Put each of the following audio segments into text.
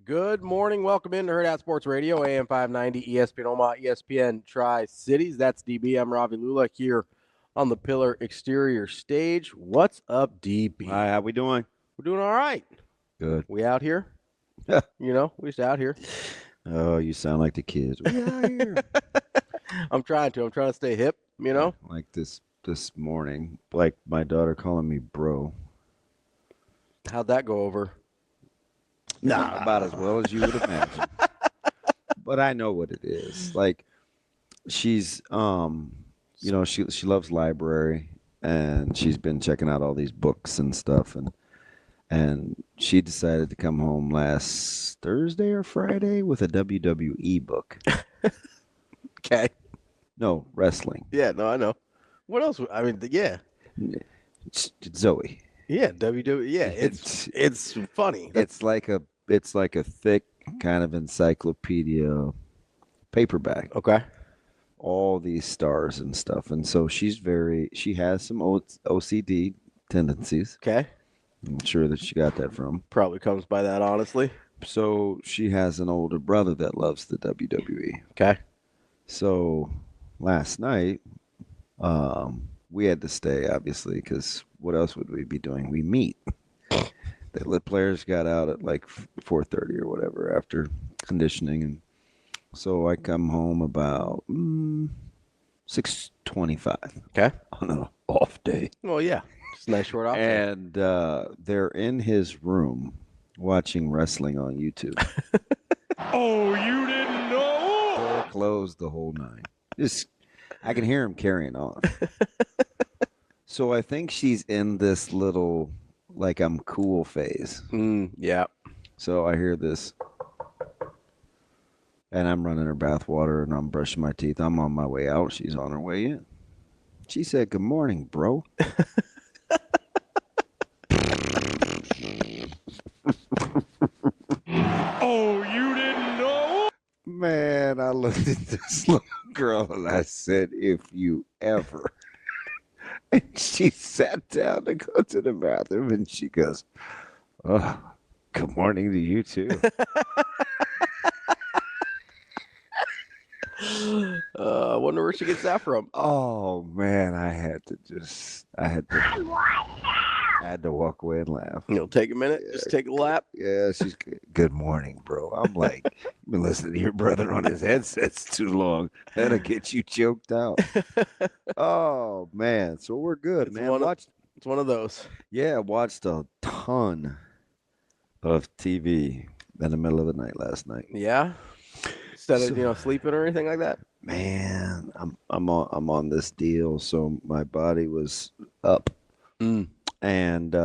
Good morning. Welcome into Hurrdat Sports Radio, AM 590, ESPN Omaha, ESPN Tri-Cities. That's DB. I'm Ravi Lulla here on the Pillar Exterior stage. What's up, DB? Hi, how we doing? We're doing all right. Good. We out here? We just out here. Oh, you sound like the kids. We out here. I'm trying to stay hip, Like this morning, like my daughter calling me bro. How'd that go over? Nah, about as well as you would imagine. But I know what it is. Like she's she loves library and she's been checking out all these books and stuff and she decided to come home last Thursday or Friday with a WWE book. Okay. No, wrestling. Yeah, no, I know. What else? I mean, yeah. It's Zoe. Yeah, WWE. Yeah, it's funny. It's like a thick kind of encyclopedia paperback. Okay. All these stars and stuff. And so she has some OCD tendencies. Okay. I'm sure that she got that from. Probably comes by that, honestly. So she has an older brother that loves the WWE. Okay. So last night, we had to stay, obviously, because what else would we be doing? We meet. The players got out at like 4:30 or whatever after conditioning, and so I come home about 6:25. Okay. On an off day. Well, yeah, it's a nice short off day. And they're in his room watching wrestling on YouTube. Oh, you didn't know? Door closed, the whole nine. I can hear him carrying on. So I think she's in this little, like, I'm cool phase. Yeah. So I hear this, and I'm running her bath water, and I'm brushing my teeth. I'm on my way out. She's on her way in. She said, "Good morning, bro." Oh, you didn't know? Man, I looked at this little girl, and I said, "If you ever." And she sat down to go to the bathroom, and she goes, "Oh, good morning to you, too." I wonder where she gets that from. Oh, man, I had to walk away and laugh. Take a minute, just take a lap. Yeah, she's good morning, bro. I'm like, you've been listening to your brother on his headsets too long. That'll get you choked out. Oh, man. So we're good, man. It's one of those. Yeah, watched a ton of TV in the middle of the night last night. Yeah? Instead of, sleeping or anything like that? Man, I'm on this deal, so my body was up. And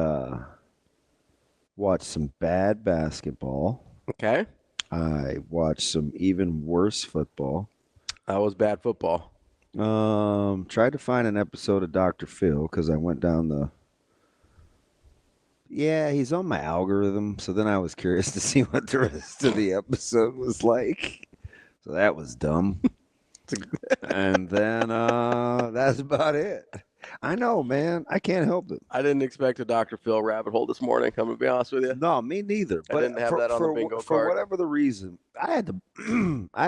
watched some bad basketball. Okay. I watched some even worse football. That was bad football. Tried to find an episode of Dr. Phil because I went down Yeah, he's on my algorithm. So then I was curious to see what the rest of the episode was like. So that was dumb. And then that's about it. I know, man. I can't help it. I didn't expect a Dr. Phil rabbit hole this morning, I'm going to be honest with you. No, me neither. But I didn't have that on the bingo card. For whatever the reason, I had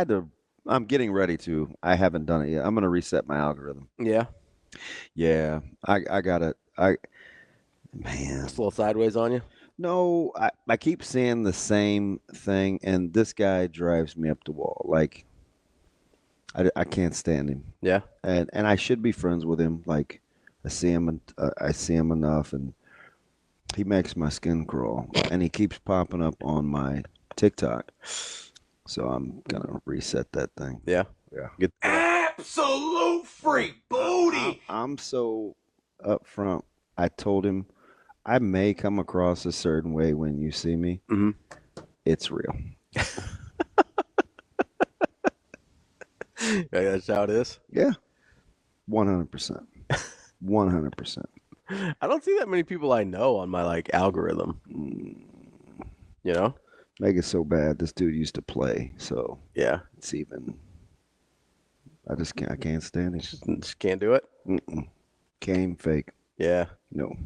to, I'm getting ready to. I haven't done it yet. I'm going to reset my algorithm. Yeah? Yeah. I got it. Man. It's a little sideways on you? No, I keep seeing the same thing, and this guy drives me up the wall. Like, I can't stand him. Yeah. And I should be friends with him. Like, I see him enough, and he makes my skin crawl. And he keeps popping up on my TikTok. So I'm gonna reset that thing. Yeah. Yeah. Absolute freak booty. I'm so upfront. I told him I may come across a certain way when you see me. Mm-hmm. It's real. Yeah, that's how it is. Yeah. 100%. 100%. I don't see that many people I know on my algorithm. Make it so bad. This dude used to play, so yeah, it's even. I can't stand it. Just can't do it. Came fake. Yeah. No.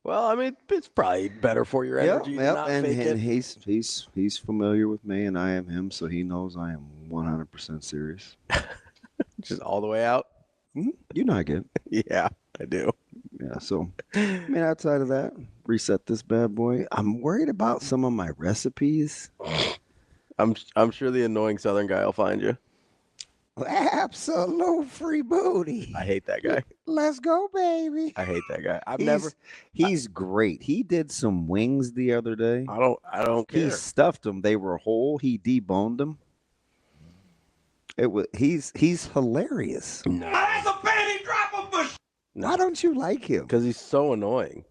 Well, I mean, it's probably better for your energy to not and, fake and it. he's familiar with me, and I am him, so he knows I am 100% serious. Just all the way out. You know I get it. Yeah, I do. Yeah, so I mean, outside of that, reset this bad boy. I'm worried about some of my recipes. I'm sure the annoying Southern guy will find you. Absolute free booty. I hate that guy. Let's go, baby. I hate that guy. He's great. He did some wings the other day. I don't care. He stuffed them. They were whole. He deboned them. He's hilarious. No. That's a panty dropper for Why don't you like him? Because he's so annoying.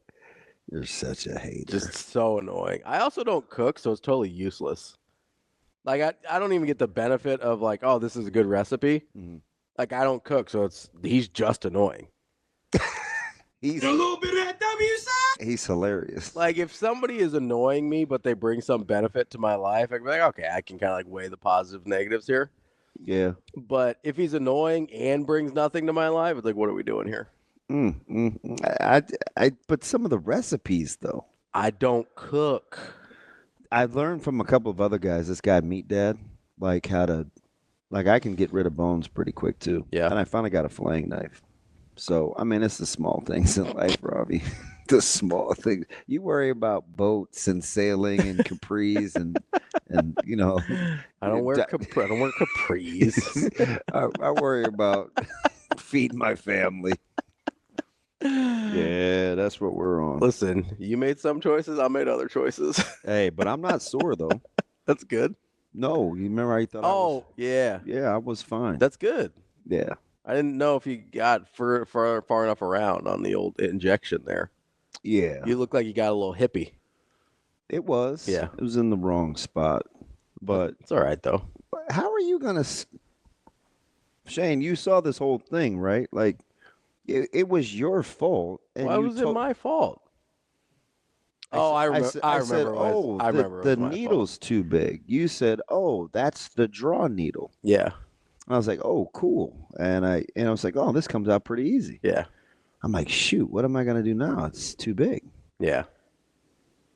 You're such a hater. Just so annoying. I also don't cook, so it's totally useless. Like I don't even get the benefit of like, oh, this is a good recipe. Mhm. Like I don't cook, so he's just annoying. He's a little bit of that W side. he's hilarious. Like if somebody is annoying me, but they bring some benefit to my life, I can be like, okay, I can kind of like weigh the positives, negatives here. Yeah. But if he's annoying and brings nothing to my life, it's like, what are we doing here? But some of the recipes though, I don't cook. I learned from a couple of other guys. This guy Meat Dad, like how to, like I can get rid of bones pretty quick too. Yeah. And I finally got a filleting knife. So I mean, it's the small things in life, Ravi. The small things. You worry about boats and sailing and capris and you know. I don't wear capris. I worry about feeding my family. Yeah, that's what we're on. Listen, you made some choices, I made other choices. Hey, but I'm not sore though. That's good. No, you remember I thought I was, yeah. yeah, I was fine. That's good. Yeah. I didn't know if you got far enough around on the old injection there. Yeah. You look like you got a little hippie. It was. Yeah. It was in the wrong spot. But It's all right, though. how are you going to Shane, you saw this whole thing, right? Like it was your fault. And Why was it my fault? I remember. I said, remember. I remember. The it was my needle's fault. too big. You said, "Oh, that's the draw needle." Yeah. And I was like, "Oh, cool." And I was like, "Oh, this comes out pretty easy." Yeah. I'm like, "Shoot, what am I going to do now? It's too big." Yeah.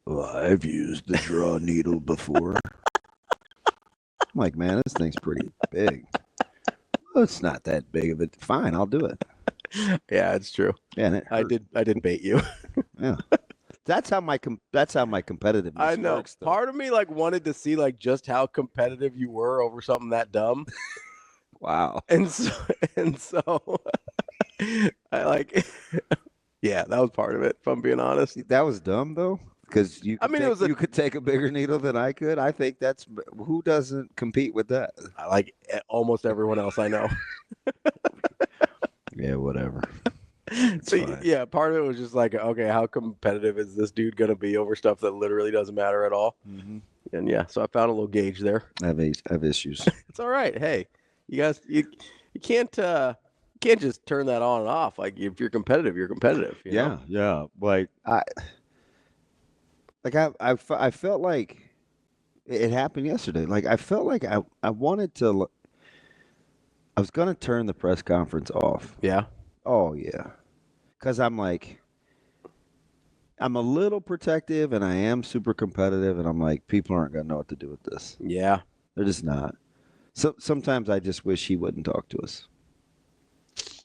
Well, I've used the draw needle before. I'm like, man, this thing's pretty big. Well, it's not that big of it. Fine, I'll do it. Yeah, it's true. Yeah, and it I hurt. did bait you. Yeah. That's how my competitiveness I know. works. Though. Part of me like wanted to see like just how competitive you were over something that dumb. Wow. And so I like yeah, that was part of it, if I'm being honest. That was dumb though, because you could take a bigger needle than I could. I think that's who doesn't compete with that. I like almost everyone else I know. Yeah, whatever. So fine. yeah, part of it was just like, okay, how competitive is this dude gonna be over stuff that literally doesn't matter at all? Mm-hmm. And yeah, so I found a little gauge there. I have issues. It's all right. Hey, you guys, you can't just turn that on and off. Like if you're competitive, you're competitive. You know? Yeah. Like I felt like it happened yesterday. Like I felt like I wanted to. I was gonna turn the press conference off. Yeah. Oh yeah, because I'm like, I'm a little protective, and I am super competitive, and I'm like, people aren't gonna know what to do with this. Yeah. They're just not. So sometimes I just wish he wouldn't talk to us.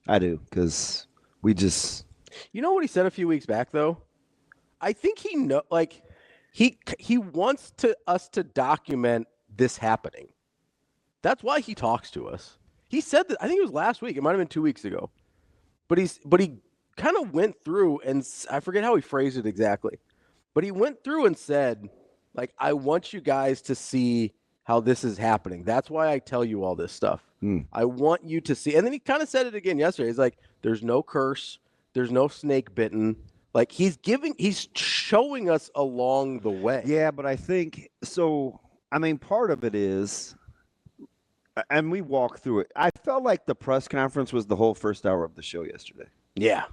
I do, because we just. You know what he said a few weeks back though? I think he he wants us to document this happening. That's why he talks to us. He said that, I think it was last week. It might have been 2 weeks ago. But he kind of went through and I forget how he phrased it exactly. But he went through and said, like, I want you guys to see how this is happening. That's why I tell you all this stuff. I want you to see. And then he kind of said it again yesterday. He's like, there's no curse. There's no snake bitten. Like he's showing us along the way. Yeah, but I think so. I mean, part of it is, and we walked through it. I felt like the press conference was the whole first hour of the show yesterday. Yeah.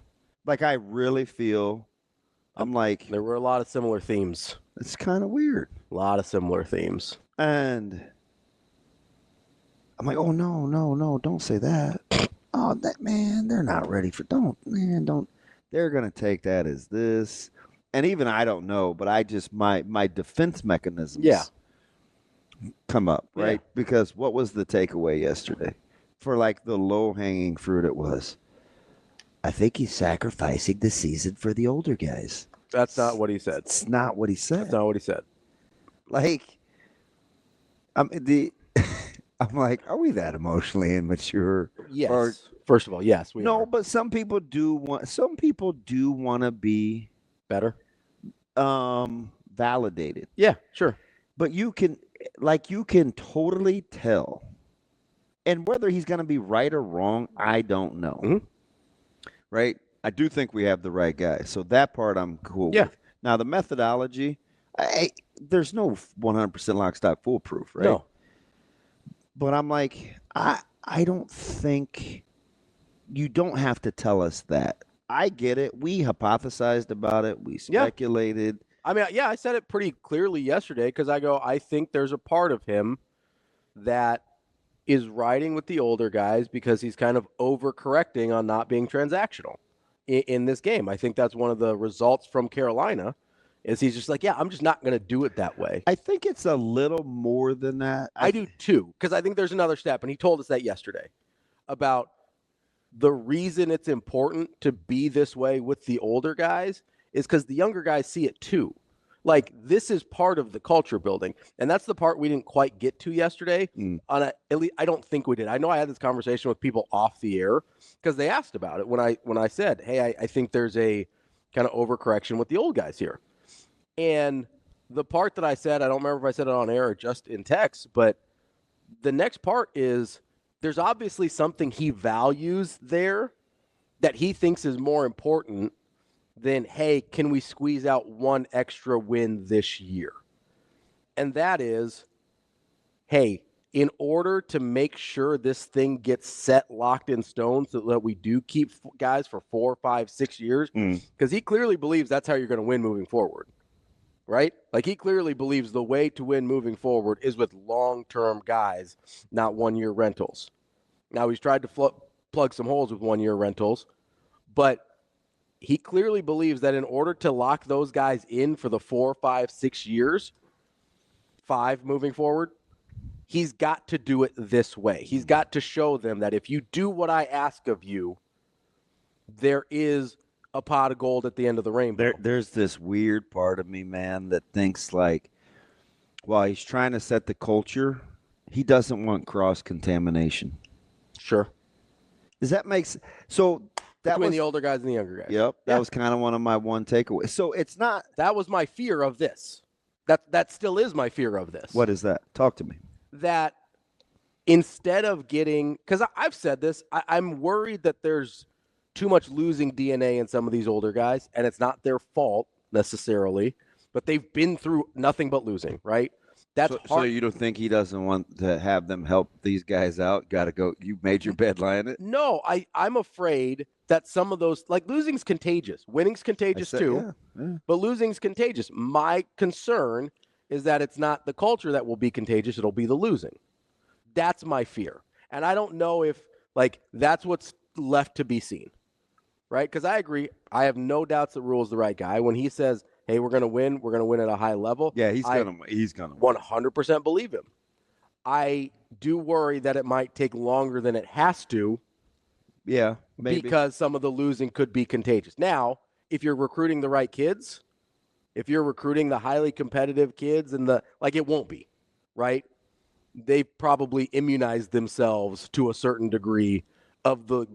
Like I really feel, I'm like, there were a lot of similar themes. It's kind of weird. A lot of similar themes. And I'm like, oh no, don't say that. Oh, that man, they're not ready for. Don't. they're going to take that as this. And even I don't know, but I just, my defense mechanisms come up, right? Yeah. Because what was the takeaway yesterday? For like the low-hanging fruit it was, I think he's sacrificing the season for the older guys. That's not what he said. It's not what he said. That's not what he said. Like, I'm like, are we that emotionally immature? Yes. Or, first of all, yes. We are. but some people do want to be Better. Validated. Yeah, sure. But you can totally tell. And whether he's going to be right or wrong, I don't know. Mm-hmm. Right? I do think we have the right guy. So that part I'm cool with. Now, the methodology, there's no 100% lock, stock, foolproof, right? No. But I'm like, I don't think you don't have to tell us that. I get it. We hypothesized about it. We speculated. I mean, I said it pretty clearly yesterday because I think there's a part of him that is riding with the older guys because he's kind of overcorrecting on not being transactional in this game. I think that's one of the results from Carolina is he's just like, I'm just not going to do it that way. I think it's a little more than that. I do too, because I think there's another step, and he told us that yesterday about the reason it's important to be this way with the older guys is because the younger guys see it too. Like, this is part of the culture building, and that's the part we didn't quite get to yesterday. At least I don't think we did. I know I had this conversation with people off the air because they asked about it when I said, hey, I think there's a kind of overcorrection with the old guys here. And the part that I said, I don't remember if I said it on air or just in text, but the next part is there's obviously something he values there that he thinks is more important than, hey, can we squeeze out one extra win this year? And that is, hey, in order to make sure this thing gets set, locked in stone so that we do keep guys for 4, 5, 6 years, because he clearly believes that's how you're going to win moving forward, right? Like, he clearly believes the way to win moving forward is with long-term guys, not one-year rentals. Now, he's tried to plug some holes with one-year rentals, but he clearly believes that in order to lock those guys in for the 4, 5, 6 years, 5 moving forward, he's got to do it this way. He's got to show them that if you do what I ask of you, there is a pot of gold at the end of the rainbow. There's this weird part of me, man, that thinks like, while he's trying to set the culture, he doesn't want cross-contamination. Sure. Does that make sense? So that Between was the older guys and the younger guys. Yep. That was kind of one of my one takeaways. So it's not. That was my fear of this. That still is my fear of this. What is that? Talk to me. That instead of getting, because I've said this, I'm worried that there's too much losing DNA in some of these older guys, and it's not their fault necessarily, but they've been through nothing but losing, right? That's hard. So you don't think he doesn't want to have them help these guys out? Got to go. You made your bed, lying it. No, I'm afraid that some of those, like, losing's contagious. Winning's contagious too, but losing's contagious. My concern is that it's not the culture that will be contagious. It'll be the losing. That's my fear. And I don't know if, like, that's what's left to be seen, right? Because I agree. I have no doubts that Rhule's the right guy. When he says, hey, we're going to win at a high level. Yeah, he's going to 100% believe him. I do worry that it might take longer than it has to. Yeah, maybe. Because some of the losing could be contagious. Now, if you're recruiting the right kids, if you're recruiting the highly competitive kids and it won't be, right? They probably immunized themselves to a certain degree of the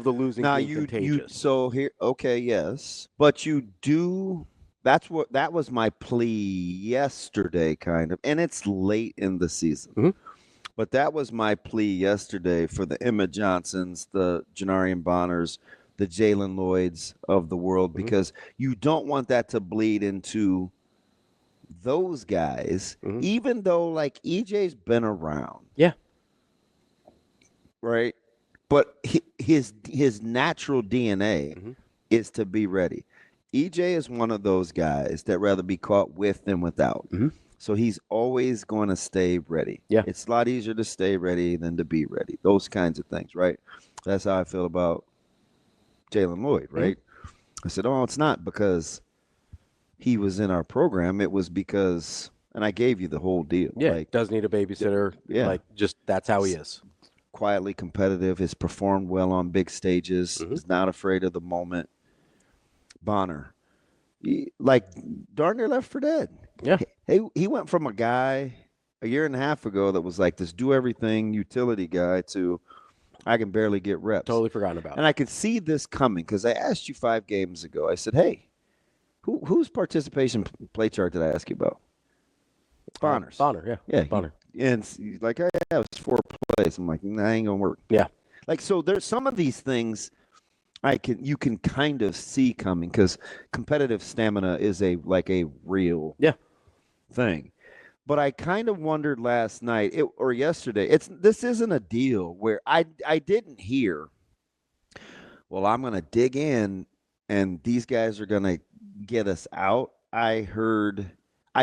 losing now being contagious. So here, okay, yes, but you do. That was my plea yesterday, kind of, and it's late in the season. Mm-hmm. But that was my plea yesterday for the Emma Johnsons, the Janarian Bonners, the Jalen Lloyds of the world, because you don't want that to bleed into those guys, even though, like, EJ's been around. Yeah. Right? But his natural DNA is to be ready. EJ is one of those guys that rather be caught with than without. So he's always going to stay ready. Yeah. It's a lot easier to stay ready than to be ready. Those kinds of things, right? That's how I feel about Jalen Lloyd, right? I said, oh, it's not because he was in our program. It was because, and I gave you the whole deal. Yeah, like, does need a babysitter. Yeah. Like, just that's how he is. Quietly competitive, has performed well on big stages, is not afraid of the moment. Bonner, darn near left for dead. Yeah. He went from a guy a year and a half ago that was like this do-everything utility guy to I can barely get reps. Totally forgotten about it. And I could see this coming because I asked you 5 games ago. I said, hey, whose participation play chart did I ask you about? Bonner's. Bonner, yeah. Yeah. Bonner. And he's like, oh, yeah, it was 4 plays. I'm like, nah, ain't going to work. Yeah. Like, so there's some of these things you can kind of see coming because competitive stamina is a real thing. But I kind of wondered last night or yesterday. This isn't a deal where I didn't hear. Well, I'm going to dig in, and these guys are going to get us out. I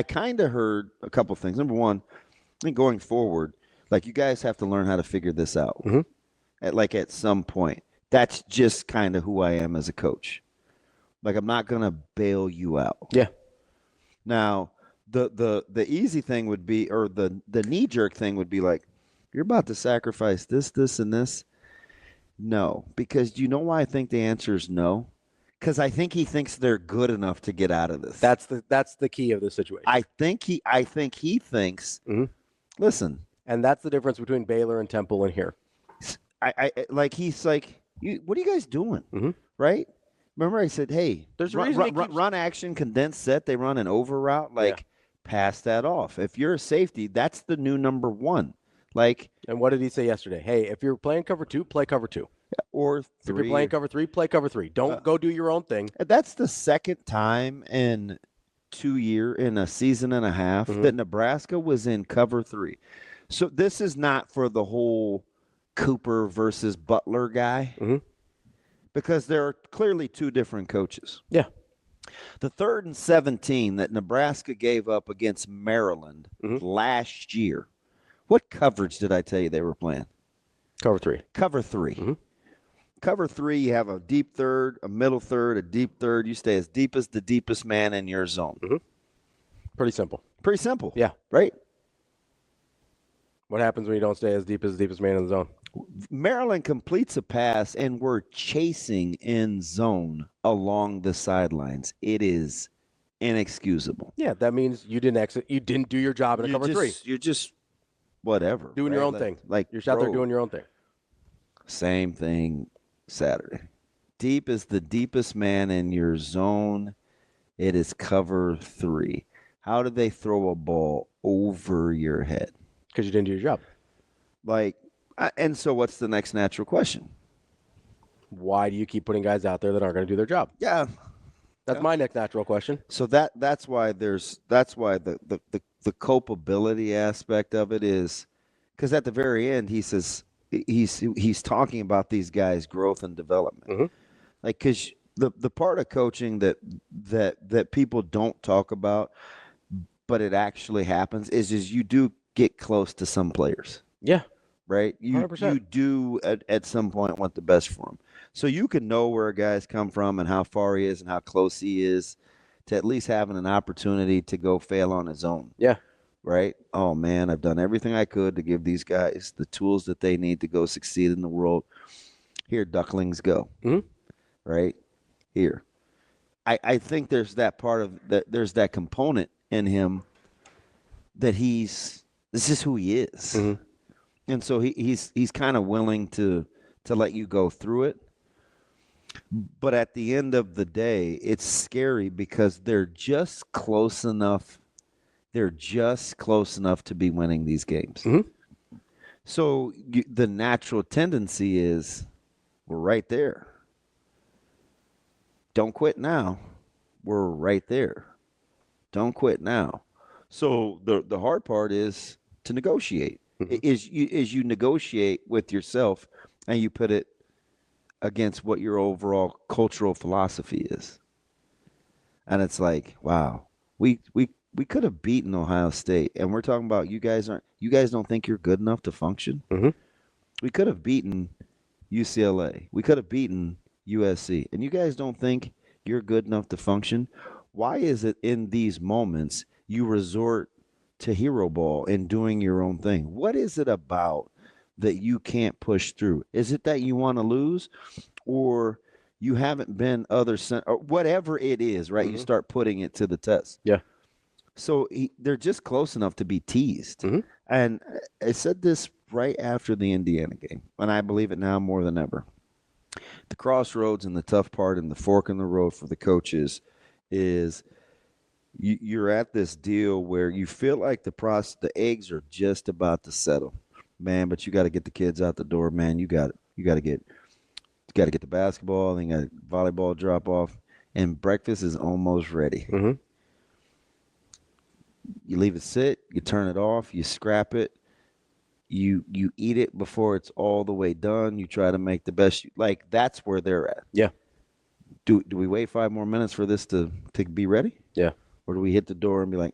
kind of heard a couple things. Number one, I think going forward, like you guys have to learn how to figure this out. At some point. That's just kind of who I am as a coach. Like I'm not going to bail you out. Yeah. Now, the easy thing would be, or the knee jerk thing would be like, you're about to sacrifice this, and this. No, because you know why I think the answer is no? Because I think he thinks they're good enough to get out of this. That's the key of the situation. I think he thinks. Listen, and that's the difference between Baylor and Temple in here. He's like, what are you guys doing? Right? Remember I said, hey, there's run action, condensed set. They run an over route. Pass that off. If you're a safety, that's the new number 1. And what did he say yesterday? Hey, if you're playing cover 2, play cover 2. Or 3. If you're playing cover 3, play cover 3. Don't go do your own thing. That's the second time in a season and a half that Nebraska was in cover 3. So this is not for the whole Cooper versus Butler guy because there are clearly 2 different coaches. Yeah. The 3rd and 17 that Nebraska gave up against Maryland last year, what coverage did I tell you they were playing? Cover 3. Cover 3. Cover 3, you have a deep third, a middle third, a deep third. You stay as deep as the deepest man in your zone. Pretty simple. Pretty simple. Yeah. Right? What happens when you don't stay as deep as the deepest man in the zone? Maryland completes a pass, and we're chasing in zone along the sidelines. It is inexcusable. Yeah, that means you didn't exit. You didn't do your job in a cover 3. You're just whatever. Doing your own thing. Like you're out there doing your own thing. Same thing Saturday. Deep is the deepest man in your zone. It is cover 3. How did they throw a ball over your head? Because you didn't do your job. And so what's the next natural question? Why do you keep putting guys out there that aren't going to do their job? Yeah. That's my next natural question. So that's why the culpability aspect of it is because at the very end he says he's talking about these guys' growth and development. Because the part of coaching that people don't talk about, but it actually happens is you do get close to some players. Yeah. Right? You 100%. You do at some point want the best for them. So you can know where a guy's come from and how far he is and how close he is to at least having an opportunity to go fail on his own. Yeah. Right? Oh, man, I've done everything I could to give these guys the tools that they need to go succeed in the world. Here, ducklings, go. Right? Here. I think there's that part of that. There's that component in him that this is who he is. And so he's kind of willing to let you go through it. But at the end of the day, it's scary because they're just close enough. They're just close enough to be winning these games. So the natural tendency is we're right there. Don't quit now. We're right there. Don't quit now. So the hard part is to negotiate. Is you negotiate with yourself and you put it against what your overall cultural philosophy is. And it's like, wow, we could have beaten Ohio State, and we're talking about you guys don't think you're good enough to function. We could have beaten UCLA. We could have beaten USC, and you guys don't think you're good enough to function. Why is it in these moments you resort to hero ball and doing your own thing? What is it about that you can't push through? Is it that you want to lose, or you haven't been or whatever it is, right? You start putting it to the test. Yeah. So they're just close enough to be teased. Mm-hmm. And I said this right after the Indiana game, and I believe it now more than ever. The crossroads and the tough part and the fork in the road for the coaches is you're at this deal where you feel like the eggs are just about to settle, man. But you got to get the kids out the door, man. You got to get the basketball, then you got volleyball drop off, and breakfast is almost ready. Mm-hmm. You leave it sit, you turn it off, you scrap it, you eat it before it's all the way done. You try to make the best. Like, that's where they're at. Yeah. Do we wait 5 more minutes for this to be ready? Yeah. Or do we hit the door and be like,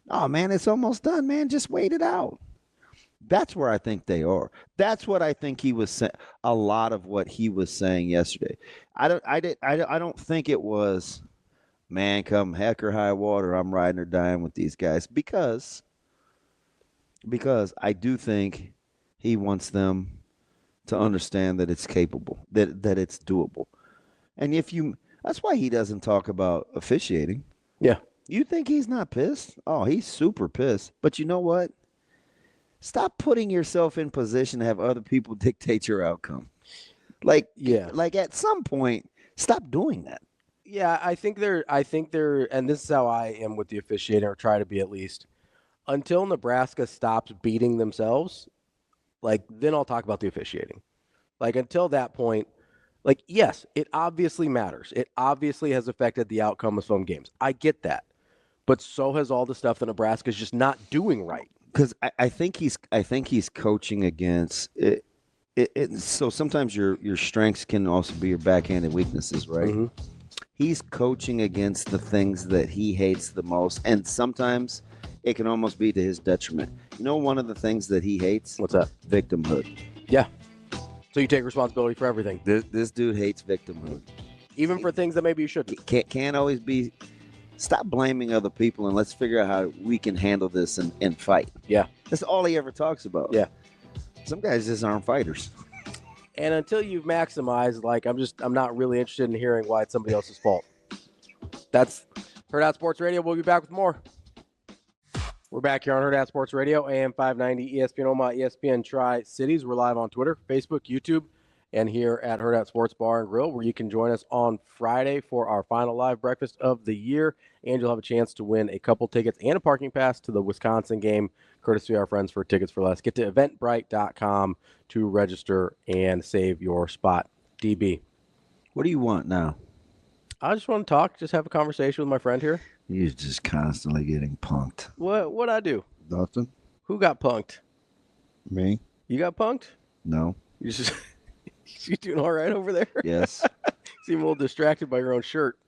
oh, man, it's almost done, man. Just wait it out. That's where I think they are. That's what I think he was saying. A lot of what he was saying yesterday. I don't think it was, man, come heck or high water, I'm riding or dying with these guys, because I do think he wants them to understand that it's capable, that it's doable. And that's why he doesn't talk about officiating. Yeah. You think he's not pissed? Oh, he's super pissed. But you know what? Stop putting yourself in position to have other people dictate your outcome. Like at some point, stop doing that. Yeah, I think they're, and this is how I am with the officiating, or try to be at least, until Nebraska stops beating themselves, like, then I'll talk about the officiating. Like, until that point, like, yes, it obviously matters. It obviously has affected the outcome of some games. I get that. But so has all the stuff that Nebraska's just not doing right. Because I think he's coaching against it. So sometimes your strengths can also be your backhanded weaknesses, right? Mm-hmm. He's coaching against the things that he hates the most, and sometimes it can almost be to his detriment. You know, one of the things that he hates? What's that? Victimhood. Yeah. So you take responsibility for everything. This dude hates victimhood. Even for things that maybe you shouldn't. Can't always be. Stop blaming other people and let's figure out how we can handle this and fight. Yeah. That's all he ever talks about. Yeah. Some guys just aren't fighters. And until you've maximized, like, I'm not really interested in hearing why it's somebody else's fault. That's Hurrdat Sports Radio. We'll be back with more. We're back here on Hurrdat Sports Radio, AM 590, ESPN Omaha, ESPN Tri-Cities. We're live on Twitter, Facebook, YouTube, and here at Hurrdat Sports Bar and Grill, where you can join us on Friday for our final live breakfast of the year. And you'll have a chance to win a couple tickets and a parking pass to the Wisconsin game, courtesy of our friends for Tickets for Less. Get to eventbrite.com to register and save your spot. DB. What do you want now? I just want to talk, just have a conversation with my friend here. You're just constantly getting punked. What'd I do? Nothing. Who got punked? Me. You got punked? No. You just you doing all right over there? Yes. Seem a little distracted by your own shirt.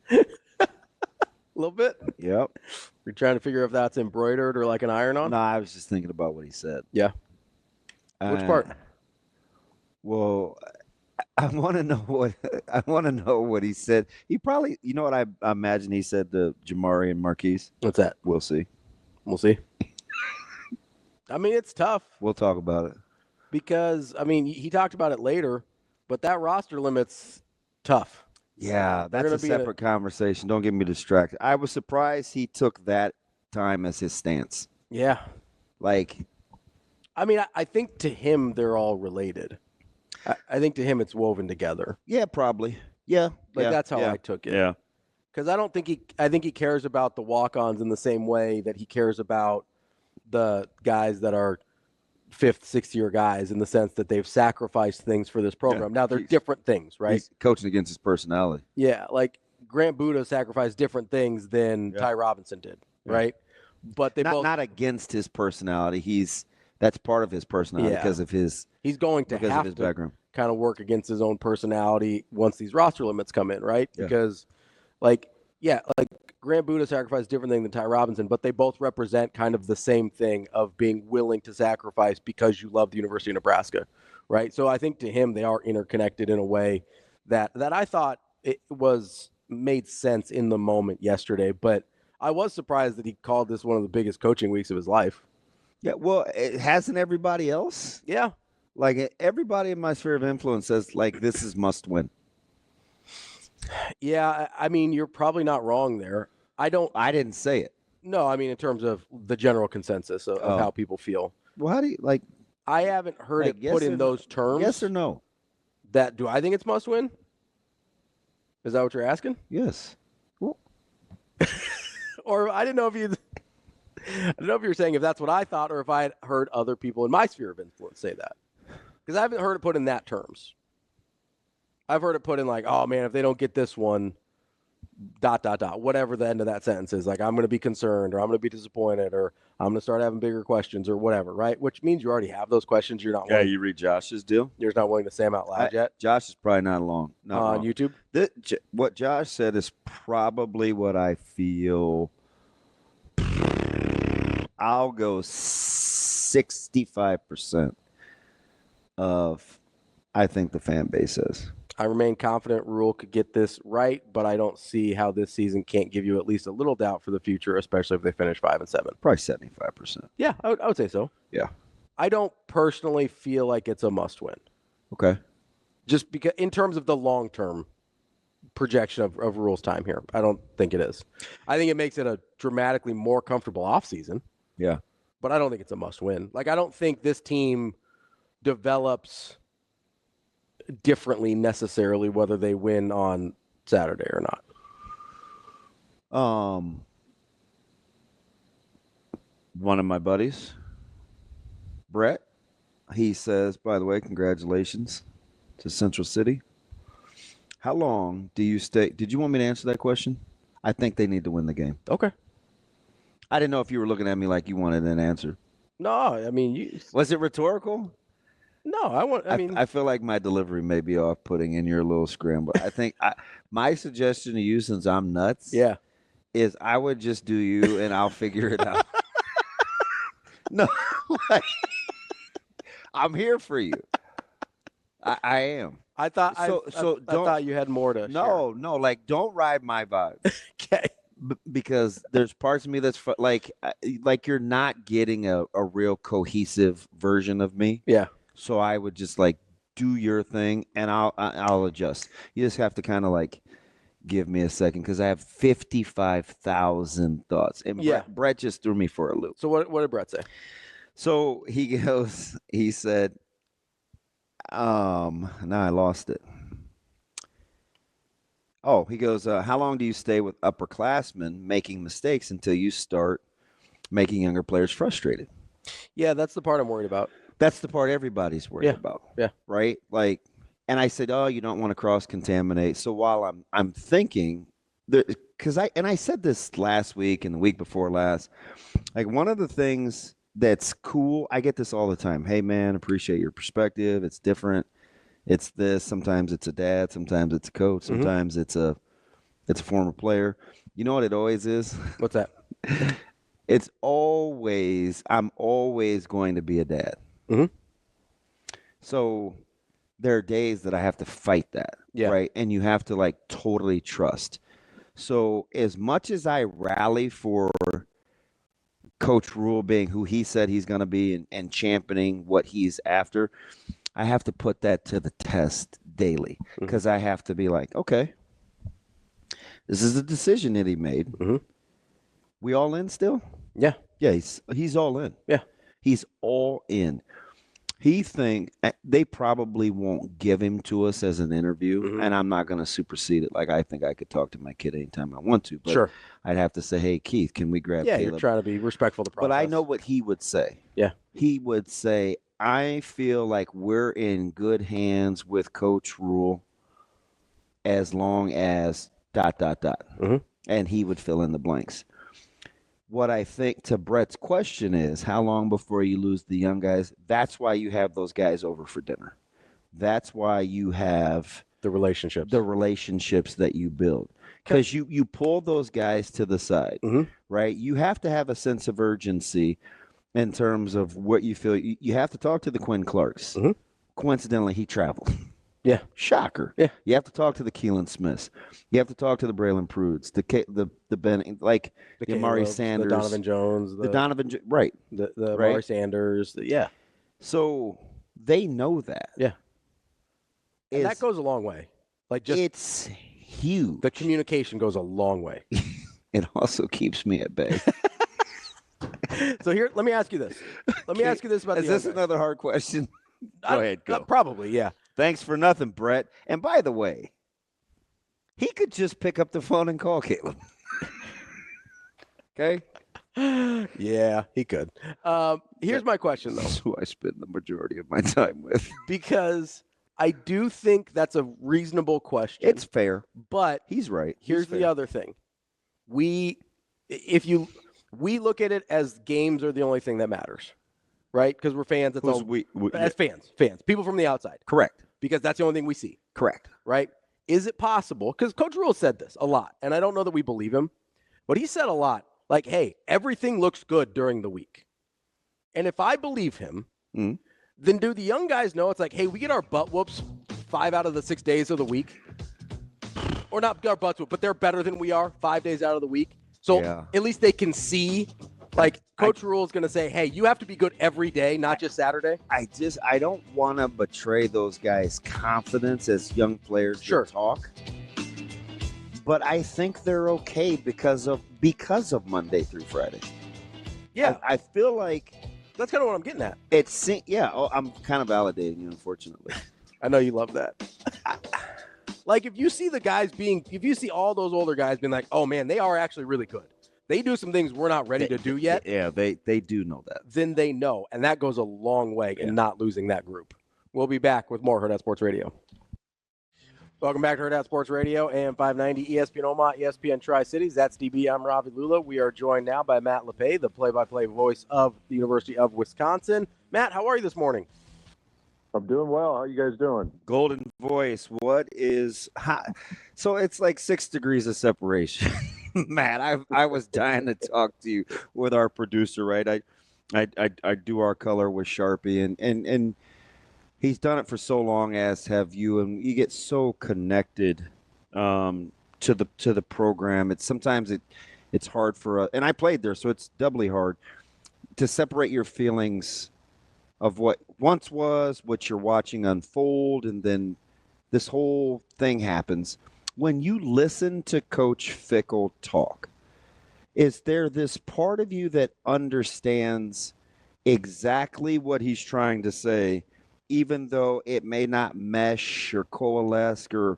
A little bit? Yep. You're trying to figure if that's embroidered or like an iron-on? No, I was just thinking about what he said. Yeah. Which part? Well, I want to know what he said. He probably, you know what I imagine he said to Jamari and Marquise? What's that? We'll see. We'll see. I mean, it's tough. We'll talk about it. Because, I mean, he talked about it later, but that roster limit's tough. Yeah, that's a separate conversation. Don't get me distracted. I was surprised he took that time as his stance. Yeah. Like, I mean, I think to him, they're all related. I think to him, it's woven together. Yeah, probably. Yeah. Like, that's how I took it. Yeah. Because I think he cares about the walk-ons in the same way that he cares about the guys that are fifth, sixth-year guys, in the sense that they've sacrificed things for this program. Yeah. Now, they're different things, right? He's coaching against his personality. Yeah, like Grant Buda sacrificed different things than Ty Robinson did, right? But they both not against his personality. That's part of his personality because of his. He's going to have his to background. Kind of work against his own personality once these roster limits come in, right? Yeah. Because, like Grant Buda sacrificed different thing than Ty Robinson, but they both represent kind of the same thing of being willing to sacrifice because you love the University of Nebraska, right? So I think to him they are interconnected in a way that I thought it made sense in the moment yesterday, but I was surprised that he called this one of the biggest coaching weeks of his life. Yeah, well, hasn't everybody else? Yeah. Like, everybody in my sphere of influence says, like, this is must win. Yeah, I mean, you're probably not wrong there. I didn't say it. No, I mean, in terms of the general consensus of how people feel. Well, how do you, like... I haven't heard like, it put in those terms. Yes or no? Do I think it's must win? Is that what you're asking? Yes. Well. Or I didn't know if you were saying if that's what I thought or if I had heard other people in my sphere of influence say that. Because I haven't heard it put in that terms. I've heard it put in like, oh man, if they don't get this one, ... whatever the end of that sentence is. Like, I'm going to be concerned, or I'm going to be disappointed, or I'm going to start having bigger questions, or whatever, right? Which means you already have those questions. You're not. Yeah, you read Josh's deal. You're not willing to say them out loud yet. Josh is probably not on wrong. YouTube. What Josh said is probably what I feel. I'll go 65% of I think the fan base is. I remain confident Rhule could get this right, but I don't see how this season can't give you at least a little doubt for the future, especially if they finish 5-7. Probably 75%. Yeah, I would say so. Yeah. I don't personally feel like it's a must-win. Okay. Just because in terms of the long-term projection of Rhule's time here, I don't think it is. I think it makes it a dramatically more comfortable offseason. Yeah. But I don't think it's a must-win. Like, I don't think this team develops differently necessarily whether they win on Saturday or not. One of my buddies, Brett, he says, by the way, congratulations to Central City. How long do you stay? Did you want me to answer that question? I think they need to win the game. Okay. I didn't know if you were looking at me like you wanted an answer. No, I mean, was it rhetorical? No, I feel like my delivery may be off-putting in your little scramble. I think my suggestion to you, since I'm nuts, is I would just do you and I'll figure it out. No, I'm here for you. I am. I thought I thought you had more to share. No, like, don't ride my vibe. Okay. Because there's parts of me that's like you're not getting a real cohesive version of me. Yeah. So I would just like do your thing and I'll adjust. You just have to kind of like give me a second because I have 55,000 thoughts. And Brett just threw me for a loop. So what did Brett say? So he said, now I lost it. Oh, he goes, how long do you stay with upperclassmen making mistakes until you start making younger players frustrated? Yeah, that's the part I'm worried about. That's the part everybody's worried about. Yeah. Right? Like, and I said, oh, you don't want to cross-contaminate. So while I'm thinking, because I said this last week and the week before last, like one of the things that's cool, I get this all the time. Hey, man, appreciate your perspective. It's different. It's this. Sometimes it's a dad. Sometimes it's a coach. Sometimes it's a former player. You know what it always is? What's that? It's always, I'm always going to be a dad. Mm-hmm. So there are days that I have to fight that, right? And you have to like totally trust. So as much as I rally for Coach Rhule being who he said he's going to be and championing what he's after, I have to put that to the test daily because I have to be like, okay, this is a decision that he made. Mm-hmm. We all in still? Yeah. Yeah, he's all in. Yeah. He's all in. He think they probably won't give him to us as an interview, and I'm not going to supersede it. Like, I think I could talk to my kid anytime I want to, but I'd have to say, hey, Keith, can we grab Caleb? You're trying to be respectful of the process. But I know what he would say. Yeah. He would say, I feel like we're in good hands with Coach Rhule as long as ... And he would fill in the blanks. What I think to Brett's question is, how long before you lose the young guys? That's why you have those guys over for dinner. That's why you have the relationships that you build. Because you pull those guys to the side, right? You have to have a sense of urgency in terms of what you feel. You have to talk to the Quinn Clarks. Coincidentally, he traveled. Yeah. Shocker. Yeah. You have to talk to the Keelan Smiths. You have to talk to the Braylon Prudes, the Ben, like the Amari Calebs, Sanders, the Donovan Jones, the Donovan, right? the right? Amari Sanders. Yeah. So they know that. Yeah. And that goes a long way. Like, just it's huge. The communication goes a long way. It also keeps me at bay. So here, let me ask you this. Let me ask you this about Is the this another hard question? Go ahead, go. Probably, yeah. Thanks for nothing, Brett. And by the way, he could just pick up the phone and call Caleb. Okay? Yeah, he could. Here's my question, though. That's who I spend the majority of my time with. Because I do think that's a reasonable question. It's fair. But he's right. Here's the other thing. We look at it as games are the only thing that matters, right? Because we're fans. That's all. As fans, people from the outside. Correct. Because that's the only thing we see. Correct. Right? Is it possible? Because Coach Rhule said this a lot, and I don't know that we believe him, but he said a lot like, hey, everything looks good during the week. And if I believe him, then do the young guys know it's like, hey, we get our butt whoops 5 out of the 6 days of the week? Or not our butts whooped, but they're better than we are 5 days out of the week. So at least they can see, like, Coach Rhule is going to say, hey, you have to be good every day, not just Saturday. I don't want to betray those guys' confidence as young players talk. But I think they're okay because of Monday through Friday. Yeah. I feel like that's kind of what I'm getting at. I'm kind of validating you, unfortunately. I know you love that. Like, if you see all those older guys being like, oh, man, they are actually really good. They do some things we're not ready to do yet. Yeah, they do know that. Then they know, and that goes a long way in not losing that group. We'll be back with more Hurrdat Sports Radio. Welcome back to Hurrdat Sports Radio, AM 590, ESPN Omaha, ESPN Tri-Cities. That's DB. I'm Ravi Lulla. We are joined now by Matt Lepay, the play-by-play voice of the University of Wisconsin. Matt, how are you this morning? I'm doing well. How are you guys doing? Golden voice. What is hot? So it's like 6 degrees of separation. Matt, I was dying to talk to you with our producer, right? I do our color with Sharpie, and he's done it for so long, as have you, and you get so connected to the program. Sometimes it's hard for and I played there, so it's doubly hard to separate your feelings of what once was, what you're watching unfold, and then this whole thing happens. When you listen to Coach Fickell talk, is there this part of you that understands exactly what he's trying to say, even though it may not mesh or coalesce or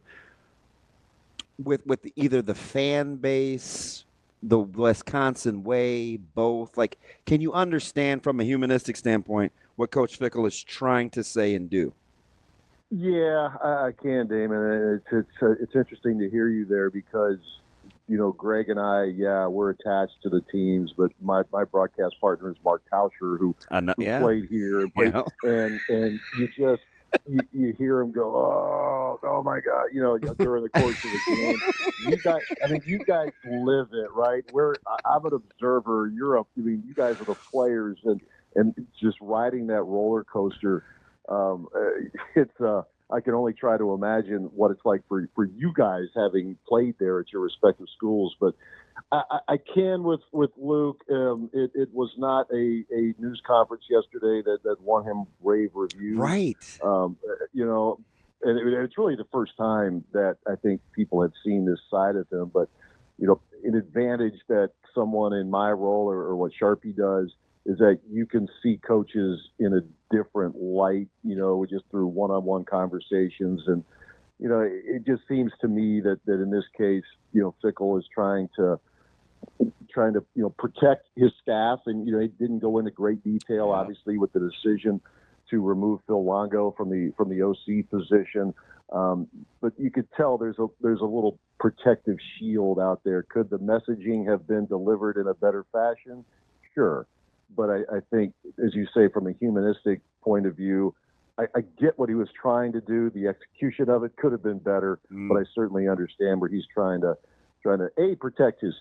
with either the fan base, the Wisconsin way, both? Like, can you understand from a humanistic standpoint what Coach Fickell is trying to say and do? Yeah, I can, Damon. It's interesting to hear you there because, Greg and I, we're attached to the teams, but my broadcast partner is Mark Tauscher, who played here and played, and you hear him go, oh my God, during the course of the game. You guys live it, right? I'm an observer. You guys are the players, and just riding that roller coaster. I can only try to imagine what it's like for you guys having played there at your respective schools. But I can with Luke. It was not a news conference yesterday that won him rave reviews. Right. And it's really the first time that I think people have seen this side of him. But, an advantage that someone in my role or what Sharpie does is that you can see coaches in a different light, just through one-on-one conversations. And, it just seems to me that in this case, Fickell is trying to protect his staff. And, he didn't go into great detail, obviously, with the decision to remove Phil Longo from the OC position. But you could tell there's a little protective shield out there. Could the messaging have been delivered in a better fashion? Sure. But I think, as you say, from a humanistic point of view, I get what he was trying to do. The execution of it could have been better, but I certainly understand where he's trying to protect his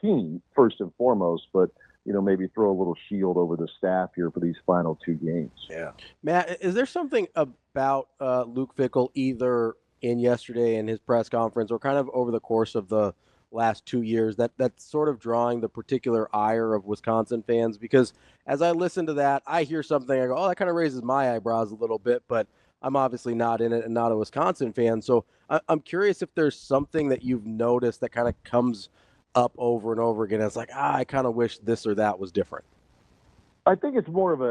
team first and foremost, but maybe throw a little shield over the staff here for these final 2 games. Yeah. Matt, is there something about Luke Fickell either in yesterday in his press conference or kind of over the course of the last 2 years that's sort of drawing the particular ire of Wisconsin fans? Because as I listen to that, I hear something, I go, oh, that kind of raises my eyebrows a little bit, but I'm obviously not in it and not a Wisconsin fan. So I'm curious if there's something that you've noticed that kind of comes up over and over again. It's like, I kind of wish this or that was different. I think it's more of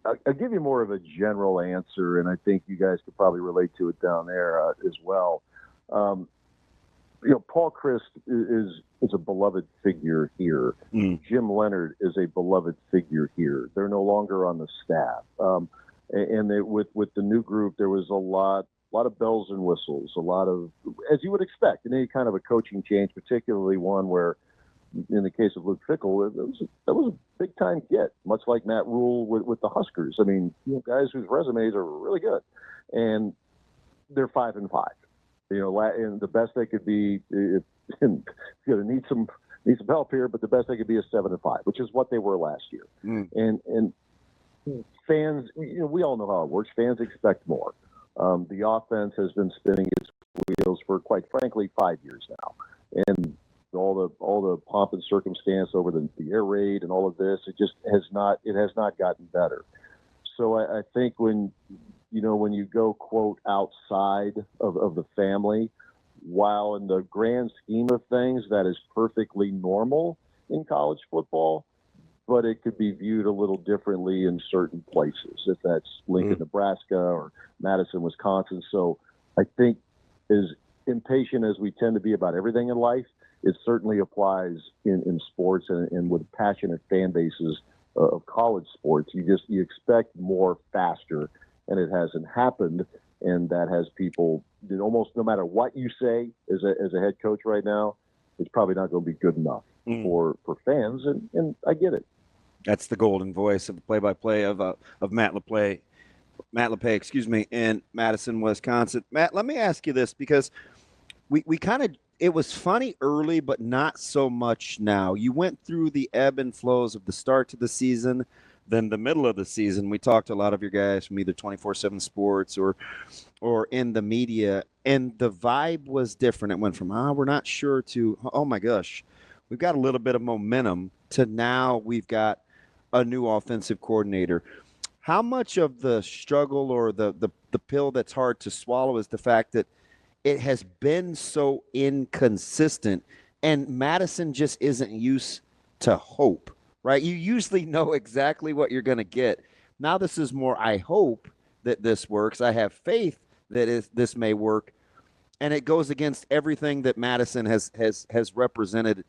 I'll give you more of a general answer, and I think you guys could probably relate to it down there as well. Paul Chryst is a beloved figure here. Jim Leonard is a beloved figure here. They're no longer on the staff. With the new group, there was a lot of bells and whistles, a lot of, as you would expect in any kind of a coaching change, particularly one where, in the case of Luke Fickell, that was a big time get, much like Matt Rhule with the Huskers. I mean, guys whose resumes are really good, and they're 5-5. And the best they could be, if you're going to need some help here, but the best they could be is 7-5, which is what they were last year. And fans, we all know how it works. Fans expect more. The offense has been spinning its wheels for, quite frankly, 5 years now, and all the pomp and circumstance over the air raid and all of this, it has not gotten better. So I think when you go, quote, outside of the family, while in the grand scheme of things that is perfectly normal in college football, but it could be viewed a little differently in certain places, if that's Lincoln, Nebraska, or Madison, Wisconsin. So I think, as impatient as we tend to be about everything in life, it certainly applies in sports and with passionate fan bases of college sports. You expect more faster, and it hasn't happened. And that has people, almost no matter what you say as a head coach right now, it's probably not going to be good enough for fans. And I get it. That's the golden voice of the play-by-play of Matt Lepay, in Madison, Wisconsin. Matt, let me ask you this, because we kind of, it was funny early, but not so much now. You went through the ebb and flows of the start to the season, then the middle of the season. We talked to a lot of your guys from either 24/7 Sports or in the media, and the vibe was different. It went from, we're not sure, to, oh my gosh, we've got a little bit of momentum, to now we've got a new offensive coordinator. How much of the struggle or the pill that's hard to swallow is the fact that it has been so inconsistent, and Madison just isn't used to hope, right? You usually know exactly what you're going to get. Now this is more, I hope that this works. I have faith that this may work. And it goes against everything that Madison has represented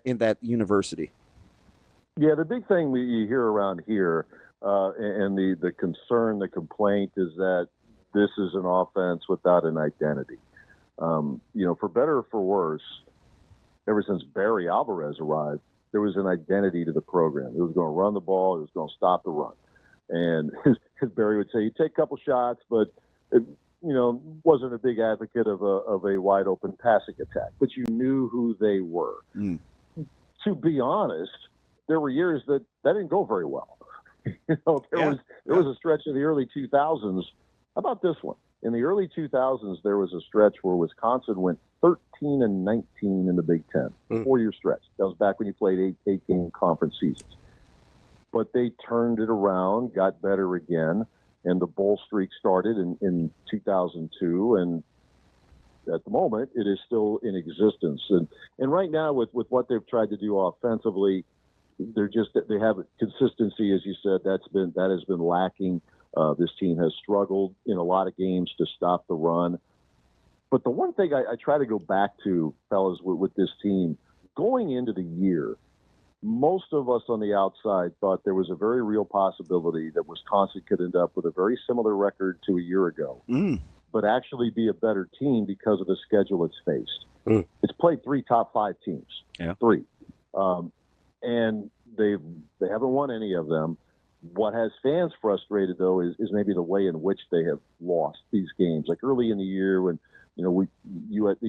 in that university. Yeah, the big thing you hear around here, and the concern, the complaint, is that this is an offense without an identity. For better or for worse, ever since Barry Alvarez arrived, there was an identity to the program. It was going to run the ball. It was going to stop the run. And as Barry would say, you take a couple shots, but it, wasn't a big advocate of a wide open passing attack. But you knew who they were. To be honest, there were years that didn't go very well. There was a stretch in the early 2000s. How about this one? In the early 2000s, there was a stretch where Wisconsin went 13-19 in the Big Ten, 4-year stretch. That was back when you played eight-game conference seasons. But they turned it around, got better again, and the bowl streak started in 2002. And at the moment, it is still in existence. And right now, with what they've tried to do offensively, they have consistency, as you said. That has been lacking. This team has struggled in a lot of games to stop the run. But the one thing I try to go back to, fellas, with this team, going into the year, most of us on the outside thought there was a very real possibility that Wisconsin could end up with a very similar record to a year ago, but actually be a better team because of the schedule it's faced. It's played 3 top 5 teams, 3. And they haven't won any of them. What has fans frustrated, though, is maybe the way in which they have lost these games. Like early in the year when, we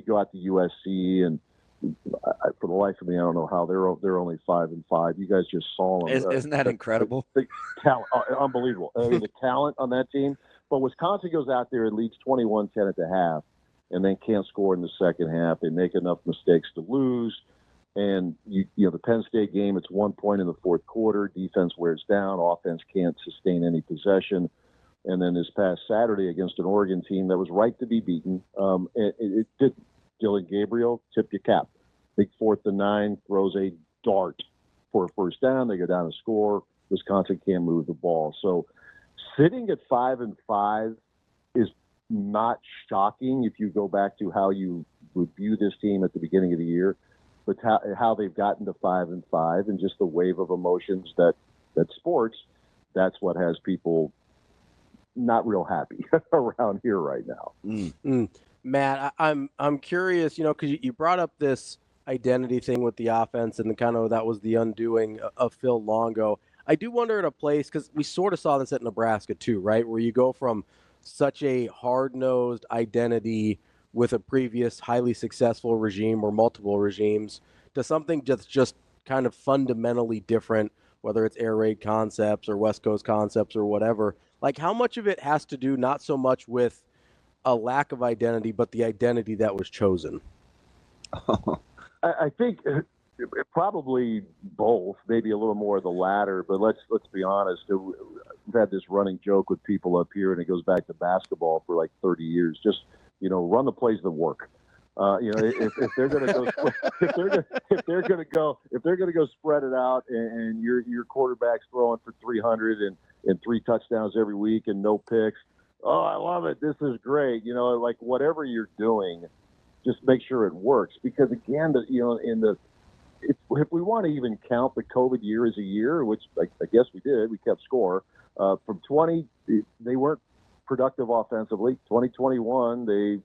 go out to USC and for the life of me, I don't know how they're only 5-5. You guys just saw them. Isn't that incredible? The talent, unbelievable. I mean, the talent on that team. But Wisconsin goes out there and leads 21-10 at the half, and then can't score in the second half. They make enough mistakes to lose. And you know the Penn State game, it's 1 point in the fourth quarter. Defense wears down. Offense can't sustain any possession. And then this past Saturday against an Oregon team that was right to be beaten, it did. Dylan Gabriel, tip your cap. Big 4th and 9, throws a dart for a first down. They go down and score. Wisconsin can't move the ball. So sitting at 5-5 is not shocking if you go back to how you would view this team at the beginning of the year, but how they've gotten to 5-5 and just the wave of emotions that sports, that's what has people not real happy around here right now. Matt, I'm curious, because you brought up this identity thing with the offense and kind of that was the undoing of Phil Longo. I do wonder at a place, because we sort of saw this at Nebraska too, right? Where you go from such a hard-nosed identity with a previous highly successful regime or multiple regimes to something that's just kind of fundamentally different, whether it's air raid concepts or West Coast concepts or whatever. Like, how much of it has to do not so much with a lack of identity, but the identity that was chosen? I think probably both, maybe a little more of the latter, but let's be honest. We've had this running joke with people up here, and it goes back to basketball for like 30 years. Just, run the plays that work. If they're going to go, if they're going to go spread it out, and your quarterback's throwing for 300 and 3 touchdowns every week and no picks. Oh, I love it. This is great. Like whatever you're doing, just make sure it works. Because again, if we want to even count the COVID year as a year, which I guess we did, we kept score. From 20, they weren't productive offensively. 2021,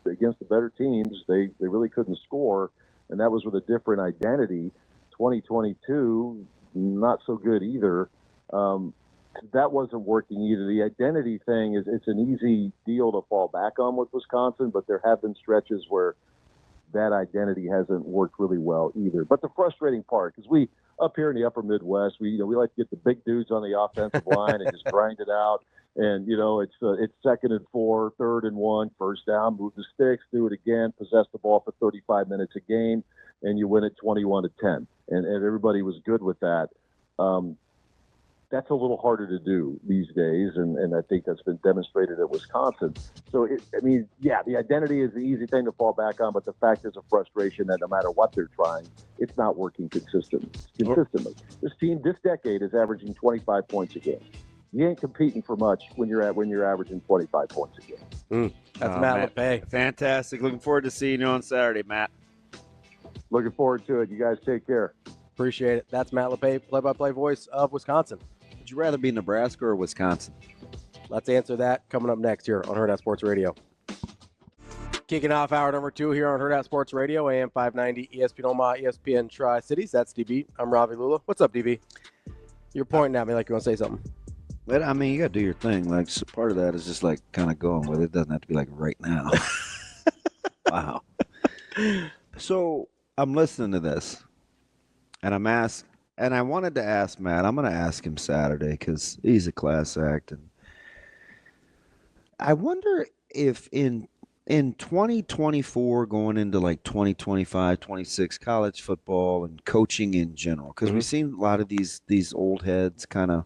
against the better teams, they really couldn't score, and that was with a different identity. 2022, not so good either. That wasn't working either. The identity thing it's an easy deal to fall back on with Wisconsin, but there have been stretches where that identity hasn't worked really well either. But the frustrating part, because we up here in the upper Midwest, we like to get the big dudes on the offensive line and just grind it out. And it's 2nd and 4, 3rd and 1, first down, move the sticks, do it again, possess the ball for 35 minutes a game, and you win it 21-10. And everybody was good with that. That's a little harder to do these days, and I think that's been demonstrated at Wisconsin. So, the identity is the easy thing to fall back on, but the fact is a frustration that no matter what they're trying, it's not working consistently. This team this decade is averaging 25 points a game. You ain't competing for much when you're averaging 25 points a game. That's Matt Lepay. Fantastic. Looking forward to seeing you on Saturday, Matt. Looking forward to it. You guys take care. Appreciate it. That's Matt Lepay, play-by-play voice of Wisconsin. Would you rather be Nebraska or Wisconsin? Let's answer that coming up next here on Hurrdat Sports Radio. Kicking off hour number 2 here on Hurrdat Sports Radio, AM 590, ESPN Omaha, ESPN Tri-Cities. That's DB. I'm Ravi Lulla. What's up, DB? You're pointing at me like you want to say something. But, you got to do your thing. Like, so part of that is just, like, kind of going with it. It doesn't have to be, like, right now. Wow. So, I'm listening to this, and I wanted to ask Matt. I'm going to ask him Saturday because he's a class act. And I wonder if in 2024, going into, like, 2025, 26, college football and coaching in general, because we've seen a lot of these old heads kind of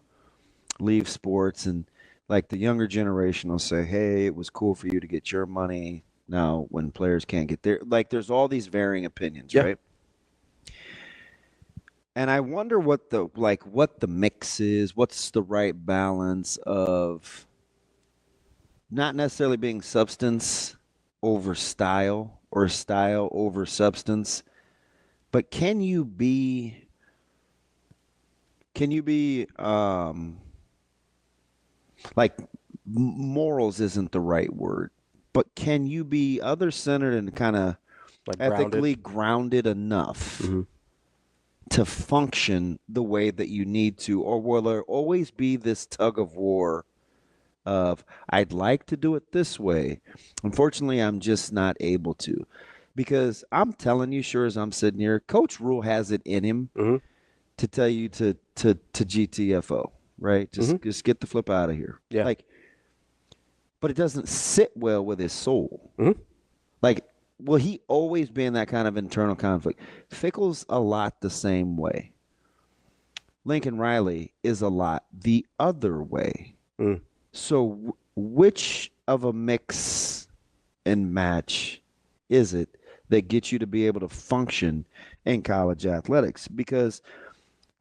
leave sports, and like the younger generation will say, hey, it was cool for you to get your money. Now when players can't get there, like there's all these varying opinions, right? And I wonder what the mix is, what's the right balance of not necessarily being substance over style or style over substance, but can you be like morals isn't the right word, but can you be other-centered and kind of like ethically grounded enough to function the way that you need to? Or will there always be this tug of war of, I'd like to do it this way. Unfortunately, I'm just not able to. Because I'm telling you, sure as I'm sitting here, Coach Rhule has it in him to tell you to GTFO, right? Just get the flip out of here. Yeah. Like, but it doesn't sit well with his soul. Like, will he always be in that kind of internal conflict? Fickell's a lot the same way. Lincoln Riley is a lot the other way. So which of a mix and match is it that gets you to be able to function in college athletics? Because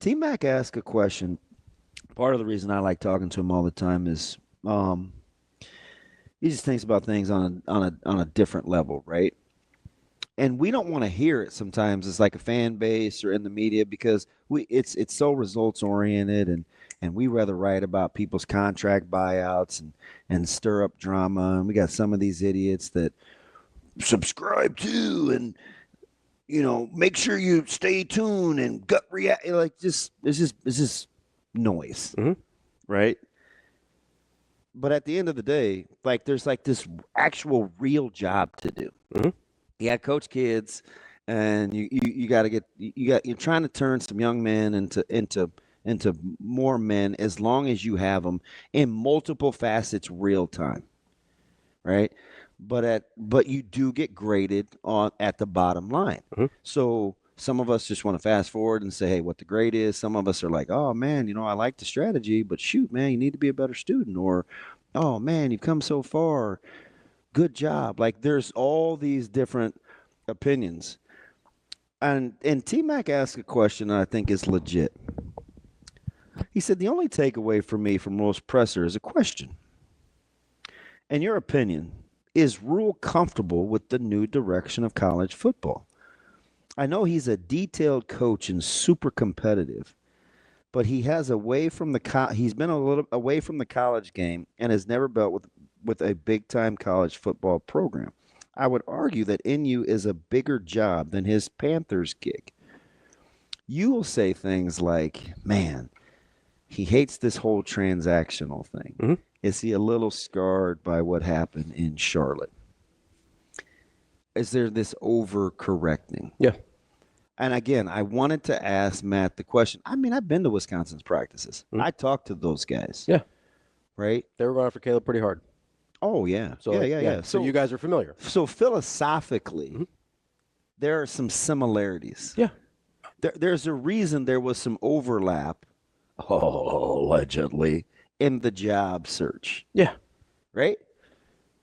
T-Mac asked a question. Part of the reason I like talking to him all the time is he just thinks about things on a different level, right? And we don't want to hear it sometimes. It's like a fan base or in the media because it's so results oriented and we rather write about people's contract buyouts and stir up drama. And we got some of these idiots that subscribe to and make sure you stay tuned and gut react. Like it's just noise, right? But at the end of the day, like there's like this actual real job to do. You got coach kids, and you got to get you're trying to turn some young men into more men as long as you have them in multiple facets real time, right? But you do get graded at the bottom line. So some of us just want to fast forward and say, hey, what the grade is. Some of us are like, oh man, I like the strategy, but shoot, man, you need to be a better student. Or, oh man, you've come so far. Good job. Like there's all these different opinions. And T-Mac asked a question that I think is legit. He said, the only takeaway for me from Rhule's presser is a question. In your opinion, is Rhule comfortable with the new direction of college football? I know he's a detailed coach and super competitive, but he has he's been a little away from the college game and has never dealt with a big-time college football program. I would argue that NU is a bigger job than his Panthers gig. You will say things like, man, he hates this whole transactional thing. Is he a little scarred by what happened in Charlotte? Is there this overcorrecting? Yeah. And again, I wanted to ask Matt the question. I mean, I've been to Wisconsin's practices. I talked to those guys. Yeah. Right? They were going after Caleb pretty hard. Oh, yeah. So, Yeah. So you guys are familiar. So philosophically, there are some similarities. Yeah. There's a reason there was some overlap, allegedly, in the job search. Yeah. Right?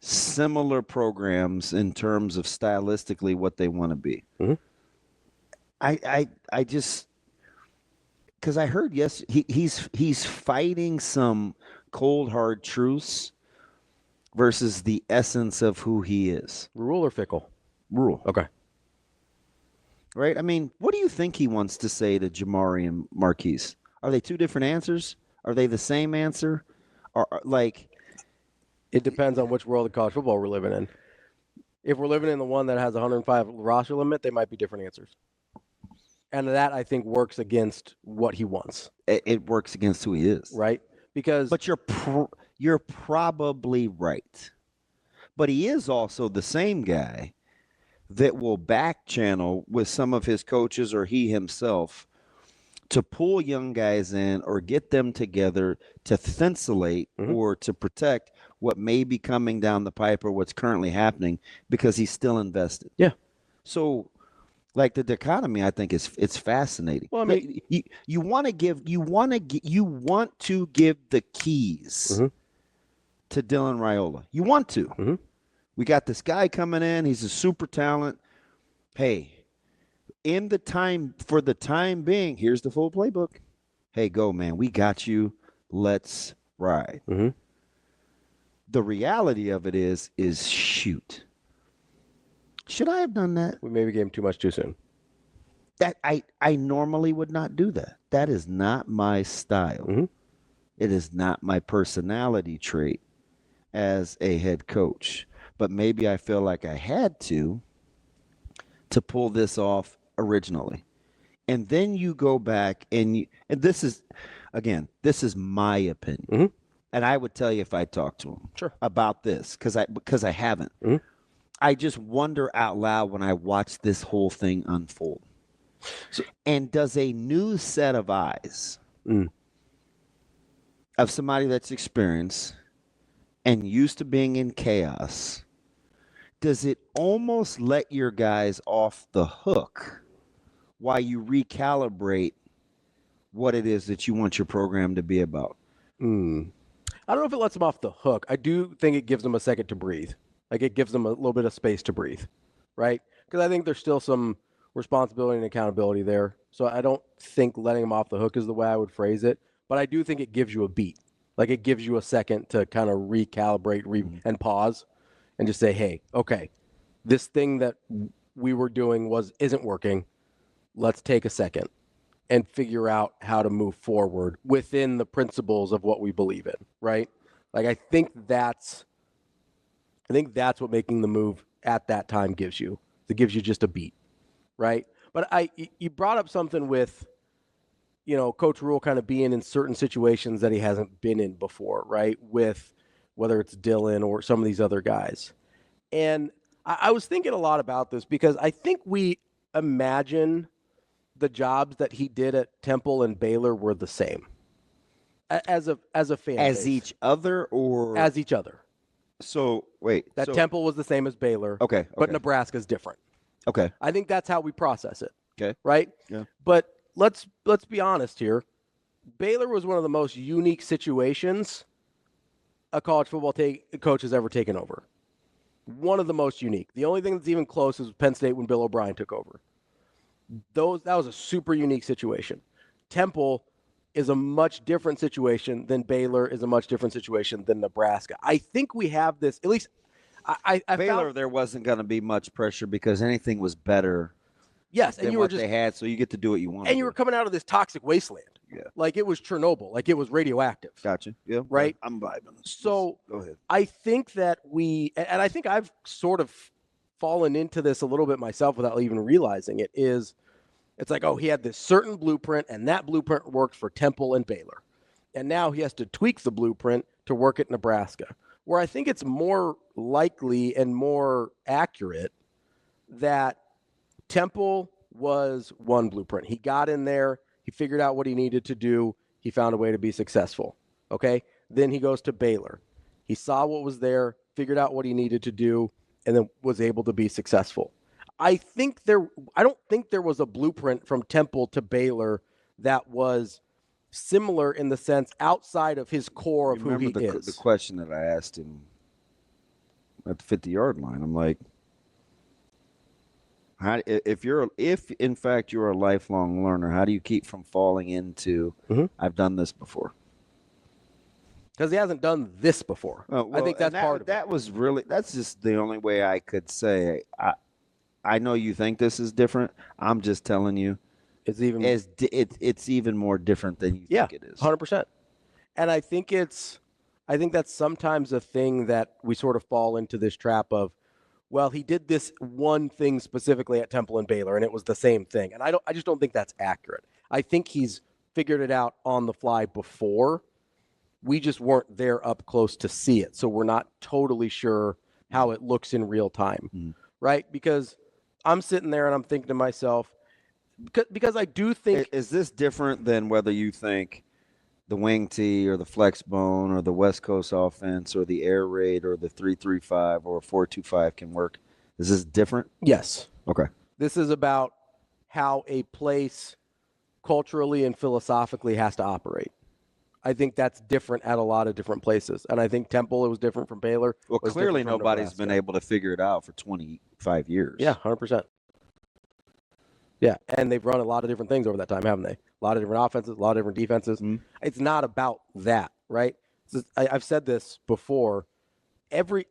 Similar programs in terms of stylistically what they want to be. I just because I heard he's fighting some cold hard truths versus the essence of who he is. Rhule or Fickell? Rhule. Okay. Right? I mean, what do you think he wants to say to Jamari and Marquise? Are they two different answers? Are they the same answer? Or like it depends on which world of college football we're living in. If we're living in the one that has 105 roster limit, they might be different answers. And that, I think, works against what he wants. It works against who he is. Right? Because but you're probably right. But he is also the same guy that will back channel with some of his coaches or he himself to pull young guys in or get them together to thinsulate or to protect what may be coming down the pipe or what's currently happening because he's still invested. Yeah. So like the dichotomy, I think it's fascinating. Well, I mean, you want to give the keys to Dylan Raiola. You want to. We got this guy coming in. He's a super talent. Hey, for the time being, here's the full playbook. Hey, go, man. We got you. Let's ride. The reality of it is shoot. Should I have done that? We maybe gave him too much too soon. That I normally would not do that. That is not my style. It is not my personality trait as a head coach. But maybe I feel like I had to pull this off originally. And then you go back and this is my opinion. And I would tell you if I talked to him about this because I haven't. I just wonder out loud when I watch this whole thing unfold. So, and does a new set of eyes of somebody that's experienced and used to being in chaos, does it almost let your guys off the hook while you recalibrate what it is that you want your program to be about? I don't know if it lets them off the hook. I do think it gives them a second to breathe. Like it gives them a little bit of space to breathe, right? Because I think there's still some responsibility and accountability there. So I don't think letting them off the hook is the way I would phrase it. But I do think it gives you a beat. Like it gives you a second to kind of recalibrate and pause and just say, hey, okay, this thing that we were doing isn't working. Let's take a second and figure out how to move forward within the principles of what we believe in, right? Like I think that's what making the move at that time gives you. It gives you just a beat, right? But you brought up something with, Coach Rhule kind of being in certain situations that he hasn't been in before, right? With whether it's Dylan or some of these other guys. And I was thinking a lot about this because I think we imagine the jobs that he did at Temple and Baylor were the same as a fan As base. each other or? As each other. So, wait. Temple was the same as Baylor. Okay. But Nebraska's different. Okay. I think that's how we process it. Okay. Right? Yeah. But let's be honest here. Baylor was one of the most unique situations a college football coach has ever taken over. One of the most unique. The only thing that's even close is Penn State when Bill O'Brien took over. That was a super unique situation. Temple is a much different situation than Baylor is a much different situation than Nebraska. I think we have this, at least I Baylor, found, there wasn't going to be much pressure because anything was better. Yes, than and you were what they had, so you get to do what you want. And you were coming out of this toxic wasteland. Yeah. Like it was Chernobyl, like it was radioactive. Gotcha. Yeah. Right? I'm vibing. So go ahead. I think that and I think I've sort of fallen into this a little bit myself without even realizing it, it's like, oh, he had this certain blueprint, and that blueprint worked for Temple and Baylor. And now he has to tweak the blueprint to work at Nebraska, where I think it's more likely and more accurate that Temple was one blueprint. He got in there. He figured out what he needed to do. He found a way to be successful. Okay? Then he goes to Baylor. He saw what was there, figured out what he needed to do, and then was able to be successful. I don't think there was a blueprint from Temple to Baylor that was similar in the sense outside of his core of who he is. The question that I asked him at the 50-yard line, I'm like, if in fact you're a lifelong learner, how do you keep from falling into I've done this before? Because he hasn't done this before. I think that's part of it. That's just the only way I could say. I know you think this is different. I'm just telling you, it's even more different than you think it is. 100%. And I think that's sometimes a thing that we sort of fall into this trap of, well, he did this one thing specifically at Temple and Baylor, and it was the same thing. And I just don't think that's accurate. I think he's figured it out on the fly before. We just weren't there up close to see it, so we're not totally sure how it looks in real time, right? Because I'm sitting there and I'm thinking to myself, because I do think... Is this different than whether you think the wing tee or the flex bone or the West Coast offense or the air raid or the 3-3-5 or 4-2-5 can work? Is this different? Yes. Okay. This is about how a place culturally and philosophically has to operate. I think that's different at a lot of different places. And I think Temple, it was different from Baylor. Well, clearly nobody's been able to figure it out for 25 years. Yeah, 100%. Yeah, and they've run a lot of different things over that time, haven't they? A lot of different offenses, a lot of different defenses. It's not about that, right? I've said this before.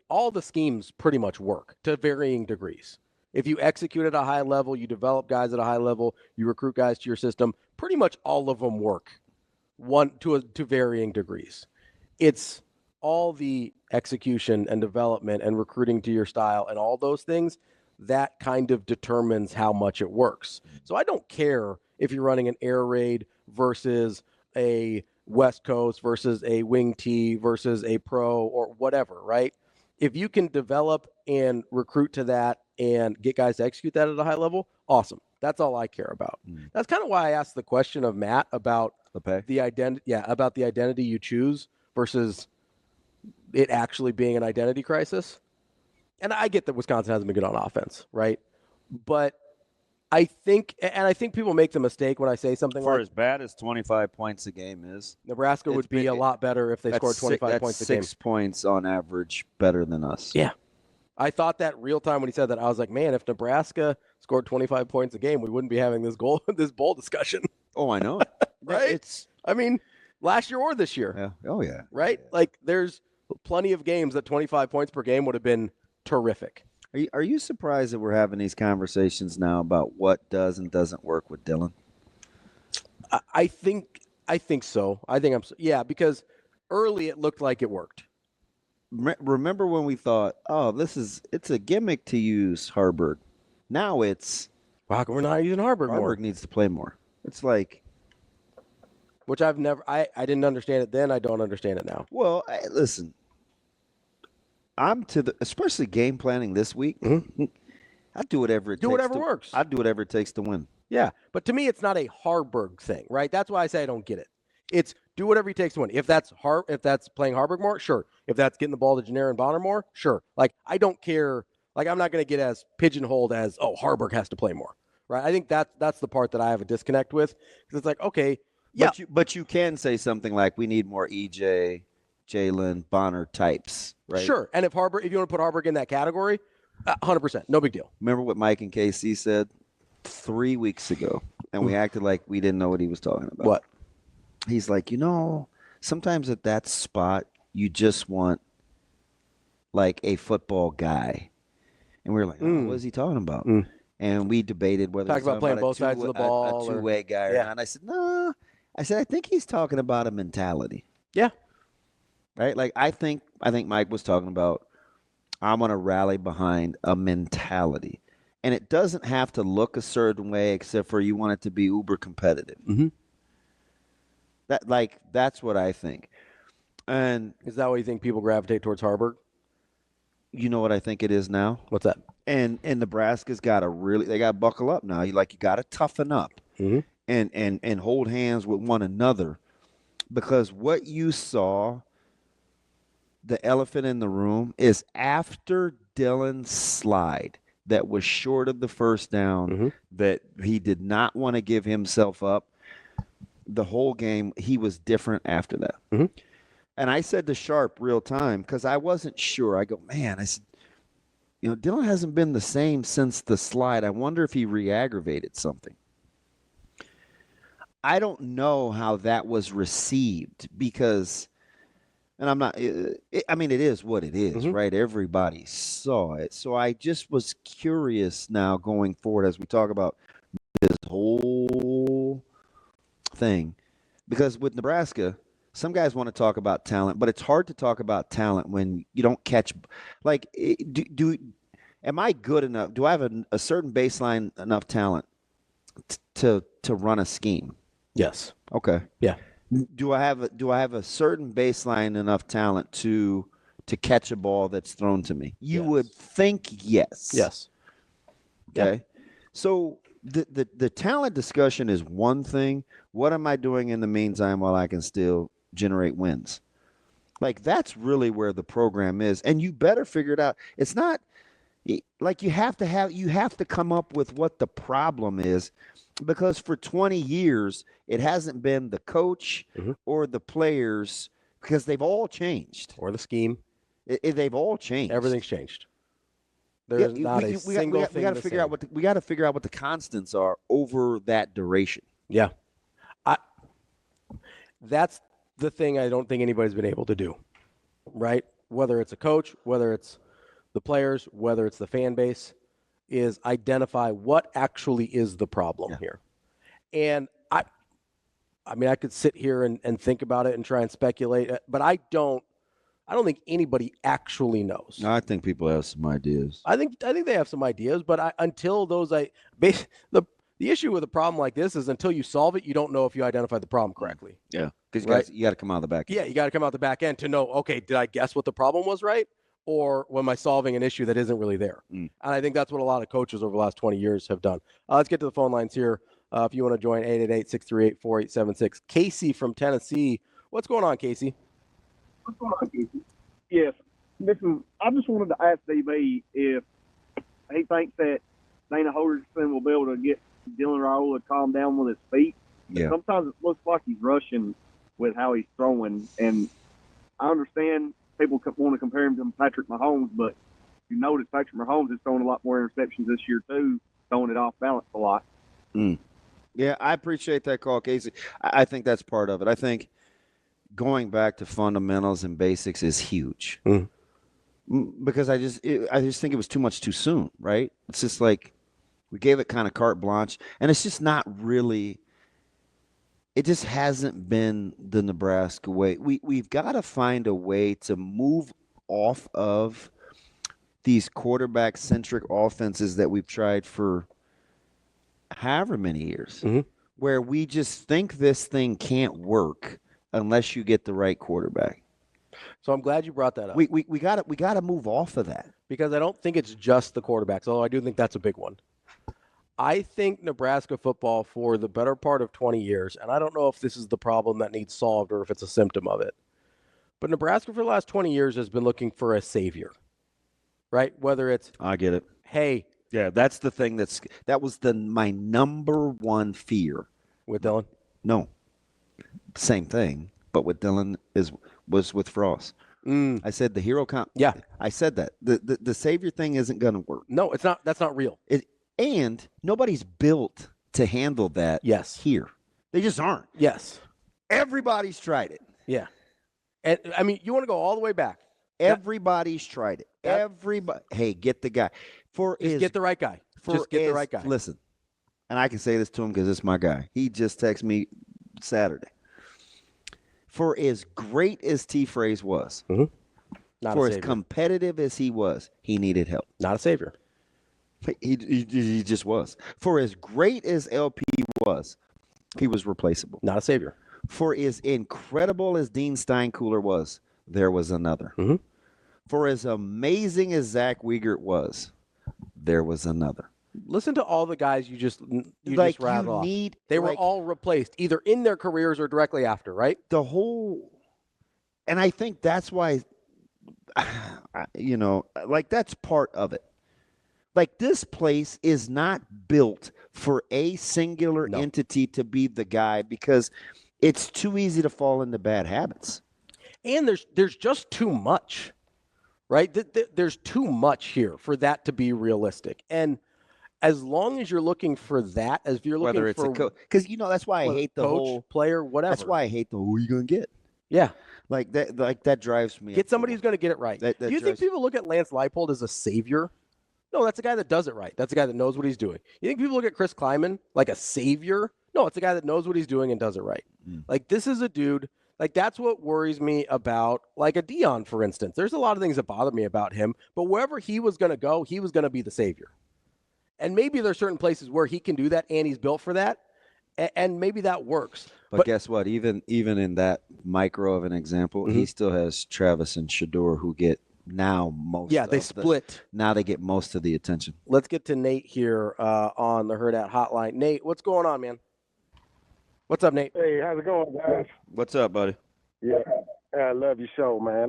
All the schemes pretty much work to varying degrees. If you execute at a high level, you develop guys at a high level, you recruit guys to your system, pretty much all of them work to varying degrees. It's all the execution and development and recruiting to your style and all those things that kind of determines how much it works. So I don't care if you're running an air raid versus a West Coast versus a wing tee versus a pro or whatever, right? if you can develop and recruit to that and get guys to execute that at a high level, awesome. That's all I care about. That's kind of why I asked the question of Matt about Lepay? the identity. Yeah, about the identity you choose versus it actually being an identity crisis. And I get that Wisconsin hasn't been good on offense, right? But I think people make the mistake when I say something For like as bad as 25 points a game is, Nebraska would be a lot better if they scored 25 points a game. That's 6 points on average better than us. Yeah. I thought that real time when he said that. I was like, man, if Nebraska scored 25 points a game, we wouldn't be having this bowl discussion. Oh, I know. Right? I mean, last year or this year. Yeah. Oh, yeah. Right? Yeah. Like, there's plenty of games that 25 points per game would have been terrific. Are you surprised that we're having these conversations now about what does and doesn't work with Dylan? I think so. Because early it looked like it worked. Remember when we thought, oh, it's a gimmick to use Harburg. Now it's wow, we're not using Harburg more. Harburg needs to play more. It's like, which I didn't understand it then. I don't understand it now. Well, listen, especially game planning this week. Mm-hmm. I do whatever it takes. Works. I do whatever it takes to win. Yeah, but to me, it's not a Harburg thing, right? That's why I say I don't get it. It's do whatever it takes to win. If that's playing Harburg more, sure. If that's getting the ball to Janair and Bonner more, sure. Like, I don't care. Like, I'm not going to get as pigeonholed as, oh, Harburg has to play more, right? I think that's the part that I have a disconnect with, because it's like, okay, yeah. But you can say something like, we need more EJ, Jalen, Bonner types, right? Sure. And if you want to put Harburg in that category, 100%, no big deal. Remember what Mike and KC said 3 weeks ago, and we acted like we didn't know what he was talking about. What? He's like, sometimes at that spot, you just want like a football guy. And we were like, what is he talking about? And we debated whether talking about playing both sides of the ball, a two-way guy or not. And I said, no. I think he's talking about a mentality. Yeah. Right? Like, I think Mike was talking about, I'm going to rally behind a mentality. And it doesn't have to look a certain way except for you want it to be uber competitive. Mm-hmm. That's what I think. And is that why you think people gravitate towards Harburg? You know what I think it is now? What's that? And Nebraska's got to they got to buckle up now. You got to toughen up and hold hands with one another, because what you saw, the elephant in the room, is after Dylan's slide that was short of the first down, that he did not want to give himself up. The whole game, he was different after that. Mm-hmm. And I said to Sharp real time, because I wasn't sure. I go, man, I said, Dylan hasn't been the same since the slide. I wonder if he re-aggravated something. I don't know how that was received, because, and I'm not, it is what it is, right? Everybody saw it. So I just was curious now going forward as we talk about this whole thing, because with Nebraska, some guys want to talk about talent, but it's hard to talk about talent when you don't catch. Like, am I good enough? Do I have a certain baseline enough talent to run a scheme? Yes. Okay. Yeah. Do I have a certain baseline enough talent to catch a ball that's thrown to me? You would think yes. Yes. Okay. Yep. So the talent discussion is one thing. What am I doing in the meantime while I can still generate wins? Like, that's really where the program is, and you better figure it out. It's not like you have to come up with what the problem is, because for 20 years it hasn't been the coach or the players, because they've all changed, or the scheme. They've all changed. Everything's changed. There's not a single thing. We got to figure out what the constants are over that duration. Yeah. That's the thing I don't think anybody's been able to do, right? Whether it's a coach, whether it's the players, whether it's the fan base, is identify what actually is the problem here. And I could sit here and think about it and try and speculate, but I don't think anybody actually knows. I think people have some ideas. I think they have some ideas, but until those, the issue with a problem like this is until you solve it, you don't know if you identified the problem correctly. Yeah, because you got to come out of the back end. Yeah, you got to come out the back end to know, okay, did I guess what the problem was right? or am I solving an issue that isn't really there? And I think that's what a lot of coaches over the last 20 years have done. Let's get to the phone lines here. If you want to join, 888-638-4876. Casey from Tennessee. What's going on, Casey? Yes. I just wanted to ask DB if he thinks that Dana Holgorsen will be able to get Dylan Raoul to calm down with his feet. Yeah. Sometimes it looks like he's rushing with how he's throwing, and I understand people want to compare him to Patrick Mahomes, but you notice Patrick Mahomes is throwing a lot more interceptions this year too, throwing it off balance a lot. Yeah, I appreciate that call, Casey. I think that's part of it. I think going back to fundamentals and basics is huge. Because I just think it was too much too soon, right? It's just like we gave it kind of carte blanche, and it's just not really – it just hasn't been the Nebraska way. We've got to find a way to move off of these quarterback-centric offenses that we've tried for however many years, where we just think this thing can't work unless you get the right quarterback. So I'm glad you brought that up. We got to move off of that, because I don't think it's just the quarterbacks, although I do think that's a big one. I think Nebraska football for the better part of 20 years, and I don't know if this is the problem that needs solved or if it's a symptom of it, but Nebraska for the last 20 years has been looking for a savior, right? Whether it's, I get it. Hey, yeah, that's the thing that was my number one fear with Dylan. No, same thing, but with Dylan was with Frost. I said the hero count. Yeah, I said that the savior thing isn't going to work. No, it's not. That's not real. And nobody's built to handle that. Yes, here they just aren't. Yes, everybody's tried it. Yeah, and I mean, you want to go all the way back. Everybody's tried it. Everybody. Hey, get the guy. Get the right guy. Just get the right guy. Listen, and I can say this to him because it's my guy. He just texted me Saturday. For as great as T-Phrase was, for as competitive as he was, he needed help. Not a savior. He just was. For as great as LP was, he was replaceable. Not a savior. For as incredible as Dean Steinkuhler was, there was another. For as amazing as Zach Wiegert was, there was another. Listen to all the guys you just rattled off. They were all replaced, either in their careers or directly after, right? And I think that's why, that's part of it. Like, this place is not built for a singular entity to be the guy, because it's too easy to fall into bad habits. And there's just too much, right? There's too much here for that to be realistic. And as long as you're looking for that, as if you're looking whether it's for, because that's why I hate the coach, whole player, whatever. That's why I hate who are you going to get? Yeah, like that drives me. Get somebody who's going to get it right. Do you think people look at Lance Leipold as a savior? No, that's a guy that does it right. That's a guy that knows what he's doing. You think people look at Chris Kleiman like a savior? No, it's a guy that knows what he's doing and does it right. Like, this is a dude. Like, that's what worries me about, like, a Dion, for instance. There's a lot of things that bother me about him, but wherever he was going to go, he was going to be the savior. And maybe there's certain places where he can do that, and he's built for that, and maybe that works. But guess what? Even in that micro of an example, he still has Travis and Shador, who get now most. Yeah, they split. Now they get most of the attention. Let's get to Nate here on the Hurrdat Hotline. Nate, what's going on, man? What's up, Nate? Hey, how's it going, guys? What's up, buddy? Yeah, I love your show, man.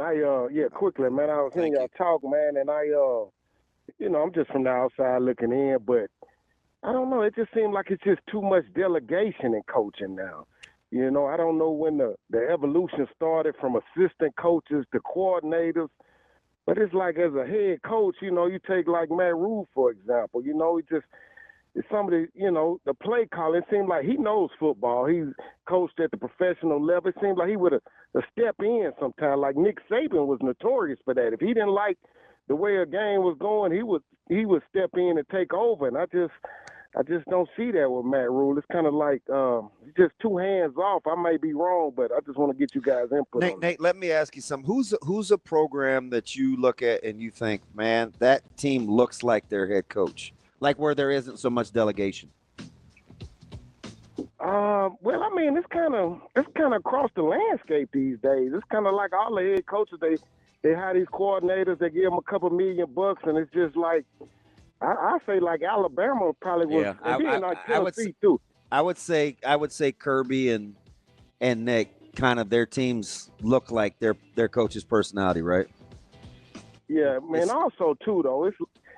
Quickly, man. I was hearing y'all talk, man, and I'm just from the outside looking in, but I don't know. It just seems like it's just too much delegation in coaching now. I don't know when the evolution started from assistant coaches to coordinators, but it's like as a head coach, you take like Matt Rhule, for example. It's somebody, the play calling, it seems like he knows football. He's coached at the professional level. It seems like he would have stepped in sometime. Like Nick Saban was notorious for that. If he didn't like the way a game was going, he would step in and take over. And I just don't see that with Matt Rhule. It's kind of like just two hands off. I may be wrong, but I just want to get you guys input. Nate, let me ask you something. Who's a program that you look at and you think, man, that team looks like their head coach? Like where there isn't so much delegation. Well, I mean, it's kind of across the landscape these days. It's kind of like all the head coaches, they have these coordinators that give them a couple $1 million, and it's just like I say like Alabama probably was. Yeah, And then like I would Tennessee too. I would say Kirby and Nick, kind of their teams look like their coach's personality, right? Yeah, man. Also too though,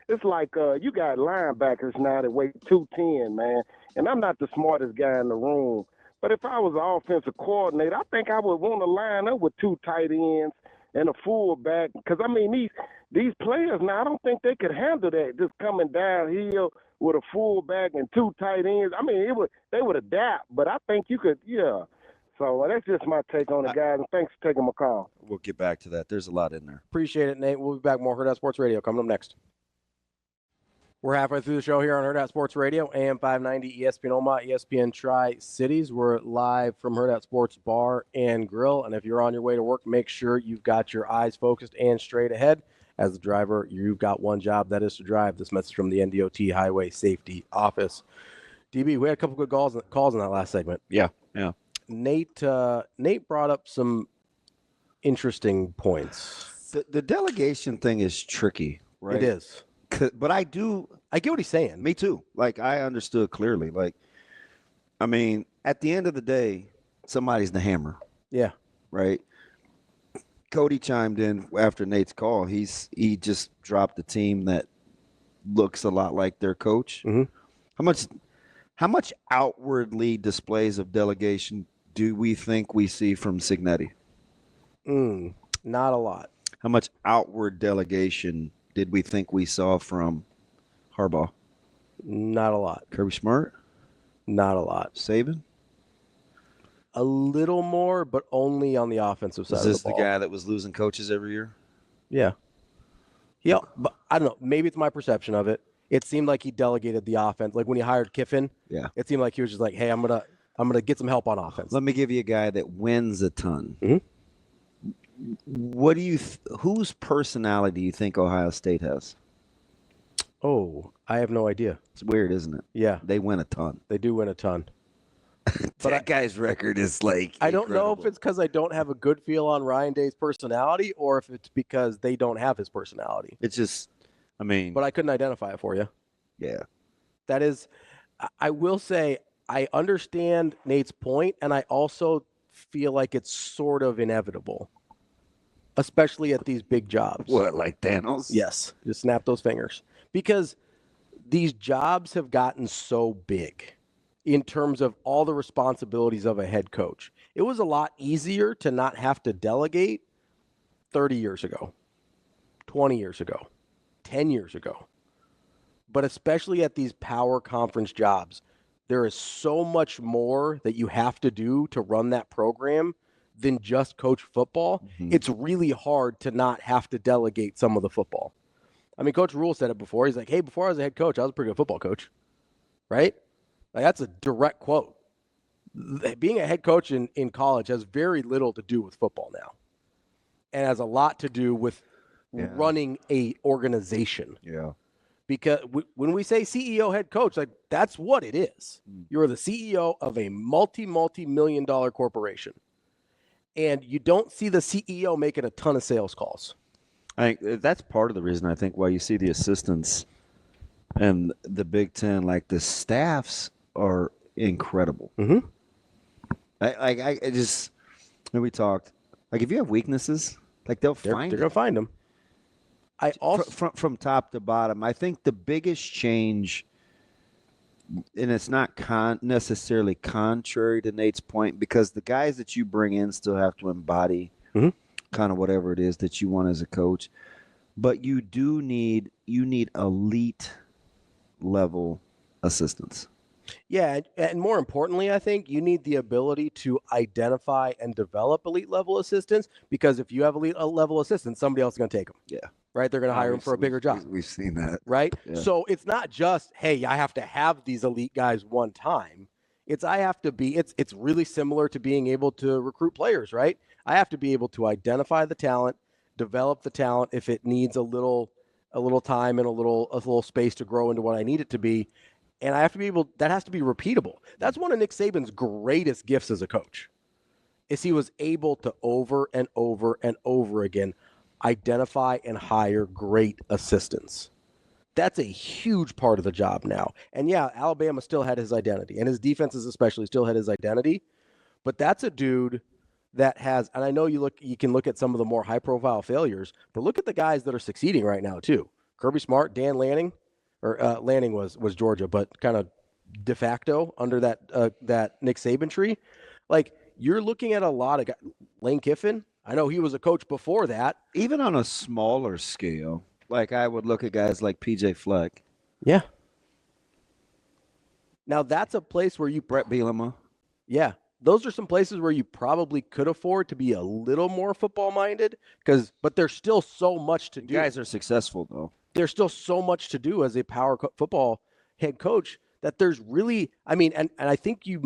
it's like you got linebackers now that weigh 210, man. And I'm not the smartest guy in the room, but if I was an offensive coordinator, I think I would want to line up with 2 tight ends and a fullback, because I mean these players now, I don't think they could handle that, just coming downhill with a fullback and 2 tight ends. I mean, they would adapt, but I think you could, yeah. So that's just my take on it, guys, and thanks for taking my call. We'll get back to that. There's a lot in there. Appreciate it, Nate. We'll be back. More Hurrdat Sports Radio coming up next. We're halfway through the show here on Hurrdat Sports Radio, AM 590, ESPN Omaha, ESPN Tri-Cities. We're live from Hurrdat Sports Bar and Grill, and if you're on your way to work, make sure you've got your eyes focused and straight ahead. As a driver, you've got one job, that is to drive. This message from the NDOT Highway Safety Office. DB, we had a couple good calls in that last segment. Yeah. Nate brought up some interesting points. The delegation thing is tricky, right? It is. But I get what he's saying. Me too. Like, I understood clearly. Like, I mean, at the end of the day, somebody's the hammer. Yeah. Right? Cody chimed in after Nate's call. He just dropped a team that looks a lot like their coach. Mm-hmm. How much outwardly displays of delegation do we think we see from Cignetti? Not a lot. How much outward delegation did we think we saw from Harbaugh? Not a lot. Kirby Smart? Not a lot. Saban? A little more, but only on the offensive side of the ball. Is this the guy that was losing coaches every year? Yeah. Yeah, but I don't know. Maybe it's my perception of it. It seemed like he delegated the offense. Like when he hired Kiffin, it seemed like he was just like, hey, I'm gonna get some help on offense. Let me give you a guy that wins a ton. Mm-hmm. What do you? Whose personality do you think Ohio State has? Oh, I have no idea. It's weird, isn't it? Yeah, they win a ton. They do win a ton. But that guy's record is like I don't know if it's because I don't have a good feel on Ryan Day's personality, or if it's because they don't have his personality. It's just, I mean, but I couldn't identify it for you. Yeah, that is. I will say I understand Nate's point, and I also feel like it's sort of inevitable. Especially at these big jobs. What, like Thanos? Yes. Just snap those fingers. Because these jobs have gotten so big in terms of all the responsibilities of a head coach. It was a lot easier to not have to delegate 30 years ago, 20 years ago, 10 years ago. But especially at these power conference jobs, there is so much more that you have to do to run that program than just coach football. Mm-hmm. It's really hard to not have to delegate some of the football. I mean, Coach Rhule said it before. He's like, hey, before I was a head coach, I was a pretty good football coach. Right? Like, that's a direct quote. Being a head coach in college has very little to do with football now. And has a lot to do with running a organization. Yeah. Because when we say CEO head coach, like that's what it is. You're the CEO of a multi-million-dollar corporation. And you don't see the CEO making a ton of sales calls. I think that's part of the reason I think why you see the assistants and the Big Ten, like the staffs are incredible. Mm-hmm. I just, when we talked, like if you have weaknesses, like they're going to find them. I also from top to bottom, I think the biggest change, and it's not necessarily contrary to Nate's point, because the guys that you bring in still have to embody kind of whatever it is that you want as a coach. But you need elite level assistants. Yeah, and more importantly, I think you need the ability to identify and develop elite level assistants, because if you have elite level assistants, somebody else is going to take them. Yeah. Right? They're going to hire them for a bigger job. We've seen that. Right? Yeah. So it's not just, hey, I have to have these elite guys one time. It's really similar to being able to recruit players, right? I have to be able to identify the talent, develop the talent if it needs a little time and a little space to grow into what I need it to be. And I have to be able, that has to be repeatable. That's one of Nick Saban's greatest gifts as a coach, is he was able to over and over and over again identify and hire great assistants. That's a huge part of the job now. And yeah, Alabama still had his identity, and his defenses especially still had his identity. But that's a dude that has, and I know you can look at some of the more high-profile failures, but look at the guys that are succeeding right now too. Kirby Smart, Dan Lanning, or Lanning was Georgia, but kind of de facto under that Nick Saban tree. Like, you're looking at a lot of guys. Lane Kiffin, I know he was a coach before that. Even on a smaller scale, like I would look at guys like PJ Fleck. Yeah. Now that's a place where Brett Bielema. Yeah. Those are some places where you probably could afford to be a little more football-minded, but there's still so much to do. Guys are successful, though. There's still so much to do as a football head coach that there's really, and I think you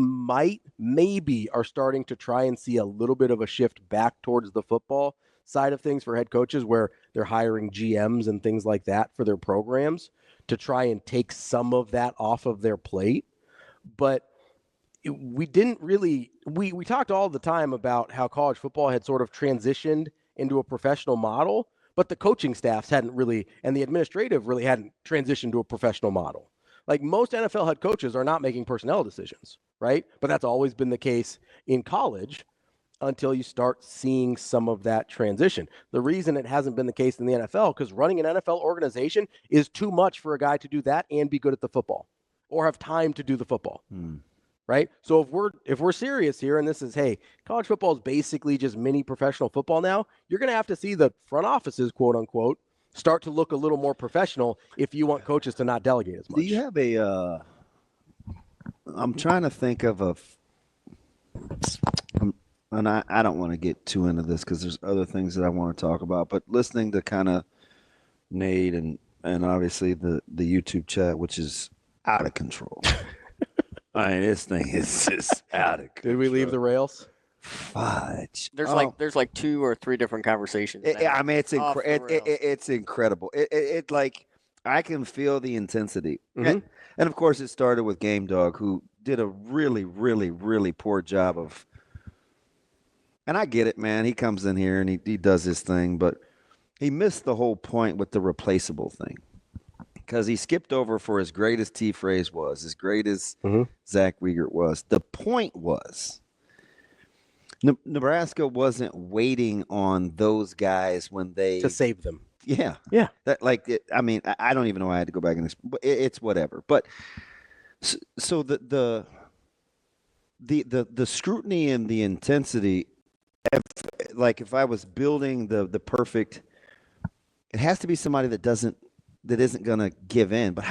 maybe are starting to try and see a little bit of a shift back towards the football side of things for head coaches, where they're hiring GMs and things like that for their programs to try and take some of that off of their plate. But we didn't really, we talked all the time about how college football had sort of transitioned into a professional model, but the coaching staffs hadn't really, and the administrative really hadn't transitioned to a professional model. Like, most NFL head coaches are not making personnel decisions, right? But that's always been the case in college until you start seeing some of that transition. The reason it hasn't been the case in the NFL, because running an NFL organization is too much for a guy to do that and be good at the football or have time to do the football. Right? So if we're serious here, and this is, hey, college football is basically just mini professional football now, you're going to have to see the front offices, quote unquote, start to look a little more professional if you want coaches to not delegate as much. Do you have I'm trying to think of and I don't want to get too into this because there's other things that I want to talk about, but listening to kind of Nate and obviously the YouTube chat, which is out of control. I mean, this thing is just out of control. Did we leave the rails? Fudge. There's like 2 or 3 different conversations. I mean, it's it's incredible. It like, I can feel the intensity. And of course, it started with Game Dog, who did a really, really, really poor job of. And I get it, man. He comes in here and he does his thing, but he missed the whole point with the replaceable thing. Because he skipped over for as great as T. Phrase was, as great as Zach Wiegert was. The point was, Nebraska wasn't waiting on those guys when they to save them. Yeah. That I don't even know why I had to go back and it's whatever. But so the scrutiny and the intensity, if I was building the perfect, it has to be somebody that isn't going to give in. But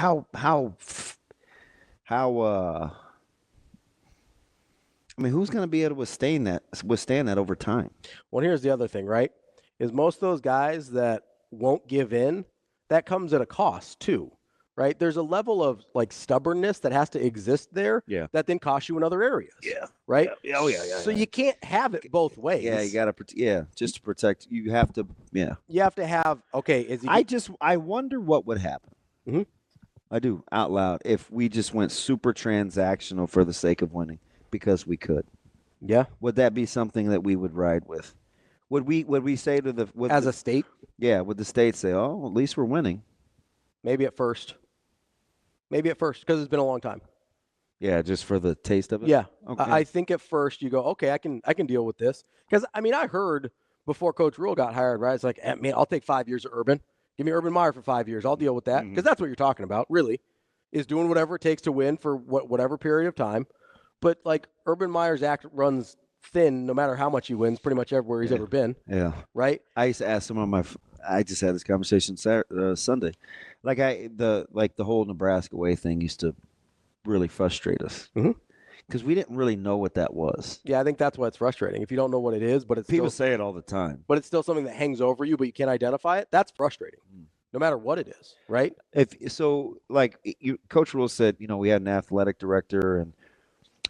who's going to be able to withstand that over time? Well, here's the other thing, right? Is most of those guys that won't give in, that comes at a cost too, right? There's a level of like stubbornness that has to exist there that then costs you in other areas. Yeah. Right? Yeah. Oh, yeah. So you can't have it both ways. Yeah, you got to, just to protect, you have to, You have to have, okay. I wonder what would happen. Mm-hmm. I do, out loud, if we just went super transactional for the sake of winning because we could. Yeah. Would that be something that we would ride with? Would we say to a state? Yeah, would the state say, "Oh, at least we're winning"? Maybe at first, because it's been a long time. Yeah, just for the taste of it. Yeah, okay. I think at first you go, okay, I can deal with this, because I heard before Coach Rhule got hired, right? It's like, man, I'll take 5 years of Urban. Give me Urban Meyer for 5 years. I'll deal with that, because that's what you're talking about, really, is doing whatever it takes to win for whatever period of time. But like Urban Meyer's act runs thin no matter how much he wins, pretty much everywhere he's ever been. Yeah. Right? I used to ask some of my I just had this conversation Sunday. The whole Nebraska way thing used to really frustrate us. Because we didn't really know what that was. Yeah, I think that's why it's frustrating. If you don't know what it is, but it's people say it all the time. But it's still something that hangs over you, but you can't identify it. That's frustrating, no matter what it is, right? Coach Rhule said, we had an athletic director, and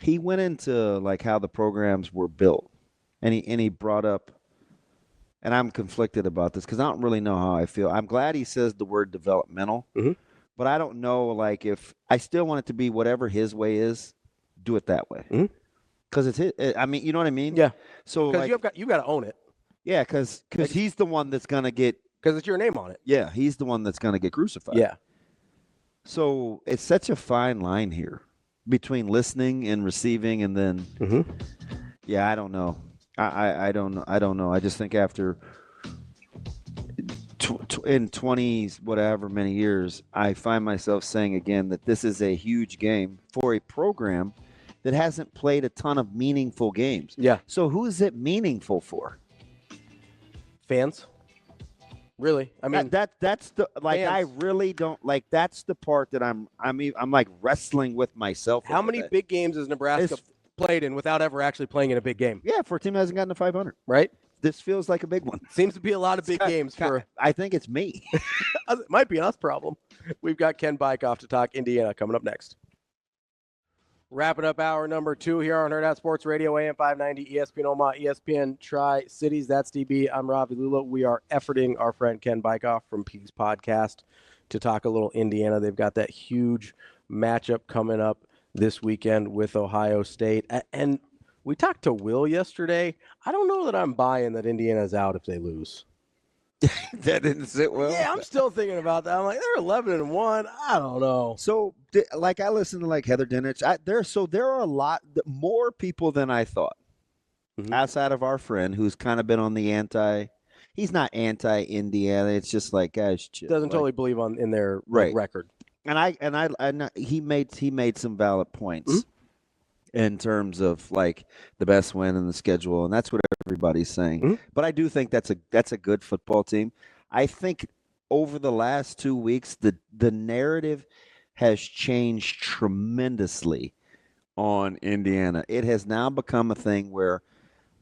he went into how the programs were built, and he brought up, and I'm conflicted about this because I don't really know how I feel. I'm glad he says the word developmental, but I don't know if I still want it to be whatever his way is. Do it that way, because it's his. I mean, you know what I mean? Yeah. So because you got to own it. Yeah, because he's the one that's going to get. Because it's your name on it. Yeah, he's the one that's going to get crucified. Yeah. So it's such a fine line here between listening and receiving, and then, yeah, I don't know. I don't know. I don't know. I just think after in 20 whatever many years, I find myself saying again that this is a huge game for a program that hasn't played a ton of meaningful games. Yeah. So who is it meaningful for? Fans. Really? I mean, that's the like. fans. I really don't like. That's the part that I'm like wrestling with myself. How many big games has Nebraska played in without ever actually playing in a big game? Yeah, for a team that hasn't gotten to 500, right? This feels like a big one. Seems to be a lot of big games for. I think it's me. It might be an us problem. We've got Ken Bikoff to talk Indiana coming up next. Wrapping up hour number 2 here on Hurrdat Sports Radio, AM 590, ESPN Omaha, ESPN Tri-Cities. That's DB. I'm Ravi Lulla. We are efforting our friend Ken Bikoff from Peaks Podcast to talk a little Indiana. They've got that huge matchup coming up this weekend with Ohio State. And we talked to Will yesterday. I don't know that I'm buying that Indiana's out if they lose. That didn't sit well. Yeah, I'm still thinking about that. I'm like, they're 11-1. I don't know. So, like, I listened to like Heather Dinich. There are a lot more people than I thought. Outside of our friend, who's kind of been on the he's not anti-Indiana. It's just like, guys, chill. Doesn't totally believe in their record. And he made some valid points in terms of like the best win in the schedule, and that's what everybody's saying. But I do think that's a good football team. I think over the last 2 weeks, the narrative has changed tremendously on Indiana. It has now become a thing where,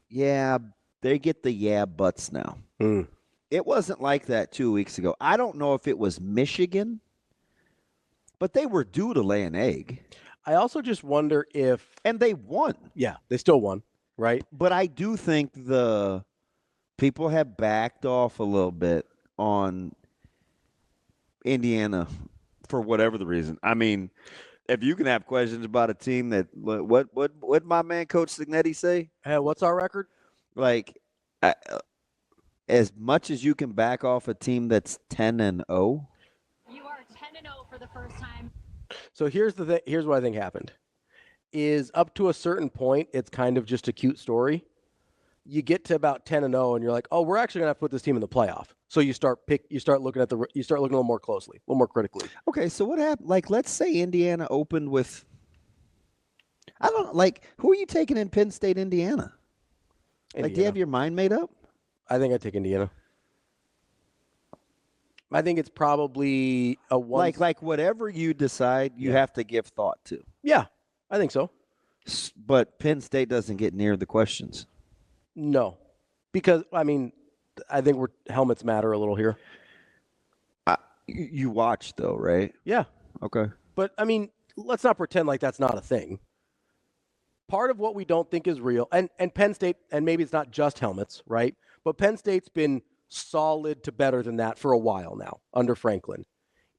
yeah, they get the buts now. It wasn't like that 2 weeks ago. I don't know if it was Michigan, but they were due to lay an egg. I also just wonder if... And they won. Yeah, they still won, right? But I do think the people have backed off a little bit on Indiana for whatever the reason. I mean, if you can have questions about a team that... What my man, Coach Signetti, say? Hey, what's our record? Like, as much as you can back off a team that's 10-0... You are 10-0 for the first time. So here's the thing. Here's what I think happened. Is up to a certain point, it's kind of just a cute story. You get to about 10-0, and you're like, oh, we're actually gonna have to put this team in the playoff. So you start looking a little more closely, a little more critically. Okay, so what happened? Like, let's say Indiana opened with, I don't know, like, who are you taking in Penn State, Indiana? Like, do you have your mind made up? I think I'd take Indiana. I think it's probably a one. Like whatever you decide, you have to give thought to. Yeah, I think so. But Penn State doesn't get near the questions. No, because I mean, I think helmets matter a little here. You watch though, right? Yeah. Okay. But I mean, let's not pretend like that's not a thing. Part of what we don't think is real, and Penn State, and maybe it's not just helmets, right? But Penn State's been solid to better than that for a while now under Franklin.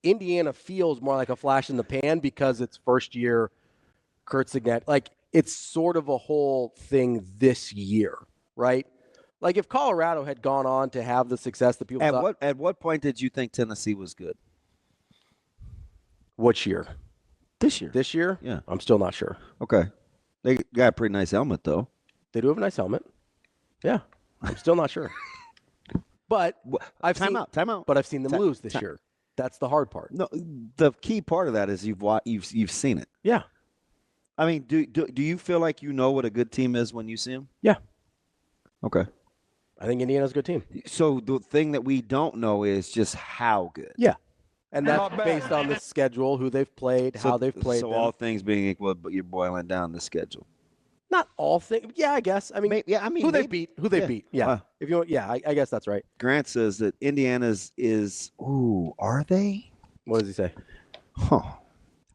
Indiana feels more like a flash in the pan because it's first year Kurt Signet. Like, it's sort of a whole thing this year, right? Like, if Colorado had gone on to have the success that people thought. At what point did you think Tennessee was good? Which year? This year. This year? Yeah. I'm still not sure. Okay. They got a pretty nice helmet, though. They do have a nice helmet. Yeah. I'm still not sure. But I've time out. But I've seen them lose this year. That's the hard part. No, the key part of that is you've seen it. Yeah. I mean, do you feel like you know what a good team is when you see them? Yeah. Okay. I think Indiana's a good team. So the thing that we don't know is just how good. Yeah. And that's based on the schedule, who they've played, how they've played. So all things being equal, but you're boiling down the schedule. Not all things. Yeah, I guess. I mean, who they beat. Yeah. If you want, I guess that's right. Grant says that Indiana's is. Ooh, are they? What does he say? Huh.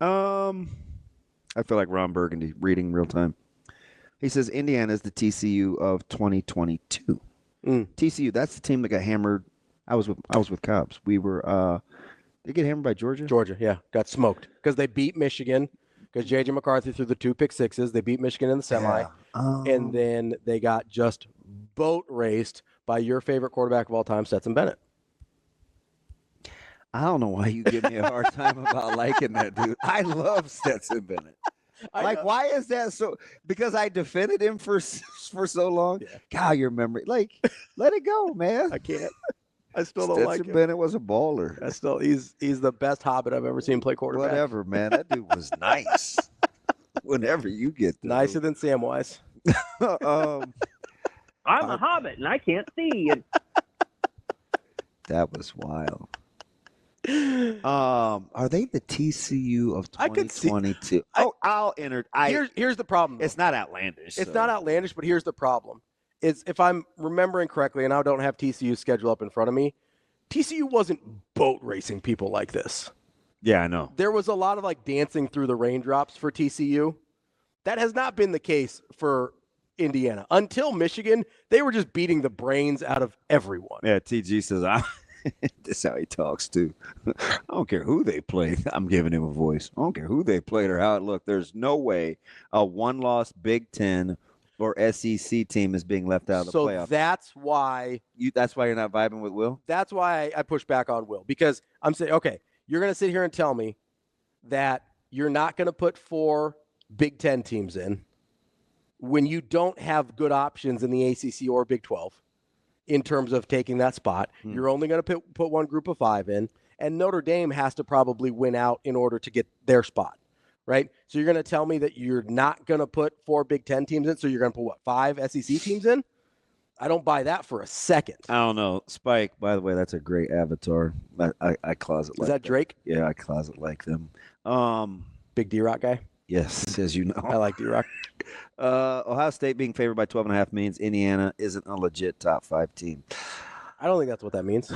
I feel like Ron Burgundy reading real time. He says Indiana is the TCU of 2022. TCU, that's the team that got hammered. I was with Cobbs. We were. They get hammered by Georgia. Georgia, yeah, got smoked because they beat Michigan. Because J.J. McCarthy threw the 2 pick sixes. They beat Michigan in the semi. And then they got just boat raced by your favorite quarterback of all time, Stetson Bennett. I don't know why you give me a hard time about liking that dude. I love Stetson Bennett. Why is that so? Because I defended him for so long. Yeah. God, your memory. Like, let it go, man. I can't. I still don't like him. Stetson Bennett was a baller. He's the best Hobbit I've ever seen play quarterback. Whatever, man. That dude was nice. Whenever you get there. Nicer than Samwise. I'm a Hobbit and I can't see. That was wild. Are they the TCU of 2022? I'll enter. Here's the problem. It's not outlandish. It's not outlandish, but here's the problem. Is if I'm remembering correctly, and I don't have TCU's schedule up in front of me, TCU wasn't boat racing people like this. Yeah, I know. There was a lot of like dancing through the raindrops for TCU. That has not been the case for Indiana. Until Michigan, they were just beating the brains out of everyone. Yeah, TG says, this is how he talks, too. I don't care who they played. I'm giving him a voice. I don't care who they played or how it looked. There's no way a one-loss Big Ten or SEC team is being left out of the playoff. So that's why you're not vibing with Will? That's why I push back on Will. Because I'm saying, okay, you're going to sit here and tell me that you're not going to put 4 Big Ten teams in when you don't have good options in the ACC or Big 12. In terms of taking that spot, you're only going to put one group of 5 in, and Notre Dame has to probably win out in order to get their spot, right? So you're going to tell me that you're not going to put 4 Big Ten teams in, so you're going to put, 5 SEC teams in? I don't buy that for a second. I don't know. Spike, by the way, that's a great avatar. I closet like Is that Drake? Yeah, I closet like them. Big D-Rock guy? Yes, as you know. I like D-Rock. Ohio State being favored by 12.5 means Indiana isn't a legit top 5 team. I don't think that's what that means.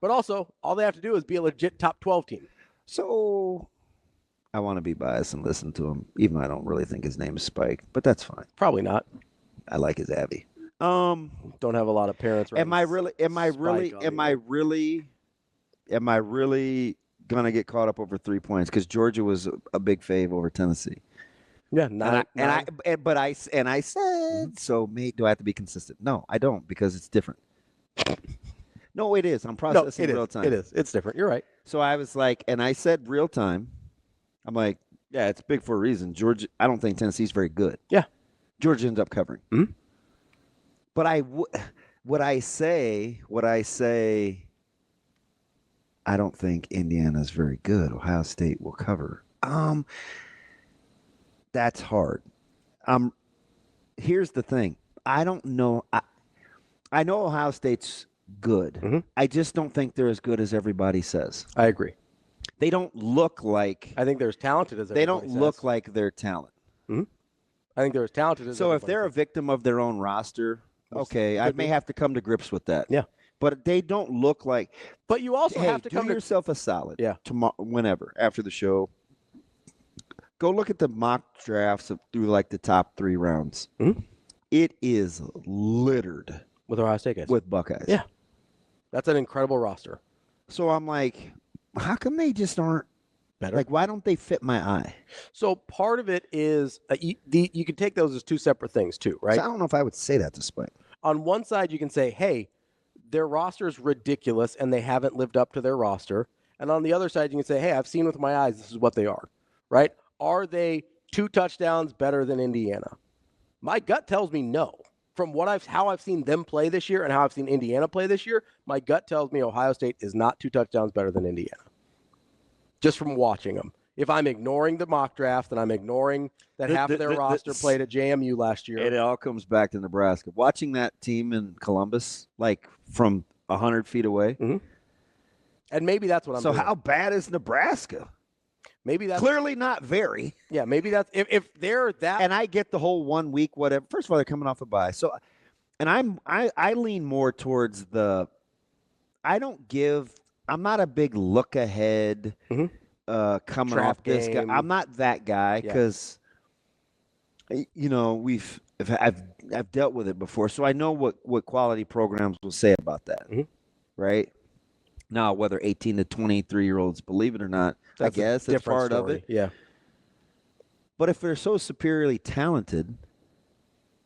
But also, all they have to do is be a legit top 12 team. So I want to be biased and listen to him, even though I don't really think his name is Spike. But that's fine. Probably not. I like his Abby. Don't have a lot of parents. Am I really gonna get caught up over 3 points? Because Georgia was a big fave over Tennessee. Yeah, I said, so do I have to be consistent? No, I don't, because it's different. No, it is. I'm processing real time. It is. It's different. You're right. So I was like, and I said real time. I'm like, yeah, it's big for a reason. Georgia, I don't think Tennessee's very good. Yeah. Georgia ends up covering. Mm-hmm. But would I say, I don't think Indiana's very good. Ohio State will cover. That's hard. Here's the thing. I don't know. I know Ohio State's good. Mm-hmm. I just don't think they're as good as everybody says. I agree. They don't look like. I think they're as talented as everybody says. They don't look like they're talent. Mm-hmm. I think they're as talented as. So if they're a victim of their own roster, okay, I may have to come to grips with that. Yeah. But they don't look like. But you also have to do yourself a solid. Yeah. Tomorrow, whenever after the show, go look at the mock drafts through like the top 3 rounds. Mm-hmm. It is littered with Ohio State guys. With Buckeyes. Yeah. That's an incredible roster. So I'm like, how come they just aren't better? Like, why don't they fit my eye? So part of it is you can take those as 2 separate things too, right? So I don't know if I would say that to Spike. On one side, you can say, hey, their roster is ridiculous and they haven't lived up to their roster. And on the other side, you can say, hey, I've seen with my eyes, this is what they are, right? Are they 2 touchdowns better than Indiana? My gut tells me no. From how I've seen them play this year and how I've seen Indiana play this year, my gut tells me Ohio State is not 2 touchdowns better than Indiana. Just from watching them. If I'm ignoring the mock draft and I'm ignoring that half of their roster played at JMU last year. It all comes back to Nebraska. Watching that team in Columbus, like from 100 feet away. Mm-hmm. And maybe that's what I'm doing. So how bad is Nebraska? Maybe that's clearly not very. Yeah, maybe that's if they're that. And I get the whole 1 week, whatever. First of all, they're coming off a bye. So, and I lean more towards I'm not a big look ahead. Mm-hmm. Coming Trap off this game. guy. I'm not that guy because, I've dealt with it before, so I know what quality programs will say about that, mm-hmm. right? Now, whether 18 to 23-year-olds believe it or not, I guess that's part of it. Yeah. But if they're so superiorly talented,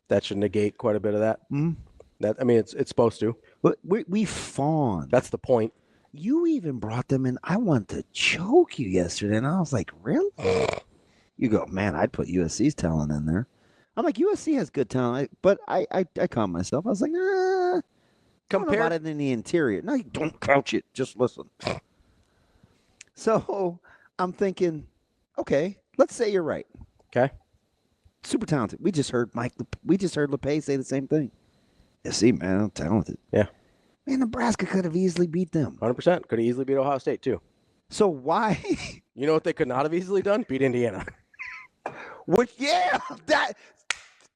that should negate quite a bit of that. Mm-hmm. It's supposed to. But we fawned. That's the point. You even brought them in. I wanted to choke you yesterday, and I was like, really? You go, man, I'd put USC's talent in there. I'm like, USC has good talent, but I calmed myself. I was like, compare about it in the interior. No, you don't couch it. Just listen. So I'm thinking, okay, let's say you're right. Okay. Super talented. We just heard Lepay say the same thing. Yeah, see, man, I'm talented. Yeah. Man, Nebraska could have easily beat them. 100%. Could have easily beat Ohio State, too. So why? You know what they could not have easily done? Beat Indiana.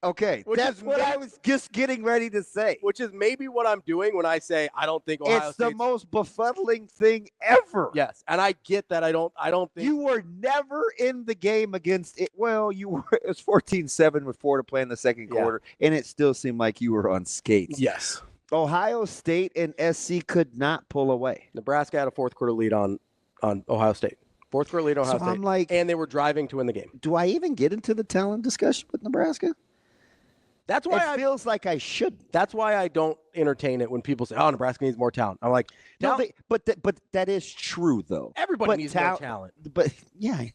That's what I was just getting ready to say. Which is maybe what I'm doing when I say I don't think Ohio State's the most befuddling thing ever. Yes, and I get that. I don't think you were never in the game against it. Well, you were. It was 14-7 with 4 to play in the second quarter, and it still seemed like you were on skates. Yes. Ohio State and SC could not pull away. Nebraska had a fourth quarter lead on Ohio State. Fourth quarter lead on Ohio State. I'm like, and they were driving to win the game. Do I even get into the talent discussion with Nebraska? That's why it feels like I should. That's why I don't entertain it when people say, "Oh, Nebraska needs more talent." I'm like, no, but that is true though. Everybody needs more talent. But yeah,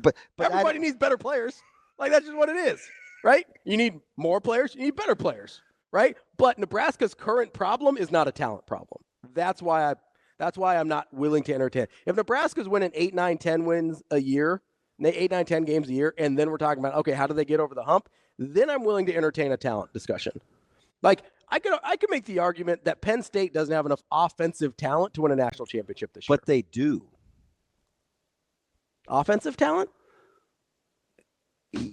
but everybody needs better players. Like that's just what it is, right? You need more players. You need better players, right? But Nebraska's current problem is not a talent problem. That's why I'm not willing to entertain. If Nebraska's winning 8, 9, 10 wins a year, 8, 9, 10 games a year, and then we're talking about, okay, how do they get over the hump? Then I'm willing to entertain a talent discussion. Like I could make the argument that Penn State doesn't have enough offensive talent to win a national championship this year. But they do. Offensive talent?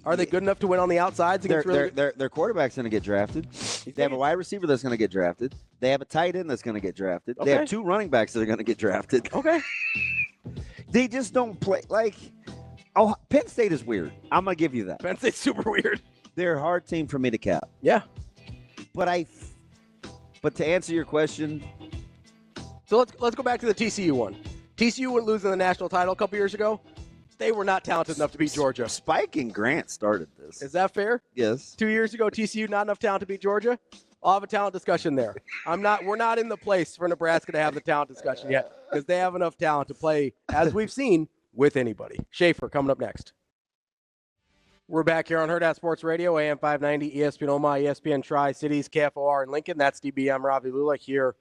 Are they good enough to win on the outsides? Their quarterback's going to get drafted. They have a wide receiver that's going to get drafted. They have a tight end that's going to get drafted. Okay. They have 2 running backs that are going to get drafted. Okay. They just don't play like. Oh, Penn State is weird. I'm going to give you that. Penn State's super weird. They're a hard team for me to cap. Yeah. But to answer your question. So let's go back to the TCU one. TCU went losing the national title a couple years ago. They were not talented enough to beat Georgia. Spike and Grant started this. Is that fair? Yes. 2 years ago, TCU not enough talent to beat Georgia. I'll have a talent discussion there. We're not in the place for Nebraska to have the talent discussion yet because they have enough talent to play, as we've seen, with anybody. Schaefer coming up next. We're back here on Hurrdat Sports Radio, AM 590, ESPN Omaha, ESPN Tri-Cities, KFOR in Lincoln. That's DBM Ravi Lulla here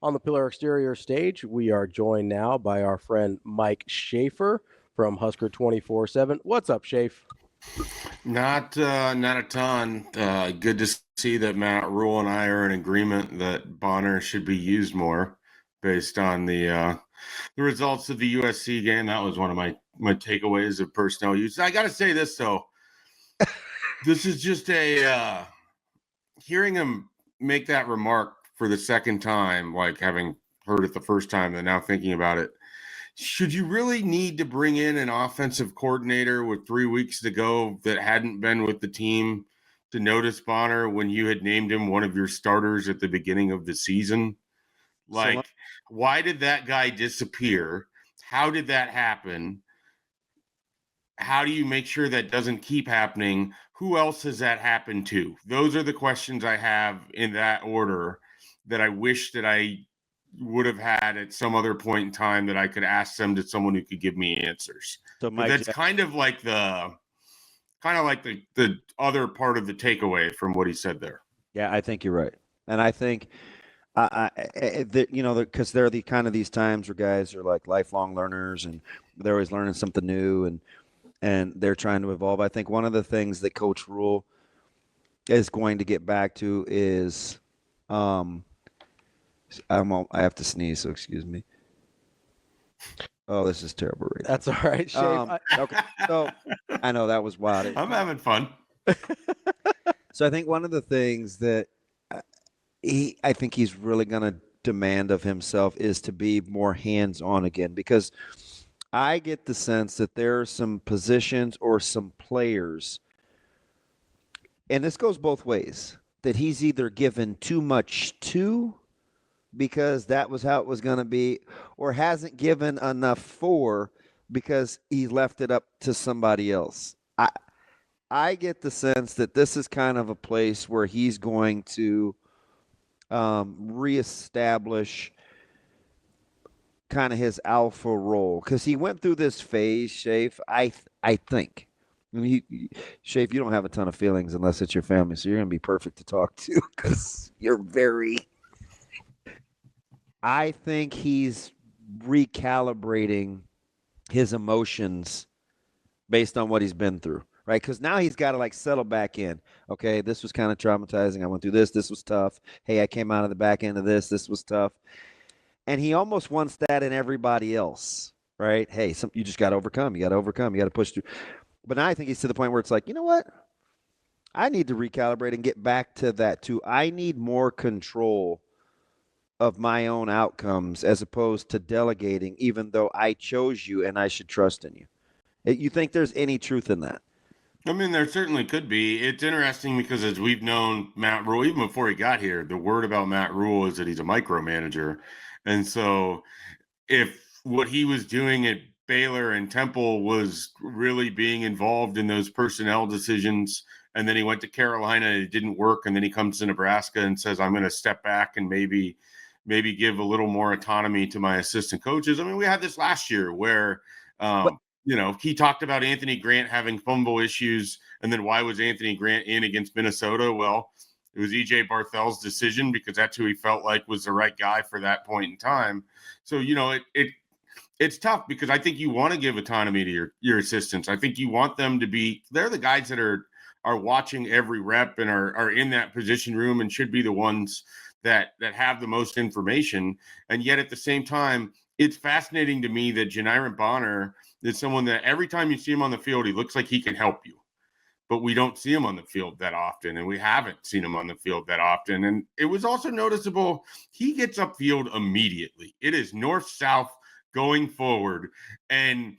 on the Pillar Exterior stage. We are joined now by our friend Mike Schaefer from Husker247. What's up, Schaefer? Not a ton. Good to see that Matt Rhule and I are in agreement that Bonner should be used more based on the results of the USC game. That was one of my takeaways of personnel use. I got to say this, though. This is just hearing him make that remark for the second time, like having heard it the first time and now thinking about it. Should you really need to bring in an offensive coordinator with 3 weeks to go that hadn't been with the team to notice Bonner when you had named him one of your starters at the beginning of the season? Like, why did that guy disappear? How did that happen? How do you make sure that doesn't keep happening? Who else has that happened to? Those are the questions I have in that order that I wish that I would have had at some other point in time that I could ask them to someone who could give me answers. So that's kind of like the other part of the takeaway from what he said there. Yeah, I think you're right. And I think because there are the kind of these times where guys are like lifelong learners and they're always learning something new and they're trying to evolve. I think one of the things that Coach Rhule is going to get back to is I have to sneeze, so excuse me. Oh, this is terrible. Right That's all right, Schaefer. Okay, so I know that was wild. I'm having fun. So I think one of the things that I think he's really going to demand of himself is to be more hands-on again, because I get the sense that there are some positions or some players, and this goes both ways, that he's either given too much to because that was how it was going to be, or hasn't given enough for because he left it up to somebody else. I get the sense that this is kind of a place where he's going to reestablish kind of his alpha role, because he went through this phase, Schaefer. I think. I mean, Schaefer, you don't have a ton of feelings unless it's your family, so you're going to be perfect to talk to because you're very. I think he's recalibrating his emotions based on what he's been through, right? Because now he's got to like settle back in. Okay, this was kind of traumatizing. I went through this. This was tough. Hey, I came out of the back end of this. This was tough. And he almost wants that in everybody else, right? Hey, you just got to overcome. You got to overcome. You got to push through. But now I think he's to the point where it's like, you know what? I need to recalibrate and get back to that too. I need more control of my own outcomes as opposed to delegating, even though I chose you and I should trust in you. You think there's any truth in that? I mean, there certainly could be. It's interesting because as we've known Matt Rhule, even before he got here, the word about Matt Rhule is that he's a micromanager. And so if what he was doing at Baylor and Temple was really being involved in those personnel decisions, and then he went to Carolina and it didn't work, and then he comes to Nebraska and says, I'm going to step back and maybe give a little more autonomy to my assistant coaches. I mean, we had this last year where he talked about Anthony Grant having fumble issues, and then why was Anthony Grant in against Minnesota? Well, it was E.J. Barthel's decision because that's who he felt like was the right guy for that point in time. So, it's tough because I think you want to give autonomy to your assistants. I think you want them to be – they're the guys that are watching every rep and are in that position room and should be the ones that have the most information. And yet at the same time, it's fascinating to me that Janiran Bonner is someone that every time you see him on the field, he looks like he can help you. But we don't see him on the field that often, and we haven't seen him on the field that often. And it was also noticeable he gets upfield immediately. It is north-south going forward. And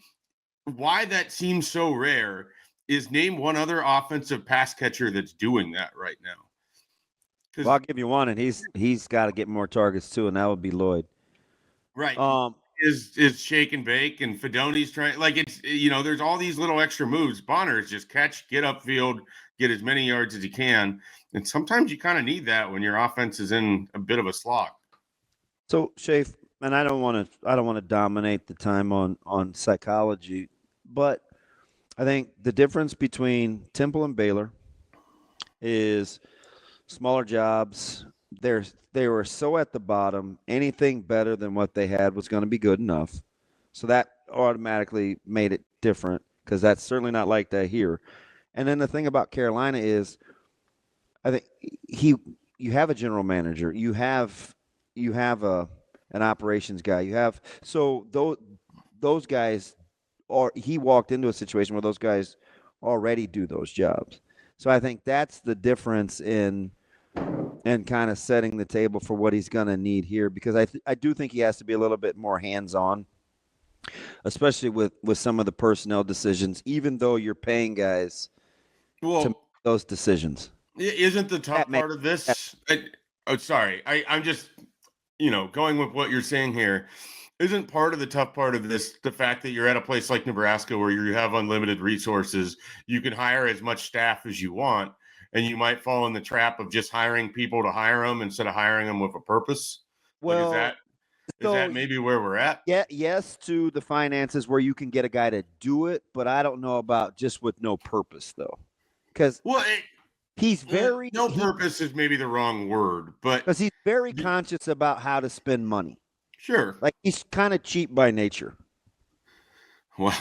why that seems so rare is name one other offensive pass catcher that's doing that right now. Well, I'll give you one, and he's got to get more targets too, and that would be Lloyd. Right. Is shake and bake, and Fidoni's trying, like, it's, there's all these little extra moves. Bonner is just catch, get upfield, get as many yards as he can. And sometimes you kind of need that when your offense is in a bit of a slog. So, Schaefer, and I don't want to dominate the time on psychology, but I think the difference between Temple and Baylor is smaller jobs. They were so at the bottom, anything better than what they had was going to be good enough. So that automatically made it different because that's certainly not like that here. And then the thing about Carolina is I think you have a general manager, you have an operations guy, so those guys he walked into a situation where those guys already do those jobs. So I think that's the difference in kind of setting the table for what he's going to need here, because I do think he has to be a little bit more hands-on, especially with some of the personnel decisions, even though you're paying guys to make those decisions. Isn't the tough part of this? I'm just, going with what you're saying here. Isn't part of the tough part of this the fact that you're at a place like Nebraska where you have unlimited resources? You can hire as much staff as you want, and you might fall in the trap of just hiring people to hire them instead of hiring them with a purpose. Well, is that maybe where we're at? Yeah, yes, to the finances where you can get a guy to do it, but I don't know about just with no purpose though, because he's purpose is maybe the wrong word, but because he's very conscious about how to spend money. Sure, like he's kind of cheap by nature. Well,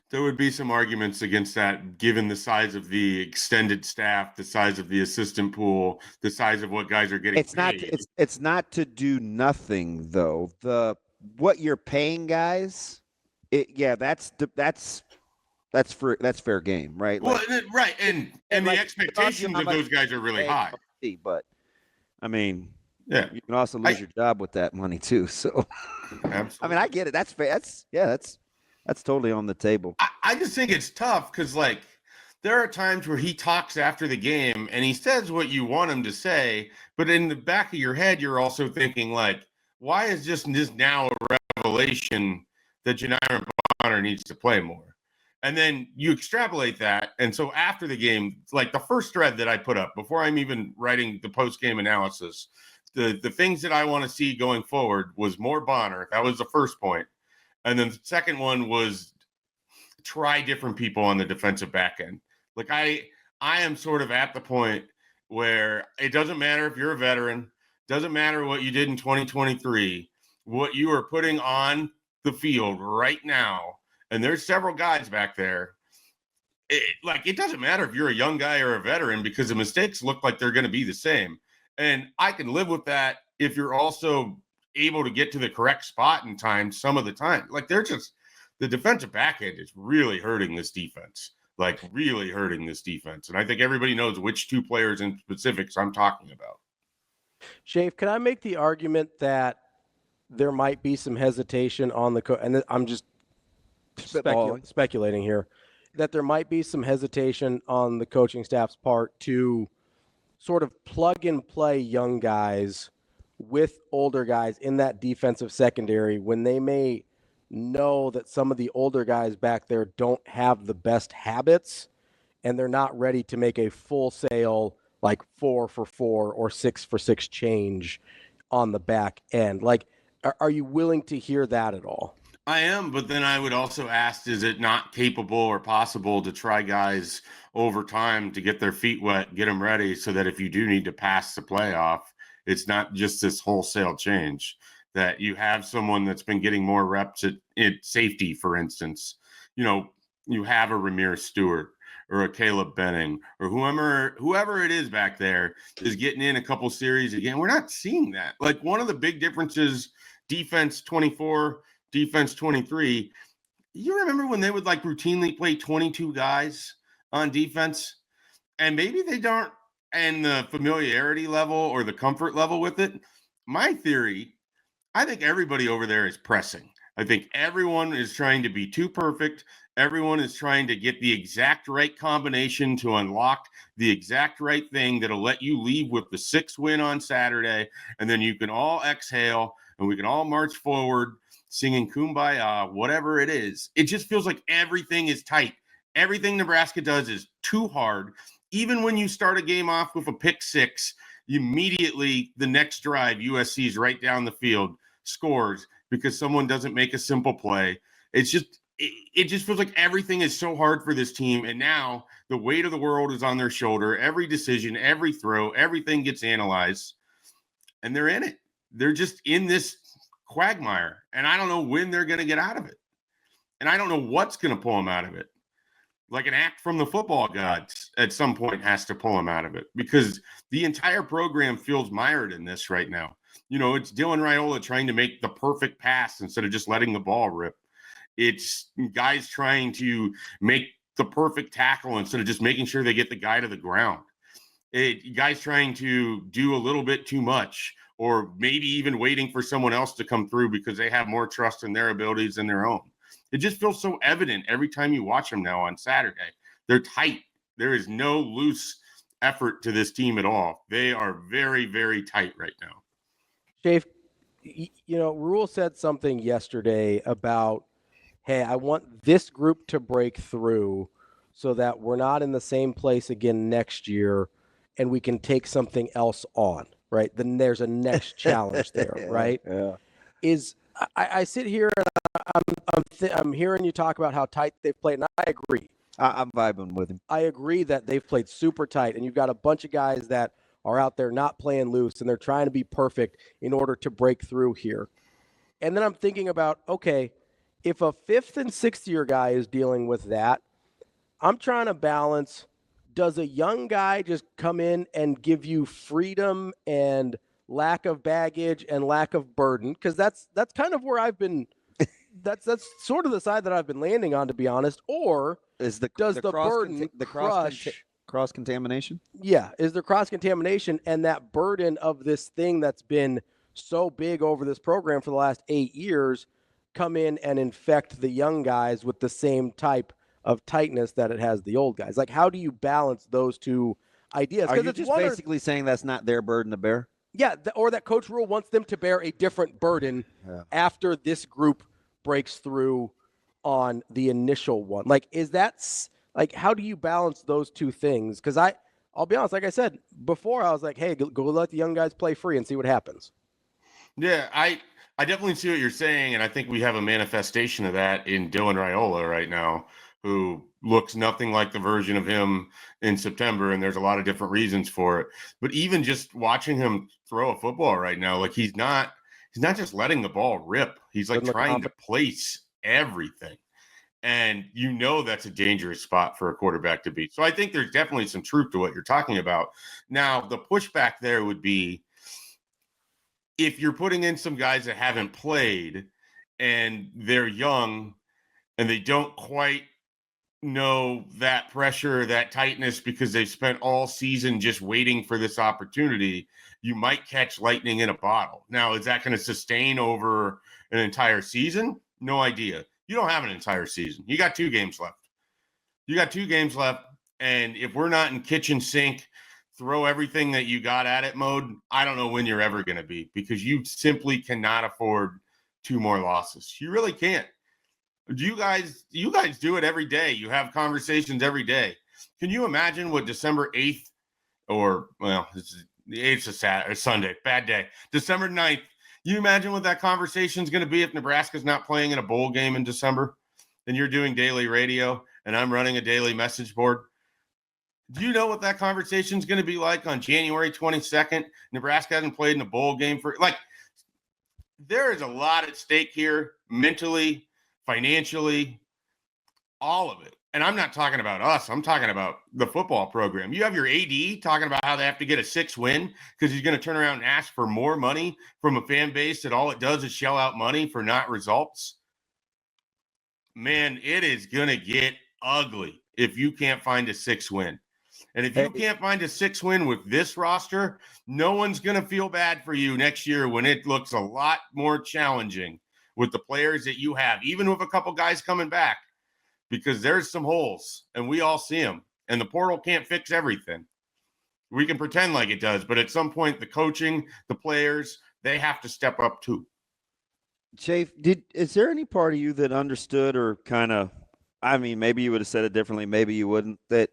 there would be some arguments against that, given the size of the extended staff, the size of the assistant pool, the size of what guys are getting paid. It's not to do nothing though. What you're paying guys, that's fair game, right? Well, right, and the expectations of those guys are really high. But I mean, yeah, you can also lose your job with that money too. So, absolutely. I mean, I get it. That's fair. That's totally on the table. I just think it's tough because, like, there are times where he talks after the game and he says what you want him to say, but in the back of your head, you're also thinking, like, why is this now a revelation that Janiran Bonner needs to play more? And then you extrapolate that. And so after the game, like the first thread that I put up before I'm even writing the post-game analysis, the things that I want to see going forward was more Bonner. That was the first point. And then the second one was try different people on the defensive back end. Like I am sort of at the point where it doesn't matter if you're a veteran, doesn't matter what you did in 2023, what you are putting on the field right now. And there's several guys back there. It doesn't matter if you're a young guy or a veteran because the mistakes look like they're going to be the same. And I can live with that if you're also able to get to the correct spot in time some of the time. Like the defensive back end is really hurting this defense. And I think everybody knows which two players in specifics I'm talking about. Schaefer, can I make the argument that there might be some hesitation on the and I'm just speculating here, that there might be some hesitation on the coaching staff's part to sort of plug and play young guys with older guys in that defensive secondary when they may know that some of the older guys back there don't have the best habits and they're not ready to make a full sale like 4-for-4 or 6-for-6 change on the back end. Like, are you willing to hear that at all? I am, but then I would also ask, is it not capable or possible to try guys over time to get their feet wet, get them ready so that if you do need to pass the playoff, it's not just this wholesale change, that you have someone that's been getting more reps at safety, for instance. You know, you have a Ramirez Stewart or a Caleb Benning or whoever it is back there is getting in a couple series again. We're not seeing that. Like one of the big differences, defense 24, defense 23. You remember when they would like routinely play 22 guys on defense? And maybe they don't, and the familiarity level or the comfort level with it. My theory, I think everybody over there is pressing. I think everyone is trying to be too perfect. Everyone is trying to get the exact right combination to unlock the exact right thing that'll let you leave with the 6th win on Saturday. And then you can all exhale and we can all march forward singing Kumbaya, whatever it is. It just feels like everything is tight. Everything Nebraska does is too hard. Even when you start a game off with a pick 6, immediately the next drive, USC is right down the field, scores because someone doesn't make a simple play. It just feels like everything is so hard for this team. And now the weight of the world is on their shoulder. Every decision, every throw, everything gets analyzed. And they're in it. They're just in this quagmire. And I don't know when they're going to get out of it. And I don't know what's going to pull them out of it. Like an act from the football gods at some point has to pull them out of it because the entire program feels mired in this right now. You know, it's Dylan Raiola trying to make the perfect pass instead of just letting the ball rip. It's guys trying to make the perfect tackle instead of just making sure they get the guy to the ground. Guys trying to do a little bit too much or maybe even waiting for someone else to come through because they have more trust in their abilities than their own. It just feels so evident every time you watch them now on Saturday. They're tight. There is no loose effort to this team at all. They are very, very tight right now. Dave, you know, Rhule said something yesterday about, hey, I want this group to break through so that we're not in the same place again next year and we can take something else on, right? Then there's a next challenge there, right? Yeah. I sit here and I'm hearing you talk about how tight they've played, and I agree. I'm vibing with him. I agree that they've played super tight, and you've got a bunch of guys that are out there not playing loose, and they're trying to be perfect in order to break through here. And then I'm thinking about, okay, if a 5th and 6th year guy is dealing with that, I'm trying to balance, does a young guy just come in and give you freedom and lack of baggage and lack of burden? Because that's kind of where I've been that's sort of the side that I've been landing on, to be honest. Or is the burden cross contamination? Yeah, is there cross contamination and that burden of this thing that's been so big over this program for the last 8 years come in and infect the young guys with the same type of tightness that it has the old guys? Like, how do you balance those two ideas? Are you just basically saying that's not their burden to bear? Yeah, or that Coach Rhule wants them to bear a different burden after this group breaks through on the initial one. Like, is that like, how do you balance those two things? Because I'll be honest, like I said before, I was like, hey, go let the young guys play free and see what happens. Yeah, I definitely see what you're saying, and I think we have a manifestation of that in Dylan Raiola right now, who looks nothing like the version of him in September, and there's a lot of different reasons for it. But even just watching him throw a football right now, like he's not just letting the ball rip. He's like trying to place everything. And you know that's a dangerous spot for a quarterback to be. So I think there's definitely some truth to what you're talking about. Now, the pushback there would be if you're putting in some guys that haven't played and they're young and they don't quite know that pressure, that tightness, because they've spent all season just waiting for this opportunity, you might catch lightning in a bottle. Now, is that going to sustain over an entire season? No idea. You don't have an entire season. You got 2 games left. And if we're not in kitchen sink, throw everything that you got at it mode, I don't know when you're ever going to be, because you simply cannot afford 2 more losses. You really can't. You guys do it every day. You have conversations every day. Can you imagine what December 8th or, well, the 8th is Saturday, Sunday, bad day, December 9th, you imagine what that conversation is going to be if Nebraska's not playing in a bowl game in December and you're doing daily radio and I'm running a daily message board? Do you know what that conversation is going to be like on January 22nd? Nebraska hasn't played in a bowl game for, like, there is a lot at stake here, mentally, financially, all of it. And I'm not talking about us. I'm talking about the football program. You have your AD talking about how they have to get a 6 win because he's going to turn around and ask for more money from a fan base that all it does is shell out money for not results. Man, it is going to get ugly if you can't find a 6 win. And if you can't find a 6 win with this roster, no one's going to feel bad for you next year when it looks a lot more challenging with the players that you have, even with a couple guys coming back, because there's some holes and we all see them, and the portal can't fix everything. We can pretend like it does, but at some point the coaching, the players, they have to step up too. Chafe, is there any part of you that understood, or kind of, I mean, maybe you would have said it differently, maybe you wouldn't, that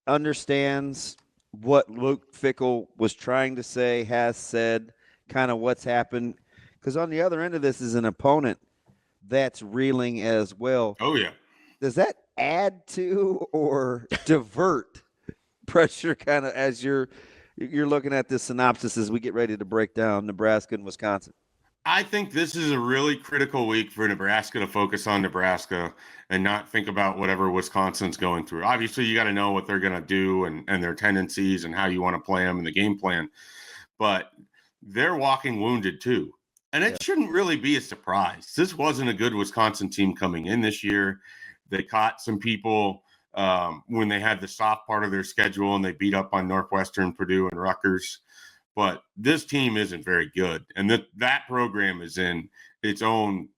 understands what Luke Fickell was trying to say, has said, kind of what's happened? Because on the other end of this is an opponent that's reeling as well. Oh, yeah. Does that add to or divert pressure kind of as you're looking at this synopsis as we get ready to break down Nebraska and Wisconsin? I think this is a really critical week for Nebraska to focus on Nebraska and not think about whatever Wisconsin's going through. Obviously, you got to know what they're going to do and their tendencies and how you want to play them and the game plan. But they're walking wounded too. And it shouldn't really be a surprise. This wasn't a good Wisconsin team coming in this year. They caught some people when they had the soft part of their schedule and they beat up on Northwestern, Purdue, and Rutgers. But this team isn't very good. And that program is in its own,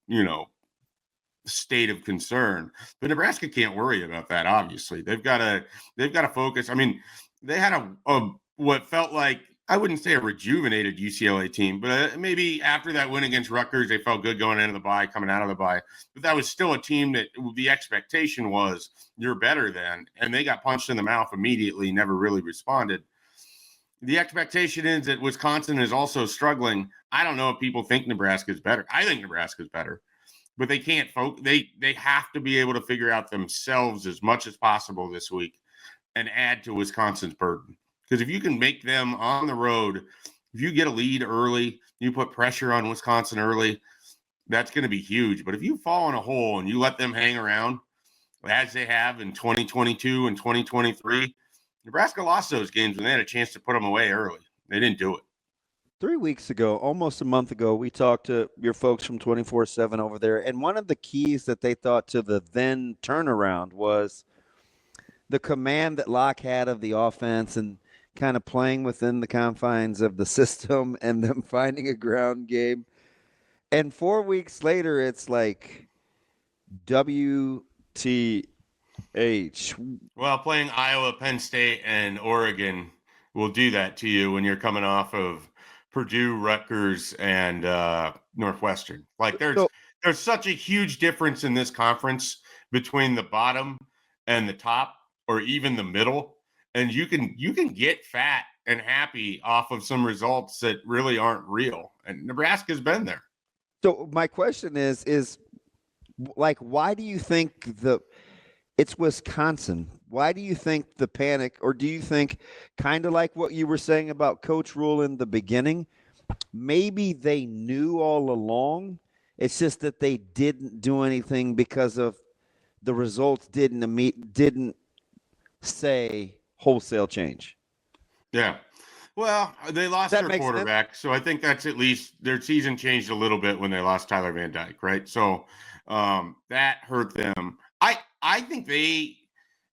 state of concern. But Nebraska can't worry about that, obviously. They've got to focus. I mean, they had a what felt like, I wouldn't say a rejuvenated UCLA team, but maybe after that win against Rutgers, they felt good going into the bye, coming out of the bye. But that was still a team that the expectation was you're better than, and they got punched in the mouth immediately, never really responded. The expectation is that Wisconsin is also struggling. I don't know if people think Nebraska is better. I think Nebraska is better, but they can't they have to be able to figure out themselves as much as possible this week and add to Wisconsin's burden. Because if you can make them on the road, if you get a lead early, you put pressure on Wisconsin early, that's going to be huge. But if you fall in a hole and you let them hang around, as they have in 2022 and 2023, Nebraska lost those games when they had a chance to put them away early. They didn't do it. 3 weeks ago, almost a month ago, we talked to your folks from 24/7 over there, and one of the keys that they thought to the then turnaround was the command that Locke had of the offense and kind of playing within the confines of the system and them finding a ground game. And 4 weeks later, it's like WTH. Well, playing Iowa, Penn State, and Oregon will do that to you when you're coming off of Purdue, Rutgers, and Northwestern. Like there's such a huge difference in this conference between the bottom and the top, or even the middle. And you can get fat and happy off of some results that really aren't real. And Nebraska's been there. So my question is like, why do you think it's Wisconsin? Why do you think the panic, or do you think kind of like what you were saying about Coach Rhule in the beginning? Maybe they knew all along. It's just that they didn't do anything because of the results didn't say wholesale change. Yeah. Well, they lost their quarterback, so I think that's at least their season changed a little bit when they lost Tyler Van Dyke, right? So that hurt them. I think they,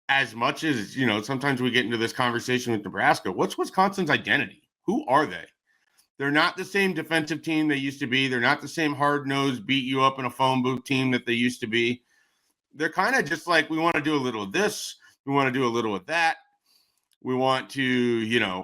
as much as, sometimes we get into this conversation with Nebraska, what's Wisconsin's identity? Who are they? They're not the same defensive team they used to be. They're not the same hard-nosed, beat you up in a phone booth team that they used to be. They're kind of just like, we want to do a little of this. We want to do a little of that. We want to,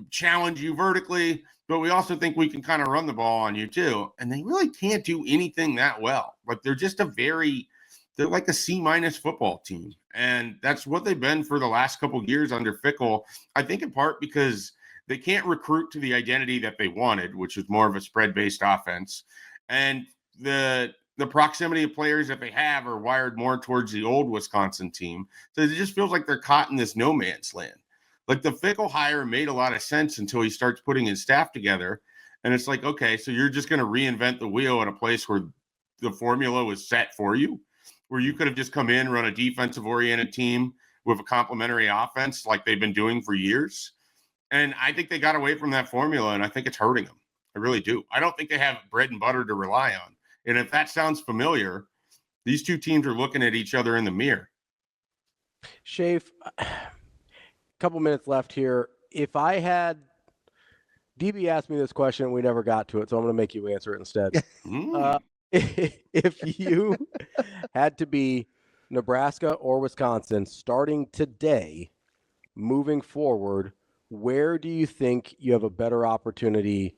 challenge you vertically, but we also think we can kind of run the ball on you too. And they really can't do anything that well. Like they're just they're like a C- football team. And that's what they've been for the last couple of years under Fickell. I think in part because they can't recruit to the identity that they wanted, which is more of a spread-based offense. And the proximity of players that they have are wired more towards the old Wisconsin team. So it just feels like they're caught in this no man's land. Like the Fickell hire made a lot of sense until he starts putting his staff together. And it's like, okay, so you're just going to reinvent the wheel at a place where the formula was set for you, where you could have just come in, run a defensive-oriented team with a complementary offense like they've been doing for years. And I think they got away from that formula, and I think it's hurting them. I really do. I don't think they have bread and butter to rely on. And if that sounds familiar, these two teams are looking at each other in the mirror. Schaefer, couple minutes left here. If I had DB asked me this question, we never got to it, so I'm going to make you answer it instead. If you had to be Nebraska or Wisconsin starting today, moving forward, where do you think you have a better opportunity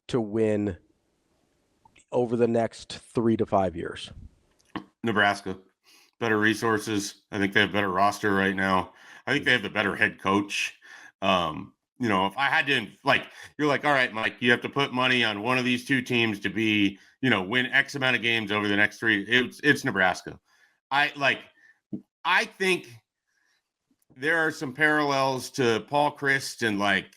to win over the next 3 to 5 years? Nebraska. Better resources. I think they have a better roster right now. I think they have the better head coach. If I had to, you're like, all right, Mike, you have to put money on one of these two teams to be, win X amount of games over the next 3. It's Nebraska. I think there are some parallels to Paul Christ and Frank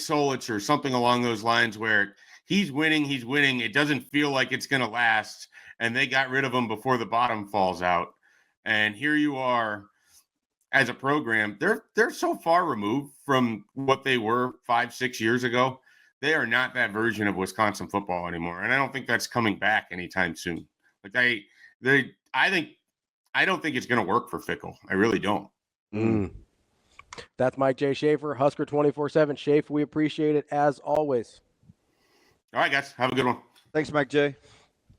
Solich or something along those lines where he's winning. It doesn't feel like it's going to last. And they got rid of him before the bottom falls out. And here you are as a program. They're so far removed from what they were 5-6 years ago. They are not that version of Wisconsin football anymore. And I don't think that's coming back anytime soon. I don't think it's going to work for Fickell. I really don't. That's Mike J. Schaefer, Husker247. Schaefer, we appreciate it as always. All right, guys. Have a good one. Thanks, Mike J.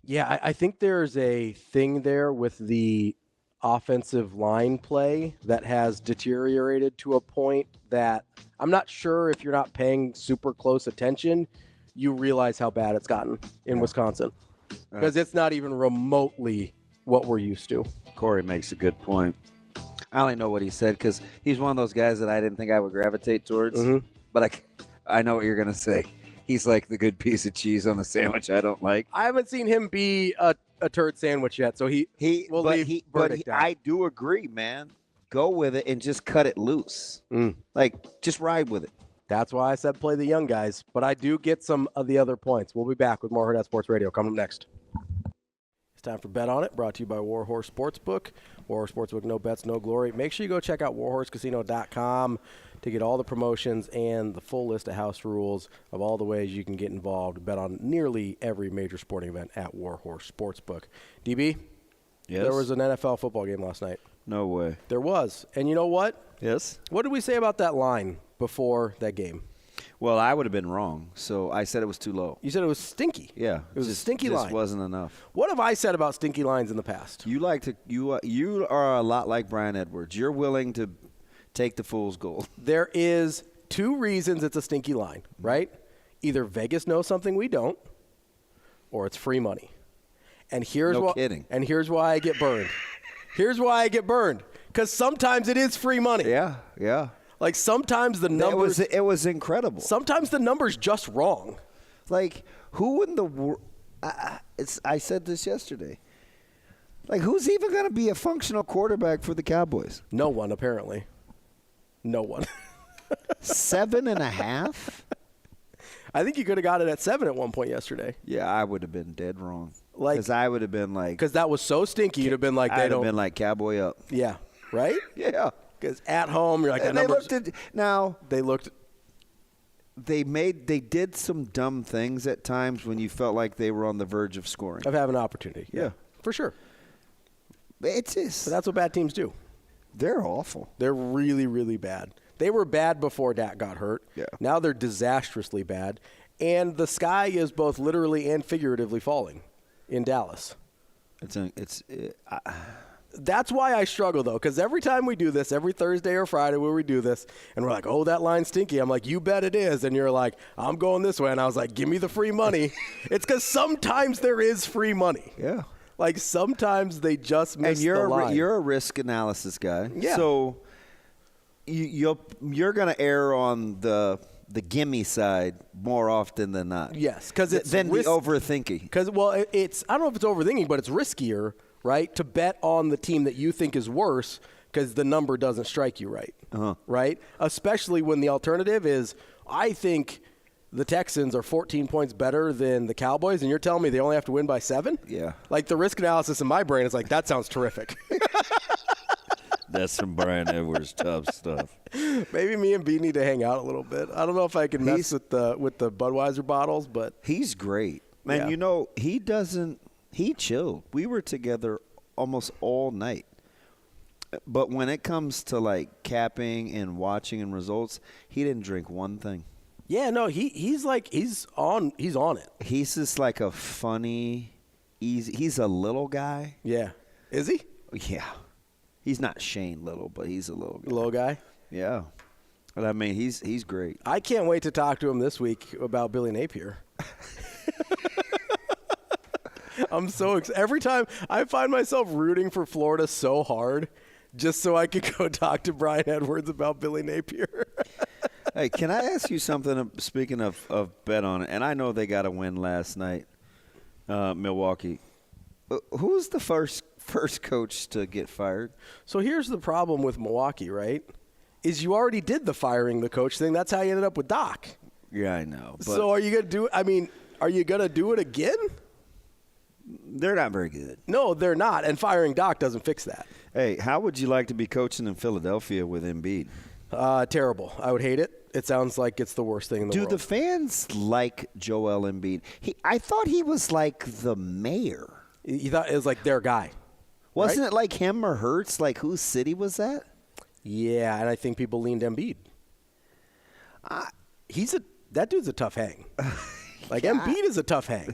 Yeah, I think there's a thing there with the offensive line play that has deteriorated to a point that I'm not sure if you're not paying super close attention, you realize how bad it's gotten in Wisconsin. Because it's not even remotely what we're used to. Corey makes a good point. I only know what he said because he's one of those guys that I didn't think I would gravitate towards. Mm-hmm. But I know what you're going to say. He's like the good piece of cheese on a sandwich I don't like. I haven't seen him be a turd sandwich yet, so he will leave verdict down. I do agree, man. Go with it and just cut it loose. Just ride with it. That's why I said play the young guys. But I do get some of the other points. We'll be back with more Hurrdat Sports Radio coming up next. It's time for Bet On It, brought to you by Warhorse Sportsbook. Warhorse Sportsbook, no bets, no glory. Make sure you go check out warhorsecasino.com to get all the promotions and the full list of house rules of all the ways you can get involved. Bet on nearly every major sporting event at Warhorse Sportsbook. DB? Yes? There was an NFL football game last night. No way. There was. And you know what? Yes? What did we say about that line before that game? Well, I would have been wrong. So I said it was too low. You said it was stinky. Yeah. It was a stinky line. This wasn't enough. What have I said about stinky lines in the past? You are a lot like Brian Edwards. You're willing to take the fool's gold. There is 2 reasons it's a stinky line, right? Either Vegas knows something we don't, or it's free money. And here's no kidding. And here's why I get burned. Here's why I get burned. Because sometimes it is free money. Yeah, yeah. Like sometimes the numbers. It was incredible. Sometimes the number's just wrong. Like who in the world? I said this yesterday. Like who's even going to be a functional quarterback for the Cowboys? No one, apparently. No one. 7.5? I think you could have got it at 7 at one point yesterday. Yeah, I would have been dead wrong. Because I would have been like. Because that was so stinky, you'd have been like, I'd have been like Cowboy up. Yeah, right? Yeah. Because at home, you're like, and that they number's. looked at now. They looked. They did some dumb things at times when you felt like they were on the verge of scoring. Of having an opportunity. Yeah. For sure. It's just. But that's what bad teams do. They're awful. They're really, really bad. They were bad before Dak got hurt. Yeah. Now they're disastrously bad. And the sky is both literally and figuratively falling in Dallas. That's why I struggle, though, because every time we do this, every Thursday or Friday where we do this, and we're like, oh, that line's stinky. I'm like, you bet it is. And you're like, I'm going this way. And I was like, give me the free money. It's because sometimes there is free money. Yeah. Like sometimes they just miss the line. And you're a risk analysis guy. Yeah. So you're going to err on the gimme side more often than not. Yes, because it's the overthinking. Because it's I don't know if it's overthinking, but it's riskier, right, to bet on the team that you think is worse because the number doesn't strike you right, right? Especially when the alternative is I think the Texans are 14 points better than the Cowboys, and you're telling me they only have to win by 7? Yeah. Like the risk analysis in my brain is like that sounds terrific. That's some Brian Edwards tough stuff. Maybe me and B need to hang out a little bit. I don't know if I can mess with the Budweiser bottles, but he's great. Man, yeah. You know, he chilled. We were together almost all night. But when it comes to like capping and watching and results, he didn't drink one thing. Yeah, no, he's on it. He's just like a funny, easy. He's a little guy. Yeah. Is he? Yeah. He's not Shane Little, but he's a little guy. Little guy? Yeah. But I mean, he's great. I can't wait to talk to him this week about Billy Napier. I'm so excited. Every time I find myself rooting for Florida so hard just so I could go talk to Brian Edwards about Billy Napier. Hey, can I ask you something, speaking of bet on it? And I know they got a win last night, Milwaukee. Who's the first coach to get fired? So here's the problem with Milwaukee, right? Is you already did the firing the coach thing. That's how you ended up with Doc. Yeah, I know. But so are you going to do it? I mean, are you going to do it again? They're not very good. No, they're not. And firing Doc doesn't fix that. Hey, how would you like to be coaching in Philadelphia with Embiid? Terrible. I would hate it. It sounds like it's the worst thing in the world. Do the fans like Joel Embiid? I thought he was like the mayor. You thought it was like their guy. Wasn't it like him or Hurts? Like whose city was that? Yeah, and I think people leaned Embiid. That dude's a tough hang. Like Embiid is a tough hang.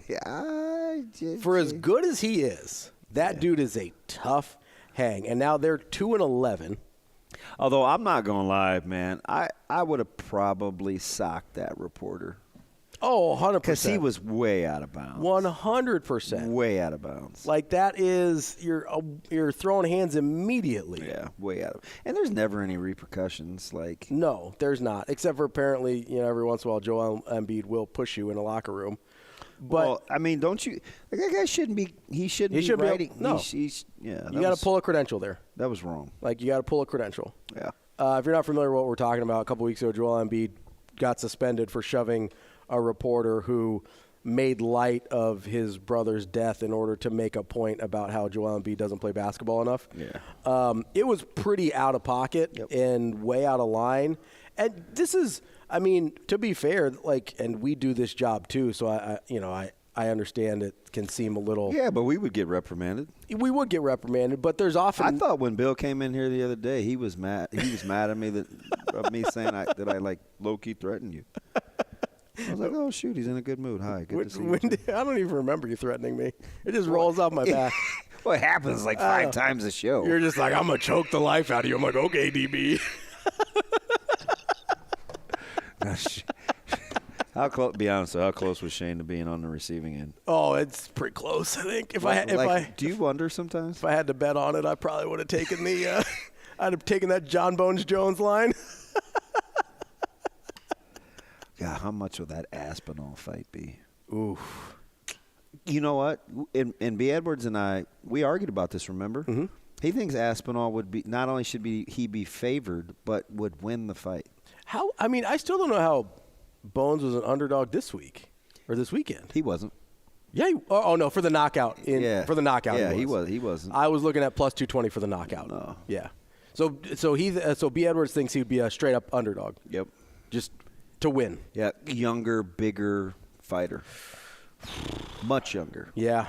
For as good as he is, that dude is a tough hang. And now they're 2-11. Although I'm not gonna lie, man, I would have probably socked that reporter. Oh, 100%. Because he was way out of bounds. 100%. Way out of bounds. Like that is you're throwing hands immediately. Yeah, way out of. And there's never any repercussions. Like no, there's not. Except for apparently, every once in a while, Joel Embiid will push you in a locker room. But well, I mean, don't you? Like, that guy shouldn't be. He shouldn't be writing. No, you got to pull a credential there. That was wrong. Like you got to pull a credential. Yeah. If you're not familiar with what we're talking about, a couple weeks ago, Joel Embiid got suspended for shoving a reporter who made light of his brother's death in order to make a point about how Joel Embiid doesn't play basketball enough. Yeah. It was pretty out of pocket and way out of line. And this is, I mean, to be fair, like, and we do this job too, so I understand it can seem a little. Yeah, but we would get reprimanded. We would get reprimanded, but there's often. I thought when Bill came in here the other day, he was mad. He was mad at me of me saying that I like low key threatened you. I was like, oh shoot, he's in a good mood. Hi, good to see you. I don't even remember you threatening me. It just rolls off my back. Well, it happens like 5 times a show. You're just like, I'm gonna choke the life out of you. I'm like, okay, DB. How close? Be honest. How close was Shane to being on the receiving end? Oh, it's pretty close. I think Do you wonder sometimes? If I had to bet on it, I probably would have taken the I'd have taken that John Bones Jones line. Yeah, how much will that Aspinall fight be? Oof. You know what? And B. Edwards and I, we argued about this, remember? Mm-hmm. He thinks Aspinall would be, not only should he be favored, but would win the fight. I still don't know how Bones was an underdog this week or this weekend. He wasn't. Yeah. No, for the knockout. For the knockout. Yeah, he wasn't. I was looking at plus 220 for the knockout. No. Yeah. So B. Edwards thinks he would be a straight up underdog. Yep. Just to win. Yeah, younger, bigger fighter. Much younger. Yeah.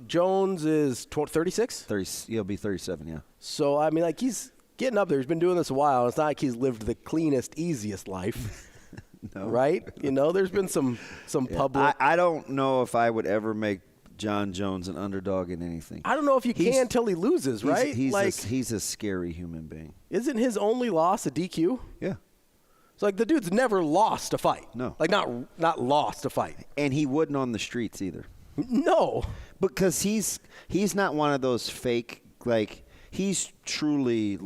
Jones is 36? He'll be 37, yeah. So, he's getting up there. He's been doing this a while. It's not like he's lived the cleanest, easiest life. No. Right? There's been some public. I don't know if I would ever make John Jones an underdog in anything. I don't know if you can until he loses, right? He's a scary human being. Isn't his only loss a DQ? Yeah. It's like the dude's never lost a fight. No. Like not lost a fight. And he wouldn't on the streets either. No. Because he's not one of those fake, he's truly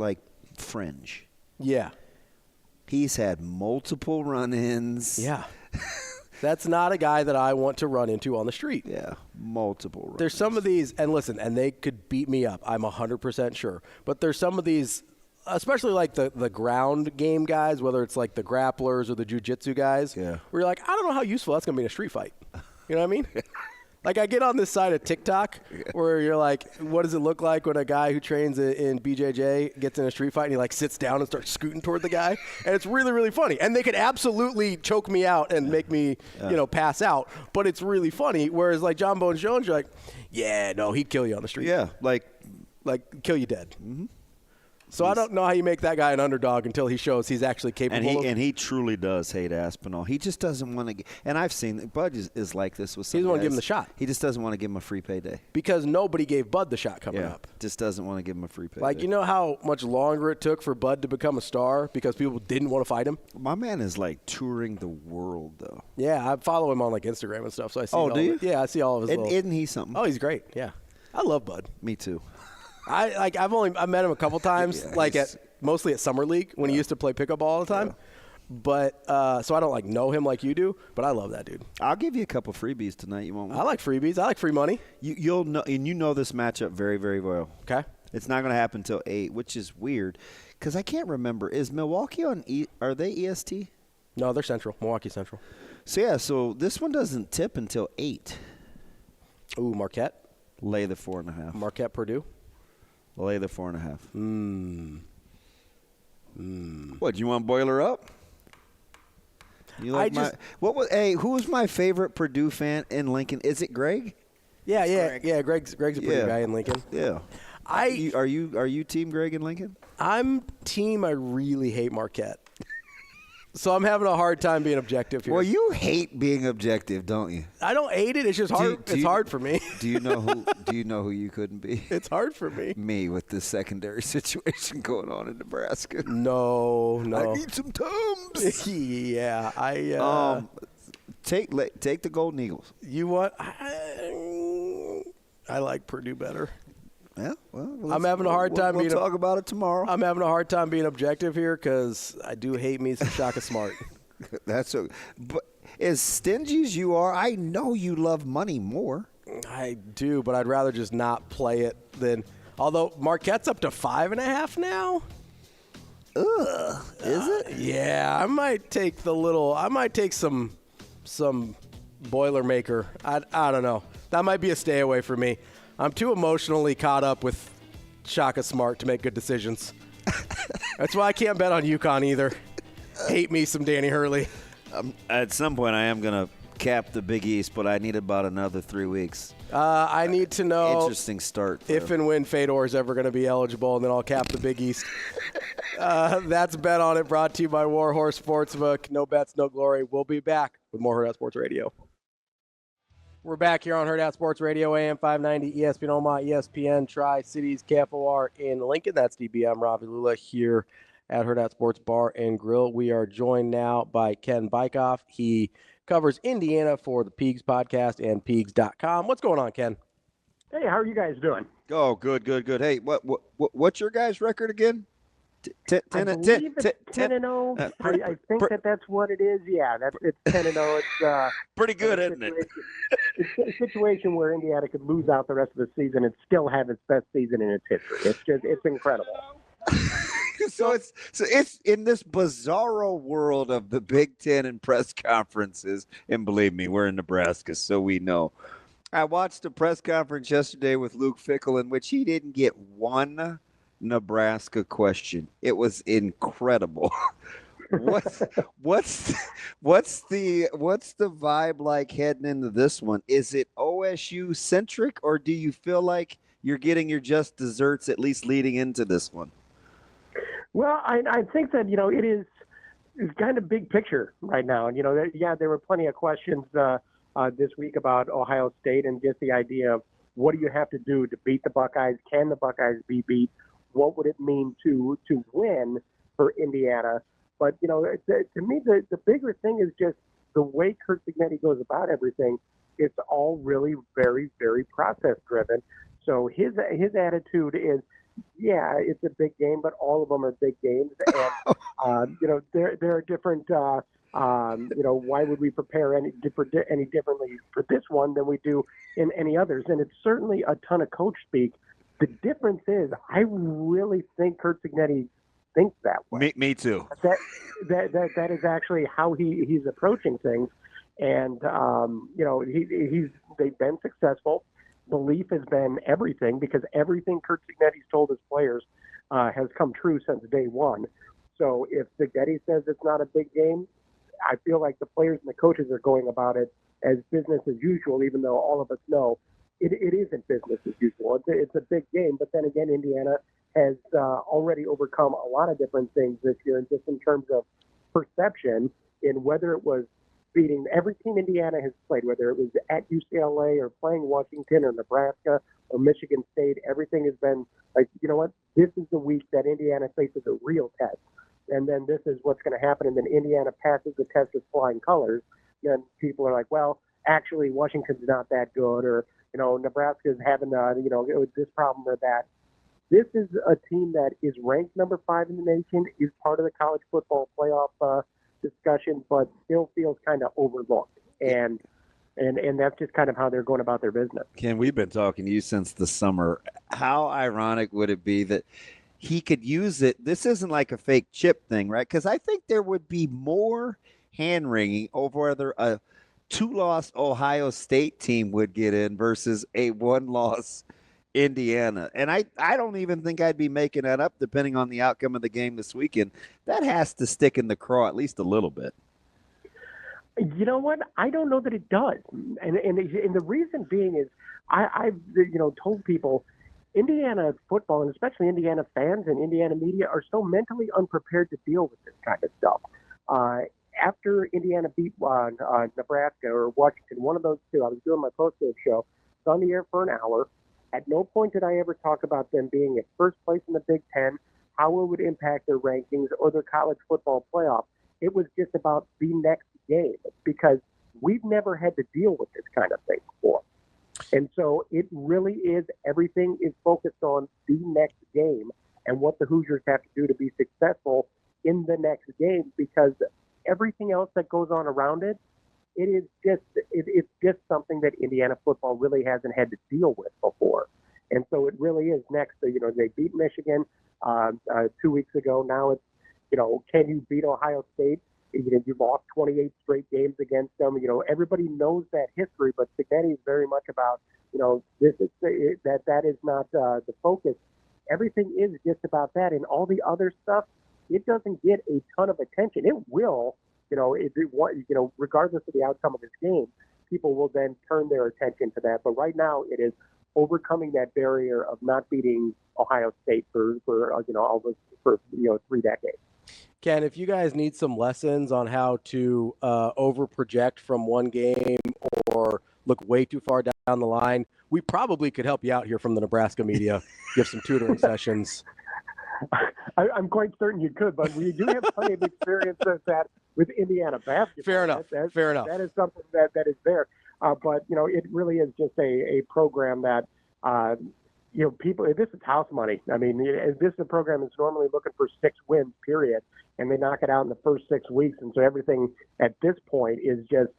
fringe. Yeah. He's had multiple run-ins. Yeah. That's not a guy that I want to run into on the street. Yeah, multiple run-ins. There's some of these, and listen, and they could beat me up. I'm 100% sure. But there's some of these, especially like the ground game guys, whether it's like the grapplers or the jiu-jitsu guys, where you're like, I don't know how useful that's going to be in a street fight. You know what I mean? Like, I get on this side of TikTok where you're like, what does it look like when a guy who trains in BJJ gets in a street fight and he, sits down and starts scooting toward the guy? And it's really, really funny. And they could absolutely choke me out and make me, pass out. But it's really funny. Whereas, John Bones Jones, you're like, yeah, no, he'd kill you on the street. Yeah, like kill you dead. Mm-hmm. So I don't know how you make that guy an underdog until he shows he's actually capable. And he truly does hate Aspinall. He just doesn't want to. And I've seen Bud is like this with some He doesn't want to guys. give him the shot. He just doesn't want to give him a free payday. Because nobody gave Bud the shot coming up. Just doesn't want to give him a free payday. You know how much longer it took for Bud to become a star because people didn't want to fight him? My man is touring the world though. Yeah, I follow him on Instagram and stuff, so I see. Do you? Yeah, I see all of his. Isn't he something? Oh, he's great. Yeah, I love Bud. Me too. I've met him a couple times, mostly at Summer League when he used to play pickup all the time. Yeah. But so I don't know him like you do, but I love that dude. I'll give you a couple freebies tonight. You want one? I like freebies. I like free money. You'll know, and you know this matchup very, very well. Okay. It's not going to happen until 8, which is weird because I can't remember. Is Milwaukee on? Are they EST? No, they're Central. Milwaukee Central. So this one doesn't tip until 8. Ooh, Marquette. Lay the 4.5. Marquette Purdue. Lay the 4.5. What, you want to boil her up? You like who was my favorite Purdue fan in Lincoln? Is it Greg? Yeah. Greg's a pretty guy in Lincoln. Yeah. Are you team Greg in Lincoln? I'm team I really hate Marquette. So I'm having a hard time being objective here. Well, you hate being objective, don't you? I don't hate it. It's just hard. It's hard for me. Do you know who you couldn't be? It's hard for me. Me with this secondary situation going on in Nebraska. No. I need some Tums. Yeah, take the Golden Eagles. You what? I like Purdue better. Yeah, well, I'm having a hard time. We'll talk about it tomorrow. I'm having a hard time being objective here because I do hate me some Shaka Smart. But as stingy as you are, I know you love money more. I do, but I'd rather just not play it than. Although Marquette's up to 5.5 now. Ugh, is it? Yeah, I might take some Boilermaker. I don't know. That might be a stay away for me. I'm too emotionally caught up with Shaka Smart to make good decisions. That's why I can't bet on UConn either. Hate me some Danny Hurley. At some point, I am going to cap the Big East, but I need about another 3 weeks. I need to know interesting start if and when Fedor is ever going to be eligible, and then I'll cap the Big East. That's Bet On It, brought to you by Warhorse Sportsbook. No bets, no glory. We'll be back with more Hurrdat Sports Radio. We're back here on Hurrdat Sports Radio, AM 590, ESPN Omaha, ESPN Tri-Cities, KFOR in Lincoln. That's DB. I'm Ravi Lulla here at Hurrdat Sports Bar and Grill. We are joined now by Ken Bikoff. He covers Indiana for the Peegs podcast and Peegs.com. What's going on, Ken? Hey, how are you guys doing? Oh, good. Hey, what's your guys' record again? 10 and 0. I think that's what it is. Yeah, it's 10 and 0. It's pretty good, isn't it? It's a situation where Indiana could lose out the rest of the season and still have its best season in its history. It's incredible. So it's in this bizarro world of the Big Ten and press conferences, and believe me, we're in Nebraska, so we know. I watched a press conference yesterday with Luke Fickell in which he didn't get one Nebraska question. It was incredible. What's the vibe like heading into this one? Is it OSU centric, or do you feel like you're getting your just desserts at least leading into this one? Well, I think that it's kind of big picture right now, and there were plenty of questions this week about Ohio State and just the idea of what do you have to do to beat the Buckeyes? Can the Buckeyes be beat? What would it mean to win for Indiana? But, to me, the bigger thing is just the way Curt Cignetti goes about everything. It's all really very, very process-driven. So his attitude is, yeah, it's a big game, but all of them are big games. And, there are different, why would we prepare any differently for this one than we do in any others? And it's certainly a ton of coach speak. The difference is, I really think Curt Cignetti thinks that way. Me too. That is actually how he's approaching things, and they've been successful. Belief has been everything because everything Curt Cignetti's told his players has come true since day one. So if Cignetti says it's not a big game, I feel like the players and the coaches are going about it as business as usual, even though all of us know it isn't business as usual. It's a big game, but then again, Indiana has already overcome a lot of different things this year, and just in terms of perception, in whether it was beating every team Indiana has played, whether it was at UCLA or playing Washington or Nebraska or Michigan State, everything has been like, you know what, this is the week that Indiana faces a real test. And then this is what's going to happen. And then Indiana passes the test with flying colors. Then people are like, well, actually, Washington's not that good, or, Nebraska's having, this problem or that. This is a team that is ranked number 5 in the nation, is part of the college football playoff discussion, but still feels kind of overlooked. And that's just kind of how they're going about their business. Ken, we've been talking to you since the summer. How ironic would it be that he could use it? This isn't like a fake chip thing, right? Because I think there would be more hand-wringing over whether a 2-loss Ohio State team would get in versus a 1-loss Indiana. And I don't even think I'd be making that up depending on the outcome of the game this weekend. That has to stick in the craw at least a little bit. You know what? I don't know that it does. And the reason being is I've told people Indiana football, and especially Indiana fans and Indiana media, are so mentally unprepared to deal with this kind of stuff. After Indiana beat Nebraska or Washington, one of those two, I was doing my post-game show. It's on the air for an hour. At no point did I ever talk about them being at first place in the Big Ten, how it would impact their rankings or their college football playoff. It was just about the next game, because we've never had to deal with this kind of thing before. And so it really is, everything is focused on the next game and what the Hoosiers have to do to be successful in the next game, because everything else that goes on around it, it's just something that Indiana football really hasn't had to deal with before. And so it really is next. They beat Michigan 2 weeks ago. Now it's, can you beat Ohio State? You lost 28 straight games against them. Everybody knows that history, but Cignetti is very much about, that is not the focus. Everything is just about that, and all the other stuff, it doesn't get a ton of attention. It will, regardless of the outcome of this game, people will then turn their attention to that. But right now, it is overcoming that barrier of not beating Ohio State for 3 decades. Ken, if you guys need some lessons on how to over-project from one game or look way too far down the line, we probably could help you out here from the Nebraska media, give some tutoring sessions. I'm quite certain you could, but we do have plenty of experience with that with Indiana basketball. Fair enough. Fair enough. That is something that is there. But, it really is just a program that People, this is house money. I mean, this is a program that's normally looking for 6 wins, period, and they knock it out in the first 6 weeks. And so everything at this point is just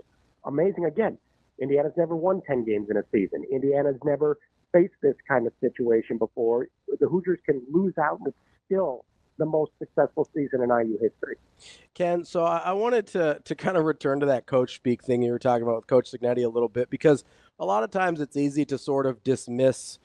amazing. Again, Indiana's never won 10 games in a season. Indiana's never faced this kind of situation before. The Hoosiers can lose out, and it's still the most successful season in IU history. Ken, so I wanted to kind of return to that coach speak thing you were talking about with Coach Cignetti a little bit, because a lot of times it's easy to sort of dismiss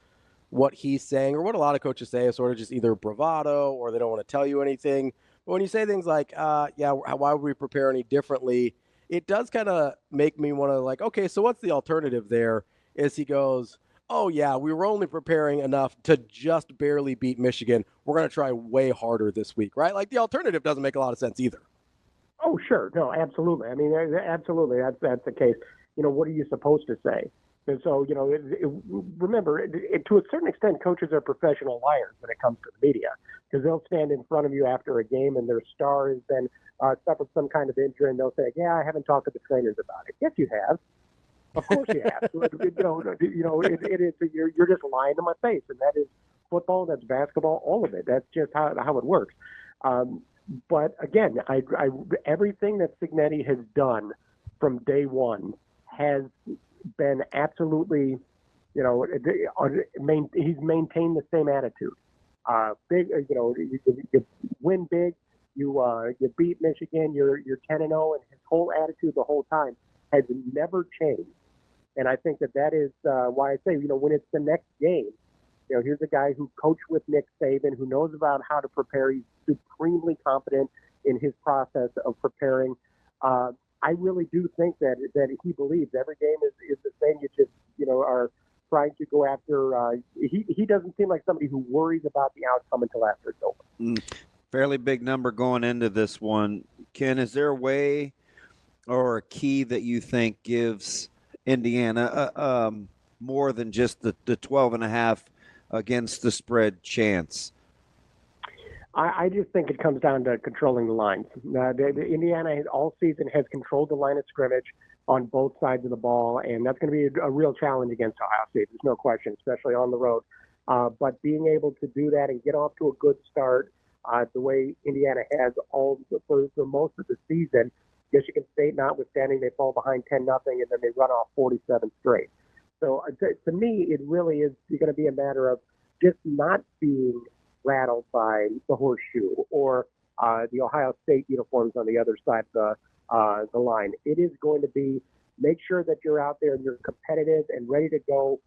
what he's saying, or what a lot of coaches say is sort of just either bravado or they don't want to tell you anything. But when you say things like, why would we prepare any differently? It does kind of make me want to like, okay, so what's the alternative there? Is he goes, oh, yeah, we were only preparing enough to just barely beat Michigan. We're going to try way harder this week, right? Like the alternative doesn't make a lot of sense either. Oh, sure. No, absolutely. I mean, absolutely. That's the case. What are you supposed to say? And so, remember, to a certain extent, coaches are professional liars when it comes to the media, because they'll stand in front of you after a game and their star has been suffered some kind of injury, and they'll say, yeah, I haven't talked to the trainers about it. Yes, you have. Of course you have. It is. You're just lying to my face, and that is football. That's basketball. All of it. That's just how it works. But again, everything that Cignetti has done from day one has been absolutely, he's maintained the same attitude. Big, you win big. You beat Michigan. You're 10-0, and his whole attitude the whole time has never changed. And I think that is why I say, when it's the next game, here's a guy who coached with Nick Saban, who knows about how to prepare. He's supremely confident in his process of preparing. I really do think that he believes every game is the same. You just, are trying to go after. He doesn't seem like somebody who worries about the outcome until after it's over. Fairly big number going into this one. Ken, is there a way or a key that you think gives Indiana more than just the 12.5 against the spread chance? I just think it comes down to controlling the lines. Indiana all season has controlled the line of scrimmage on both sides of the ball, and that's going to be a real challenge against Ohio State. There's no question, especially on the road. But being able to do that and get off to a good start, the way Indiana has for most of the season, Michigan State notwithstanding, they fall behind 10-0, and then they run off 47 straight. So to me, it really is going to be a matter of just not being rattled by the horseshoe or the Ohio State uniforms on the other side of the line. It is going to be make sure that you're out there and you're competitive and ready to go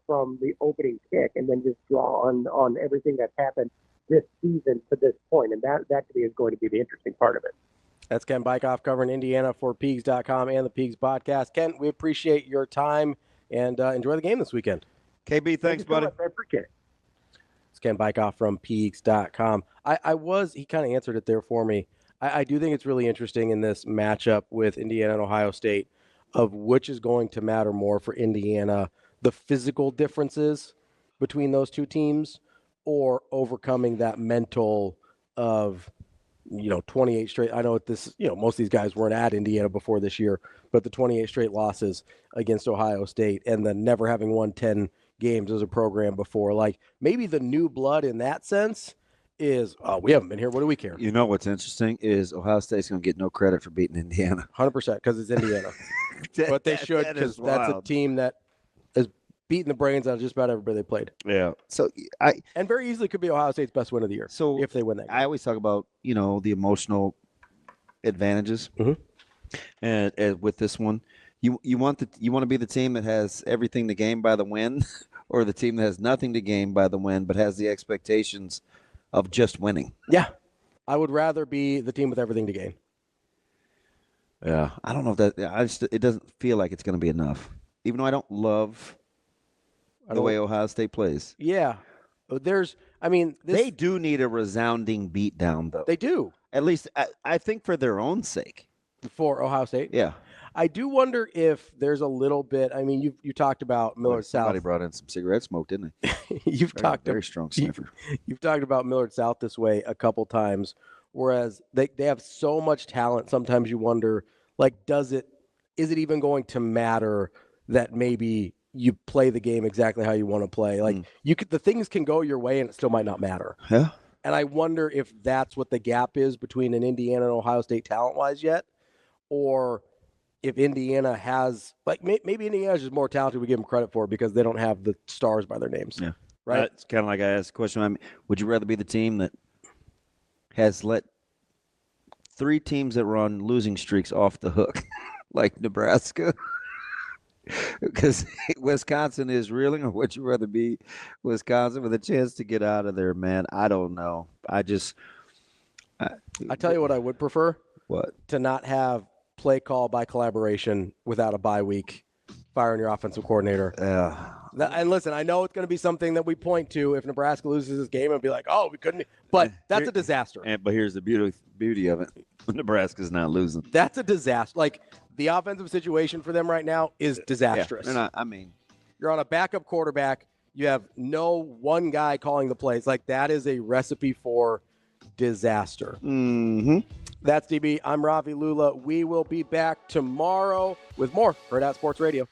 from the opening kick, and then just draw on everything that's happened this season to this point. And that to me is going to be the interesting part of it. That's Ken Bikoff covering Indiana for Peegs.com and the Peegs podcast. Ken, we appreciate your time and enjoy the game this weekend. KB, thanks, buddy. I appreciate it. It's Ken Bikoff from Peegs.com. He kind of answered it there for me. I do think it's really interesting in this matchup with Indiana and Ohio State of which is going to matter more for Indiana, the physical differences between those two teams or overcoming that mental of 28 straight. I know this, most of these guys weren't at Indiana before this year, but the 28 straight losses against Ohio State and then never having won 10 games as a program before. Like maybe the new blood in that sense is, we haven't been here. What do we care? What's interesting is Ohio State's going to get no credit for beating Indiana. 100% because it's Indiana. But they should, because that's a team that is beating the brains out of just about everybody they played. Yeah. So and very easily could be Ohio State's best win of the year. So if they win that game. I always talk about, the emotional advantages. Mm-hmm. And with this one, you want to be the team that has everything to gain by the win, or the team that has nothing to gain by the win, but has the expectations of just winning. Yeah. I would rather be the team with everything to gain. Yeah. I don't know if it doesn't feel like it's going to be enough, even though I don't love the way Ohio State plays. Yeah. They do need a resounding beatdown, though. They do. At least, I think for their own sake. For Ohio State? Yeah. I do wonder if there's a little bit. I mean, you talked about Millard South. Somebody brought in some cigarette smoke, didn't they? Very strong sniffer. You've talked about Millard South this way a couple times, whereas they have so much talent. Sometimes you wonder, like, is it even going to matter that maybe you play the game exactly how you want to play. Like the things can go your way and it still might not matter. Yeah. And I wonder if that's what the gap is between an Indiana and Ohio State talent-wise yet, or if Indiana has, like, maybe Indiana is just more talented we give them credit for because they don't have the stars by their names. Yeah. Right? It's kind of like I asked the question, I mean, would you rather be the team that has let 3 teams that were on losing streaks off the hook, like Nebraska? Because Wisconsin is reeling, or would you rather be Wisconsin with a chance to get out of there, man? I don't know. I tell you what I would prefer. What? To not have play call by collaboration without a bye week, firing your offensive coordinator. Yeah. And listen, I know it's going to be something that we point to if Nebraska loses this game and be like, oh, we couldn't. But that's a disaster. But here's the beauty of it. Nebraska's not losing. That's a disaster. Like, the offensive situation for them right now is disastrous. Yeah, you're on a backup quarterback. You have no one guy calling the plays. Like, that is a recipe for disaster. Mm-hmm. That's DB. I'm Ravi Lulla. We will be back tomorrow with more Hurrdat Sports Radio.